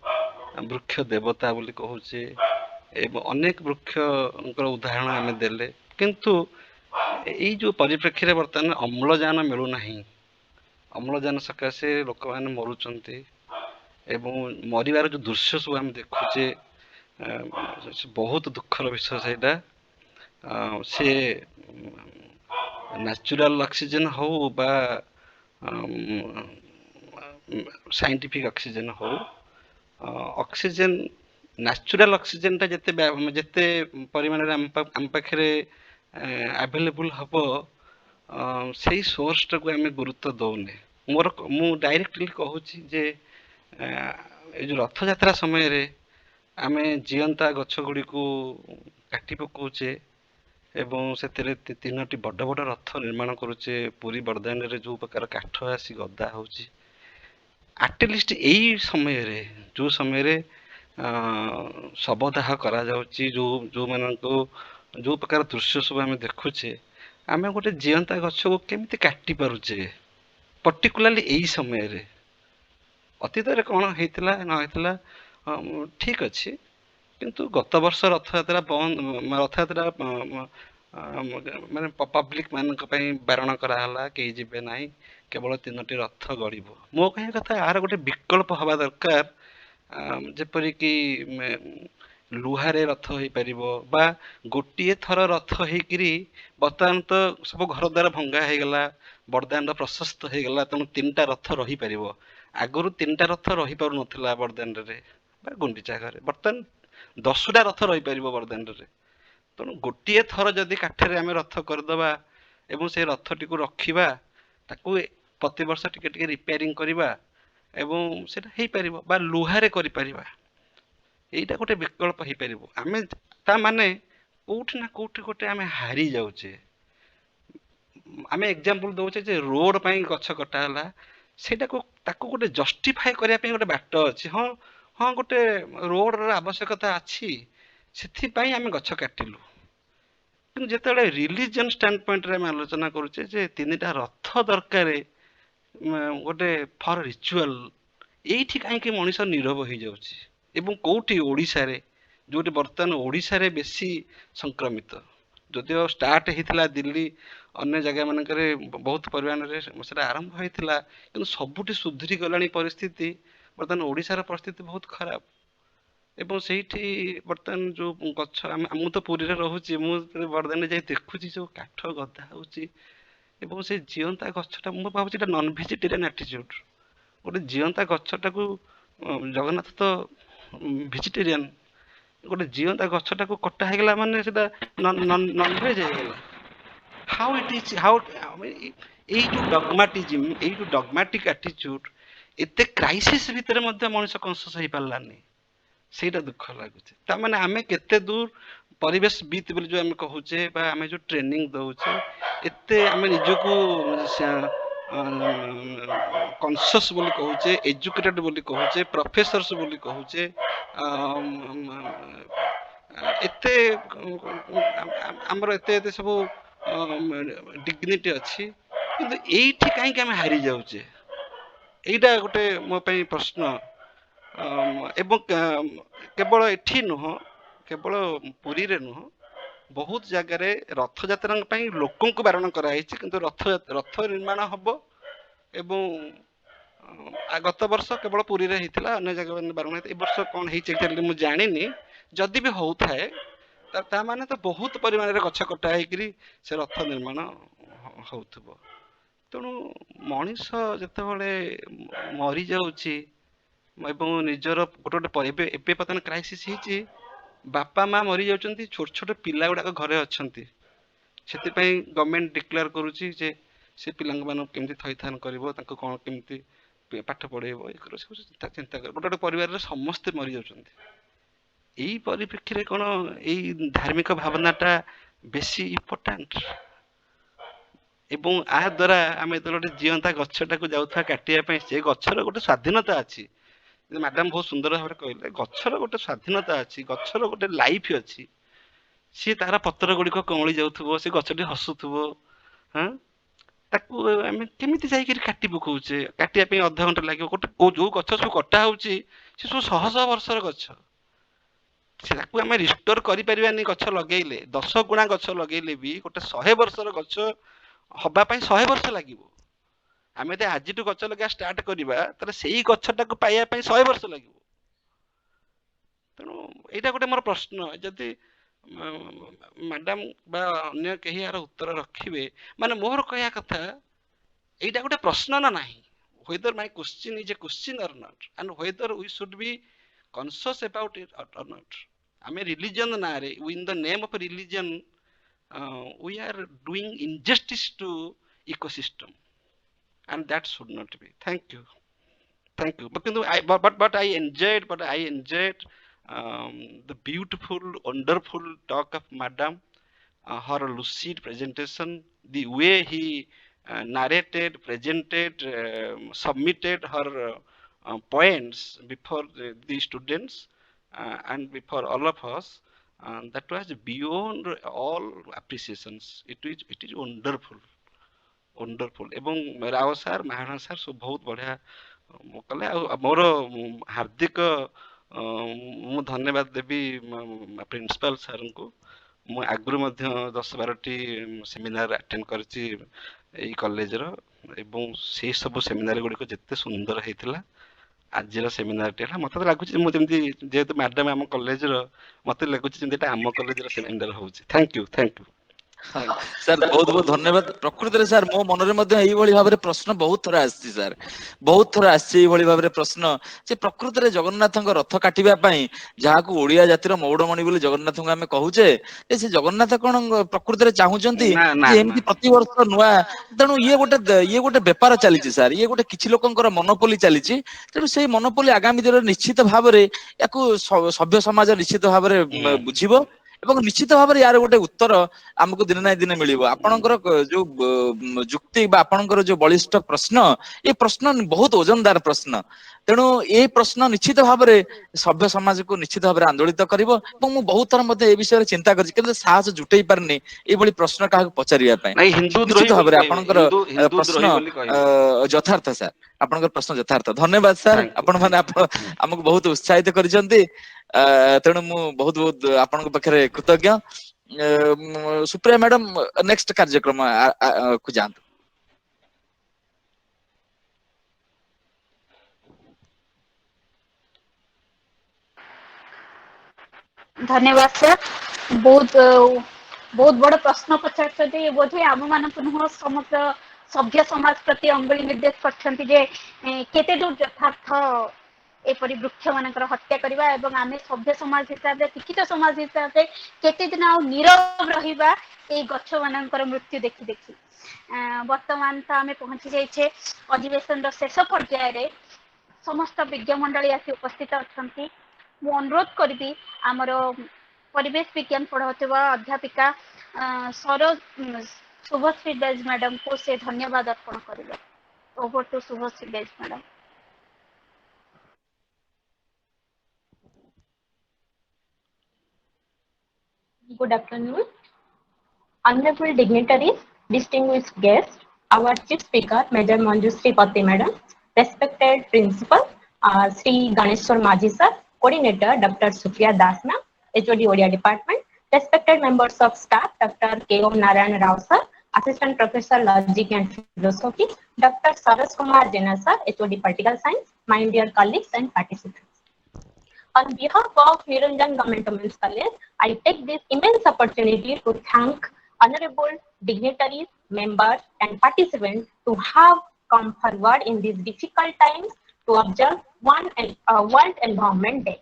वृक्ष देवता बोली कहूचे एवं अनेक वृक्ष उदाहरण आमे देले किंतु यही जो परिप्रेक्षी रे वर्तमान अम्लजान मिलू नहीं अम्लजान सकाशे लोक मैंने मरुचंती एवं मरिबार जो दृश्य सब आम देखुचे बहुत दुखर विषय सेटा से नेचुरल ऑक्सीजन हो बा साइंटिफिक ऑक्सीजन हो ऑक्सीजन नेचुरल ऑक्सीजन टा जते परिमाण रे हम पाखरे अवेलेबल हबो से सोर्स टाक आम गुरुत्व दौने। मोर मु डायरेक्टली कहूची जे जो रथ यात्रा समय रे आमे जीवंता गछ गुड़ी को काटी पकाउचे एवं से तीनोटी बड़ बड़ रथ निर्माण करुचे पूरी बरदान रे जो प्रकार काठ आसी गदा होची एटलिस्ट यही समय रे जो समय रे शवदाह करा जाउची जो मानको जो प्रकार दृश्य सब आम देखुचे आम गोटे जीवंता गछ को केमती काटी पारुचे पर्टिकुलाली यही समय रे अतीत रे कौन होइतिला न होइतिला ठीक अच्छी किंतु गत वर्ष रथ यात्रा बंद रथ यात्रा माने पब्लिक मान बारण कराला कहीं जीवे ना केवल तीनोटी रथ गड़ब मो कह कथा यार गोटे विकल्प हवा दरकार जेपरिक ଲୁହାରେ ରଥ ହେଇପାରିବ ବା ଗୋଟିଏ ଥର ରଥ ହେଇକିରି ବର୍ତ୍ତମାନ ତ ସବୁ ଘର ଦ୍ୱାର ଭଙ୍ଗା ହେଇଗଲା, ବଡ଼ଦାଣ୍ଡ ପ୍ରଶସ୍ତ ହେଇଗଲା, ତେଣୁ 3ଟା ରଥ ରହିପାରିବ। ଆଗରୁ 3ଟା ରଥ ରହିପାରୁନଥିଲା ବଡ଼ଦାଣ୍ଡରେ ବା ଗୁଣ୍ଡିଚା ଘରେ, ବର୍ତ୍ତମାନ 10ଟା ରଥ ରହିପାରିବ ବଡ଼ଦାଣ୍ଡରେ। ତେଣୁ ଗୋଟିଏ ଥର ଯଦି କାଠରେ ଆମେ ରଥ କରିଦେବା ଏବଂ ସେ ରଥଟିକୁ ରଖିବା, ତାକୁ ପ୍ରତିବର୍ଷ ଟିକେ ଟିକେ ରିପେୟାରିଂ କରିବା ଏବଂ ସେଟା ହେଇପାରିବ, ବା ଲୁହାରେ କରିପାରିବା, ଏଇଟା ଗୋଟେ ବିକଳ୍ପ ହେଇପାରିବ। ଆମେ ତା ମାନେ କୋଉଠି ନା କୋଉଠି ଗୋଟେ ଆମେ ହାରି ଯାଉଛେ। ଆମେ ଏକ୍ଜାମ୍ପଲ ଦଉଛେ ଯେ ରୋଡ ପାଇଁ ଗଛ କଟା ହେଲା, ସେଇଟାକୁ ତାକୁ ଗୋଟେ ଜଷ୍ଟିଫାଏ କରିବା ପାଇଁ ଗୋଟେ ବାଟ ଅଛି। ହଁ ହଁ, ଗୋଟେ ରୋଡର ଆବଶ୍ୟକତା ଅଛି, ସେଥିପାଇଁ ଆମେ ଗଛ କାଟିଲୁ। କିନ୍ତୁ ଯେତେବେଳେ ରିଲିଜିଅନ ଷ୍ଟାଣ୍ଡ ପଏଣ୍ଟରେ ଆମେ ଆଲୋଚନା କରୁଛେ ଯେ 3ଟା ରଥ ଦରକାର ଗୋଟେ ଫର ରିଚୁଆଲ, ଏଇଠି କାହିଁକି ମଣିଷ ନୀରବ ହେଇଯାଉଛି? ଏବଂ କୋଉଠି ଓଡ଼ିଶାରେ, ଯୋଉଠି ବର୍ତ୍ତମାନ ଓଡ଼ିଶାରେ ବେଶୀ ସଂକ୍ରମିତ, ଯଦିଓ ଷ୍ଟାର୍ଟ ହେଇଥିଲା ଦିଲ୍ଲୀ ଅନ୍ୟ ଜାଗା ମାନଙ୍କରେ ବହୁତ ପରିମାଣରେ ସେଟା ଆରମ୍ଭ ହେଇଥିଲା, କିନ୍ତୁ ସବୁଠି ସୁଧୁରି ଗଲାଣି ପରିସ୍ଥିତି। ବର୍ତ୍ତମାନ ଓଡ଼ିଶାର ପରିସ୍ଥିତି ବହୁତ ଖରାପ। ଏବଂ ସେଇଠି ବର୍ତ୍ତମାନ ଯୋଉ ଗଛ, ମୁଁ ତ ପୁରୀରେ ରହୁଛି, ମୁଁ ବର୍ତ୍ତମାନ ଯାଇ ଦେଖୁଛି ସବୁ କାଠ ଗଦା ହଉଛି ଏବଂ ସେ ଜିଅନ୍ତା ଗଛଟା, ମୁଁ ଭାବୁଛି ଏଟା ନନ୍ ଭେଜିଟେରିଆନ୍ ଆଟିଚ୍ୟୁଡ। ଗୋଟେ ଜିଅନ୍ତା ଗଛଟାକୁ, ଜଗନ୍ନାଥ ତ ଭେଜିଟେରିଆନ୍, ଗୋଟେ ଜିଅନ୍ତା ଗଛଟାକୁ କଟା ହେଇଗଲା ମାନେ ସେଟା ନନଭେଜ ହେଇଗଲା। ହାଉ ଇଟ୍ ଇଜ୍, ହାଉ, ଏଇ ଯୋଉ ଡଗମାଟିଜିମ୍, ଏଇ ଯୋଉ ଡଗମାଟିକ ଆଟିଚ୍ୟୁଡ, ଏତେ କ୍ରାଇସିସ୍ ଭିତରେ ମଧ୍ୟ ମଣିଷ କନସିୟସ୍ ହେଇପାରିଲାନି, ସେଇଟା ଦୁଃଖ ଲାଗୁଛି। ତାମାନେ ଆମେ କେତେ ଦୂର ପରିବେଶ ବିତ୍ ବୋଲି ଯୋଉ ଆମେ କହୁଛେ ବା ଆମେ ଯୋଉ ଟ୍ରେନିଂ ଦଉଛେ, ଏତେ ଆମେ ନିଜକୁ କନସିୟସ୍ ବୋଲି କହୁଛେ, ଏଜୁକେଟେଡ ବୋଲି କହୁଛେ, ପ୍ରଫେସର୍ସ ବୋଲି କହୁଛେ, ଏତେ ଆମର ଏତେ ଏତେ ସବୁ ଡିଗ୍ନିଟି ଅଛି, କିନ୍ତୁ ଏଇଠି କାହିଁକି ଆମେ ହାରି ଯାଉଛେ? ଏଇଟା ଗୋଟେ ମୋ ପାଇଁ ପ୍ରଶ୍ନ। ଏବଂ କେବଳ ଏଠି ନୁହଁ, କେବଳ ପୁରୀରେ ନୁହଁ, ବହୁତ ଜାଗାରେ ରଥଯାତ୍ରା ପାଇଁ ଲୋକଙ୍କୁ ବାରଣ କରାହେଇଛି, କିନ୍ତୁ ରଥ ନିର୍ମାଣ ହବ। ଏବଂ ଗତ ବର୍ଷ କେବଳ ପୁରୀରେ ହେଇଥିଲା, ଅନ୍ୟ ଜାଗା ବାରଣ ହେଇଥିଲା। ଏ ବର୍ଷ କଣ ହେଇଛି ଏକ୍ଜାକ୍ଟଲି ମୁଁ ଜାଣିନି। ଯଦି ବି ହଉଥାଏ, ତା ମାନେ ତ ବହୁତ ପରିମାଣରେ ଗଛ କଟା ହେଇକିରି ସେ ରଥ ନିର୍ମାଣ ହଉଥିବ। ତେଣୁ ମଣିଷ ଯେତେବେଳେ ମରିଯାଉଛି ଏବଂ ନିଜର ଗୋଟେ ଏବେ ବର୍ତ୍ତମାନ କ୍ରାଇସିସ୍ ହେଇଛି, ବାପା ମା ମରି ଯାଉଛନ୍ତି, ଛୋଟ ଛୋଟ ପିଲା ଗୁଡାକ ଘରେ ଅଛନ୍ତି, ସେଥିପାଇଁ ଗଭର୍ଣ୍ଣମେଣ୍ଟ ଡିକ୍ଲେୟାର କରୁଛି ଯେ ସେ ପିଲାମାନଙ୍କୁ କେମିତି ଥଇଥାନ କରିବ, ତାଙ୍କୁ କଣ କେମିତି ପାଠ ପଢେଇବ, ଚିନ୍ତା କରିବ। ଗୋଟେ ଗୋଟେ ପରିବାରରେ ସମସ୍ତେ ମରିଯାଉଛନ୍ତି। ଏଇ ପରିପ୍ରେକ୍ଷୀରେ କଣ ଏଇ ଧାର୍ମିକ ଭାବନାଟା ବେଶୀ ଇମ୍ପୋର୍ଟାଣ୍ଟ? ଏବଂ ଏହା ଦ୍ୱାରା ଆମେ ଯେତେବେଳେ ଗୋଟେ ଜିଅନ୍ତା ଗଛଟାକୁ ଯାଉଥିବା କାଟିବା ପାଇଁ, ସେ ଗଛର ଗୋଟେ ସ୍ୱାଧୀନତା ଅଛି। ମ୍ୟାଡାମ ବହୁତ ସୁନ୍ଦର ଭାବରେ କହିଲେ, ଗଛର ଗୋଟେ ସ୍ୱାଧୀନତା ଅଛି, ଗଛର ଗୋଟେ ଲାଇଫ ଅଛି। ସିଏ ତାର ପତ୍ର ଗୁଡିକ କଅଁଳି ଯାଉଥିବ, ସେ ଗଛଟି ହସୁଥିବ। ହଁ, ତାକୁ ଆମେ କେମିତି ଯାଇକିରି କାଟି ପକଉଛେ? କାଟିବା ପାଇଁ ଅଧଘଣ୍ଟା ଲାଗିବ। ଯୋଉ ଗଛ ସବୁ କଟା ହଉଛି, ସେ ସବୁ ଶହ ଶହ ବର୍ଷର ଗଛ। ତାକୁ ଆମେ ରିଷ୍ଟୋର କରିପାରିବାନି। ଗଛ ଲଗେଇଲେ 10 ଗୁଣା ଗଛ ଲଗେଇଲେ ବି ଗୋଟେ 100 ବର୍ଷର ଗଛ ହବା ପାଇଁ 100 ବର୍ଷ ଲାଗିବ। ଆମେ ଯଦି ଆଜିଠୁ ଗଛ ଲଗେଇବା ଷ୍ଟାର୍ଟ କରିବା, ତାହେଲେ ସେଇ ଗଛଟାକୁ ପାଇବା ପାଇଁ 100 ବର୍ଷ ଲାଗିବ। ତେଣୁ ଏଇଟା ଗୋଟେ ମୋର ପ୍ରଶ୍ନ। ଯଦି ମ୍ୟାଡାମ ବା ଅନ୍ୟ କେହି ଏହାର ଉତ୍ତର ରଖିବେ, ମାନେ ମୋର କହିବା କଥା, ଏଇଟା ଗୋଟେ ପ୍ରଶ୍ନ ନା ନାହିଁ? whether my question is a question or not, and whether we should be conscious about it or not. ଆମେ ରିଲିଜିଅନ ନାଁରେ, in the name of religion, we are doing injustice to ecosystem, and that should not be. Thank you. But I enjoyed the beautiful, wonderful talk of Madam, her lucid presentation, the way he narrated, presented, submitted her points before the students and before all of us. That was beyond all appreciations. It is wonderful. ଏବଂ Rao sir, Maharana sir ସବୁ ବହୁତ ବଢିଆ କଲେ। ଆଉ ମୋର ହାର୍ଦ୍ଦିକ ମୁଁ ଧନ୍ୟବାଦ ଦେବି ପ୍ରିନ୍ସିପାଲ ସାର୍ଙ୍କୁ। ମୁଁ ଆଗରୁ ମଧ୍ୟ 10-12ଟି ସେମିନାର ଆଟେଣ୍ଡ କରିଛି ଏଇ କଲେଜର, ଏବଂ ସେଇ ସବୁ ସେମିନାର ଗୁଡ଼ିକ ଯେତେ ସୁନ୍ଦର ହେଇଥିଲା, ଆଜିର ସେମିନାରଟି ହେଲା ମତେ ତ ଲାଗୁଛି ମୁଁ ଯେମିତି ଯେହେତୁ ମ୍ୟାଡାମ ଆମ କଲେଜର ମତେ ଲାଗୁଛି ଯେମିତି ଏଟା ଆମ କଲେଜର ସେମିନାର ହଉଛି। Thank you. ସାର୍ ବହୁତ ବହୁତ ଧନ୍ୟବାଦ। ପ୍ରକୃତରେ ସାର୍ ମୋ ମନରେ ମଧ୍ୟ ଏଇଭଳି ଭାବରେ ପ୍ରଶ୍ନ ବହୁତ ଥର ଆସିଛି ସାର୍, ବହୁତ ଥର ଆସିଛି ଏଇଭଳି ଭାବରେ ପ୍ରଶ୍ନ ଯେ ପ୍ରକୃତରେ ଜଗନ୍ନାଥଙ୍କ ରଥ କାଟିବା ପାଇଁ ଯାହାକୁ ଓଡିଆ ଜାତିର ମଉଡମଣି ବୋଲି ଜଗନ୍ନାଥଙ୍କୁ ଆମେ କହୁଛେ, ଯେ ସେ ଜଗନ୍ନାଥ କଣ ପ୍ରକୃତରେ ଚାହୁଁଛନ୍ତି ନା ନା ଯେ ନା ଏମିତି ପ୍ରତିବର୍ଷ ନୂଆ, ତେଣୁ ଇଏ ଗୋଟେ ବେପାର ଚାଲିଛି ସାର୍, ଇଏ ଗୋଟେ କିଛି ଲୋକଙ୍କର ମନୋପଲି ଚାଲିଛି। ତେଣୁ ସେଇ ମନୋପଲି ଆଗାମୀ ଦିନରେ ନିଶ୍ଚିତ ଭାବରେ ୟାକୁ ସଭ୍ୟ ସମାଜ ନିଶ୍ଚିତ ଭାବରେ ବୁଝିବ ଏବଂ ନିଶ୍ଚିତ ଭାବରେ ୟାର ଗୋଟେ ଉତ୍ତର ଆମକୁ ଦିନେ ନା ଦିନେ ମିଳିବ। ଆପଣଙ୍କର ଯୋଉ ଯୁକ୍ତି ବା ଆପଣଙ୍କର ଯୋଉ ବଳିଷ୍ଠ ପ୍ରଶ୍ନ, ଏ ପ୍ରଶ୍ନ ବହୁତ ଓଜନଦାର ପ୍ରଶ୍ନ। ତେଣୁ ଏଇ ପ୍ରଶ୍ନ ନିଶ୍ଚିତ ଭାବରେ ସଭ୍ୟ ସମାଜକୁ ନିଶ୍ଚିତ ଭାବରେ ଆନ୍ଦୋଳିତ କରିବ ଏବଂ ମୁଁ ବହୁତ ଥର ମଧ୍ୟ ଏ ବିଷୟରେ ଚିନ୍ତା କରିଛି, କିନ୍ତୁ ସାହସ ଜୁଟେଇ ପାରିନି ଏଇଭଳି ପ୍ରଶ୍ନ କାହାକୁ ପଚାରିବା ପାଇଁ। ନାଇଁ ହିନ୍ଦୁ ନିଶ୍ଚିତ ଦ୍ରୋହୀ ବୋଲି ଭାବରେ କହିବେ, ଆପଣଙ୍କର ହିନ୍ଦୁ ପ୍ରଶ୍ନ ଦ୍ରୋହୀ ବୋଲି କହିବେ। ଯଥାର୍ଥ ସାର୍, ଆପଣଙ୍କର ପ୍ରଶ୍ନ ଯଥାର୍ଥ। ଧନ୍ୟବାଦ ସାର୍, ଥ୍ୟାଙ୍କ ୟୁ ଆପଣ ମାନେ ଥ୍ୟାଙ୍କ ୟୁ। ଆମକୁ ବହୁତ ଉତ୍ସାହିତ କରିଛନ୍ତି। ତେଣୁ ମୁଁ ବହୁତ ବହୁତ ଆପଣଙ୍କ ପାଖରେ କୃତଜ୍ଞ। ସୁପ୍ରିୟା ମ୍ୟାଡାମ ନେକ୍ସଟ କାର୍ଯ୍ୟକ୍ରମ କୁ ଯାଆନ୍ତୁ। ଧନ୍ୟବାଦ ସାର୍। ବହୁତ ବହୁତ ବଡ ପ୍ରଶ୍ନ ପଚାରୁଛନ୍ତି। ବୋଧହୁଏ ଆମ ମାନଙ୍କୁ ନୁହଁ ସମସ୍ତ ସଭ୍ୟ ସମାଜ ପ୍ରତି ଅଙ୍ଗୁଳି ନିର୍ଦ୍ଦେଶ କରିଛନ୍ତି ଯେ କେତେ ଦୂର ଯଥାର୍ଥ ଏପରି ବୃକ୍ଷ ମାନଙ୍କର ହତ୍ୟା କରିବା ଏବଂ ଆମେ ସଭ୍ୟ ସମାଜ ହିସାବରେ, ଶିକ୍ଷିତ ସମାଜ ହିସାବରେ କେତେ ଦିନ ଆଉ ନୀରବ ରହିବା ଏଇ ଗଛ ମାନଙ୍କର ମୃତ୍ୟୁ ଦେଖି ଦେଖି। ବର୍ତ୍ତମାନ ତ ଆମେ ପହଞ୍ଚି ଯାଇଛେ ଅଧିବେଶନର ଶେଷ ପର୍ଯ୍ୟାୟରେ। ସମସ୍ତ ବିଜ୍ଞ ମଣ୍ଡଳୀ ଆସି ଉପସ୍ଥିତ ଅଛନ୍ତି। ମୁଁ ଅନୁରୋଧ କରିବି ଆମର ପରିବେଶ ବିଜ୍ଞାନ ପଢାଉଥିବା ଅଧ୍ୟାପିକା ଶୁଭଶ୍ରୀ ବେଜ ମ୍ୟାଡାମକୁ ସେ ଧନ୍ୟବାଦ ଅର୍ପଣ କରିବେ। Over to Subhashree Bej madam. Good afternoon. Honorable dignitaries, distinguished guests, our chief speaker, Major Manjushree Pati Madam, respected principal, Sri Ganeshwar Maji sir, coordinator, Dr. Supriya Das ma'am, HOD Odia department, respected members of staff, Dr. K. Om Narayan Rao sir, assistant professor, logic and philosophy, Dr. Saras Kumar Jena sir, HOD political science, my dear colleagues and participants. On behalf of Niranjan Government Women's College, I take this immense opportunity to thank honorable dignitaries, members, and participants to have come forward in these difficult times to observe World Environment Day.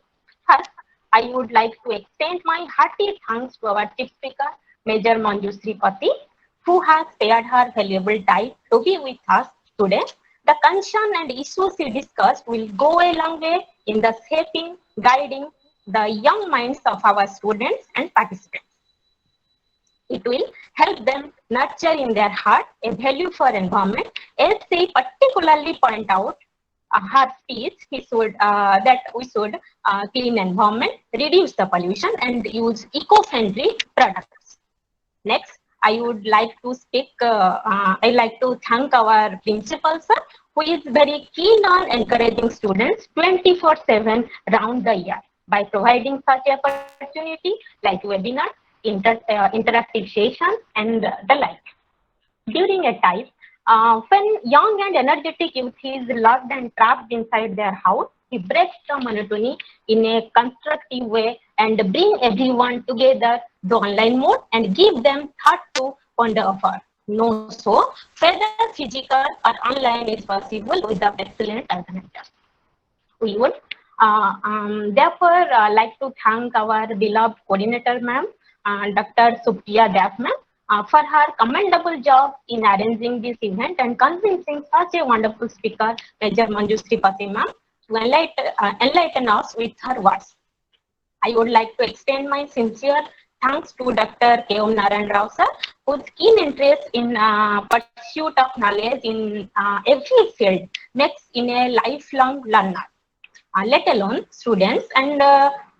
First, I would like to extend my hearty thanks to our chief speaker, Major Manjushree Pati, who has spared her valuable time to be with us today. The concern and issues we discussed will go a long way in the shaping, guiding the young minds of our students and participants. It will help them nurture in their heart a value for environment, as they particularly point out her speech, that we should clean environment, reduce the pollution, and use eco-friendly products. Next, I would like to thank our principal sir, who is very keen on encouraging students 24/7 round the year by providing such opportunity like webinars, interactive sessions, and the like. During a time when young and energetic youth is locked and trapped inside their house, we break the monotony in a constructive way and bring everyone together the online mode and give them thought to ponder over. No, so whether physical or online is possible with the excellent alternative. We would therefore like to thank our beloved coordinator ma'am, Dr. Supriya Das ma'am, for her commendable job in arranging this event and convincing such a wonderful speaker, Major Manjushree Pati ma'am, to enlighten us with her words. I would like to extend my sincere thanks to Dr. K. Om Narayan Rao sir, whose keen interest in pursuit of knowledge in every field makes in a lifelong learner, let alone students. And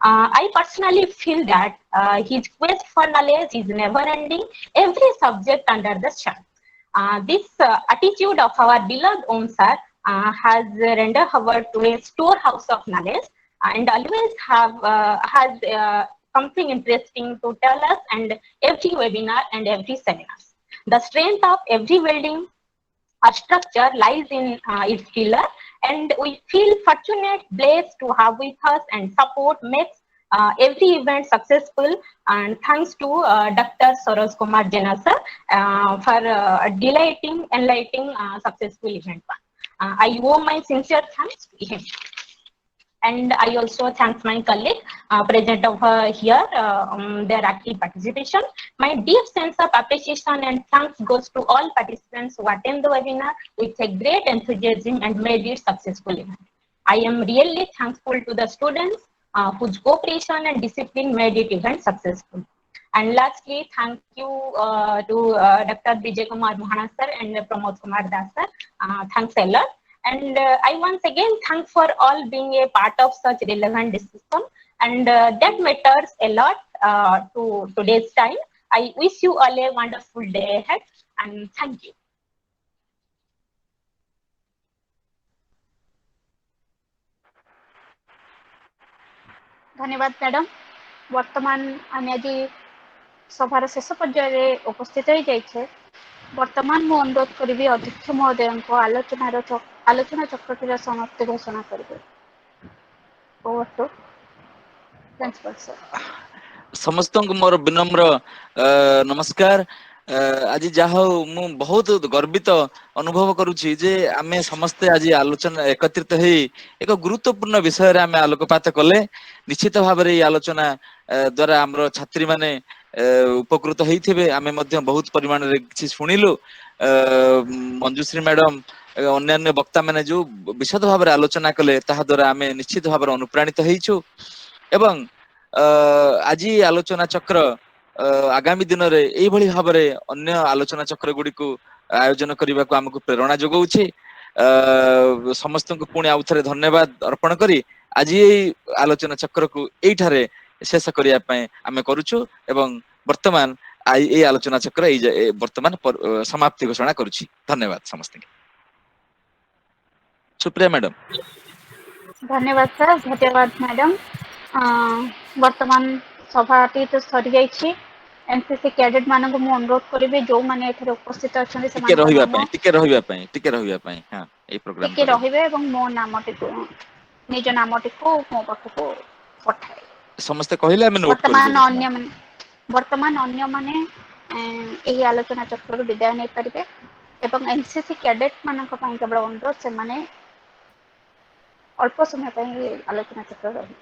I personally feel that his quest for knowledge is never ending, every subject under the sun. This attitude of our beloved Om sir has rendered our to a storehouse of knowledge and always has something interesting to tell us, and every webinar and every seminar. The strength of every building or structure lies in its pillar, and we feel fortunate, blessed to have with us and support makes every event successful. And thanks to Dr. Saroj Kumar Jena sir for enlightening successful event one. I owe my sincere thanks to him. And I also thank my colleague present over here, their active participation. My deep sense of appreciation and thanks goes to all participants who attend the webinar with a great enthusiasm and made it successful event. I am really thankful to the students whose cooperation and discipline made it event successful. And lastly, thank you to Dr. Vijay Kumar Mohana sir and Pramod Kumar Das sir. Thanks a lot. And I once again thank for all being a part of such relevant discussion, and that matters a lot to today's time. I wish you all a wonderful day ahead, and thank you. धन्यवाद madam. वर्तमान आम आज सभार शेष पर्याय उपस्थित हो जाइए। वर्तमान मु अनुरोध करी अध्यक्ष महोदय को आलोचना चक्रटीर समाप्ति घोषणा करेंगे। समस्त मोर विनम्र नमस्कार। आज जहा मु बहुत गर्वित अनुभव करुछि जे आमे समस्ते आज आलोचना एकत्रित हे एक गुरुत्वपूर्ण विषय रे आमे आलोकपात कले। निश्चित भाव रे आलोचना द्वारा हमरो छात्री माने उपकृत हेइथिबे। आमे मध्य बहुत परिमाण रे किछि सुनिलु। मंजुश्री मैडम अन्य वक्ता माने जो विशद भाव रे आलोचना कले ताहा द्वारा आमे निश्चित भाव रे अनुप्राणित हेइछु। एवं आज आलोचना चक्र आगामी दिन रे एई भली भाव रे अन्य आलोचना चक्र गुडी को आयोजन करबा को हमकु प्रेरणा जोगौछि। समस्त को पुणी आउ थरे धन्यवाद अर्पण करी आज एई आलोचना चक्र को एई ठारे शेष करिया पय आमे करूछु। एवं वर्तमान एई आलोचना चक्र एई वर्तमान समाप्ति घोषणा करूछि। धन्यवाद समस्त के। सुप्रिया मैडम। धन्यवाद सर। धन्यवाद मैडम। वर्तमान सभाटी तो सरी जाइछि। एनसीसी कैडेट मानक मु अनुरोध करिवे जो माने एथरे उपस्थित अछन से टिके रहिबा पय हां ए प्रोग्राम टिके रहिबे एवं मो नामटी को निज नामटी को मो पाखको पठाए। समस्त कहिले हम नोट करिवे। वर्तमान अन्य माने एही आलोचना चक्र विदाय नै परिबे एवं एनसीसी कैडेट मानक पय केवल अनुरोध से माने अल्प समय पय आलोचना चक्र रही।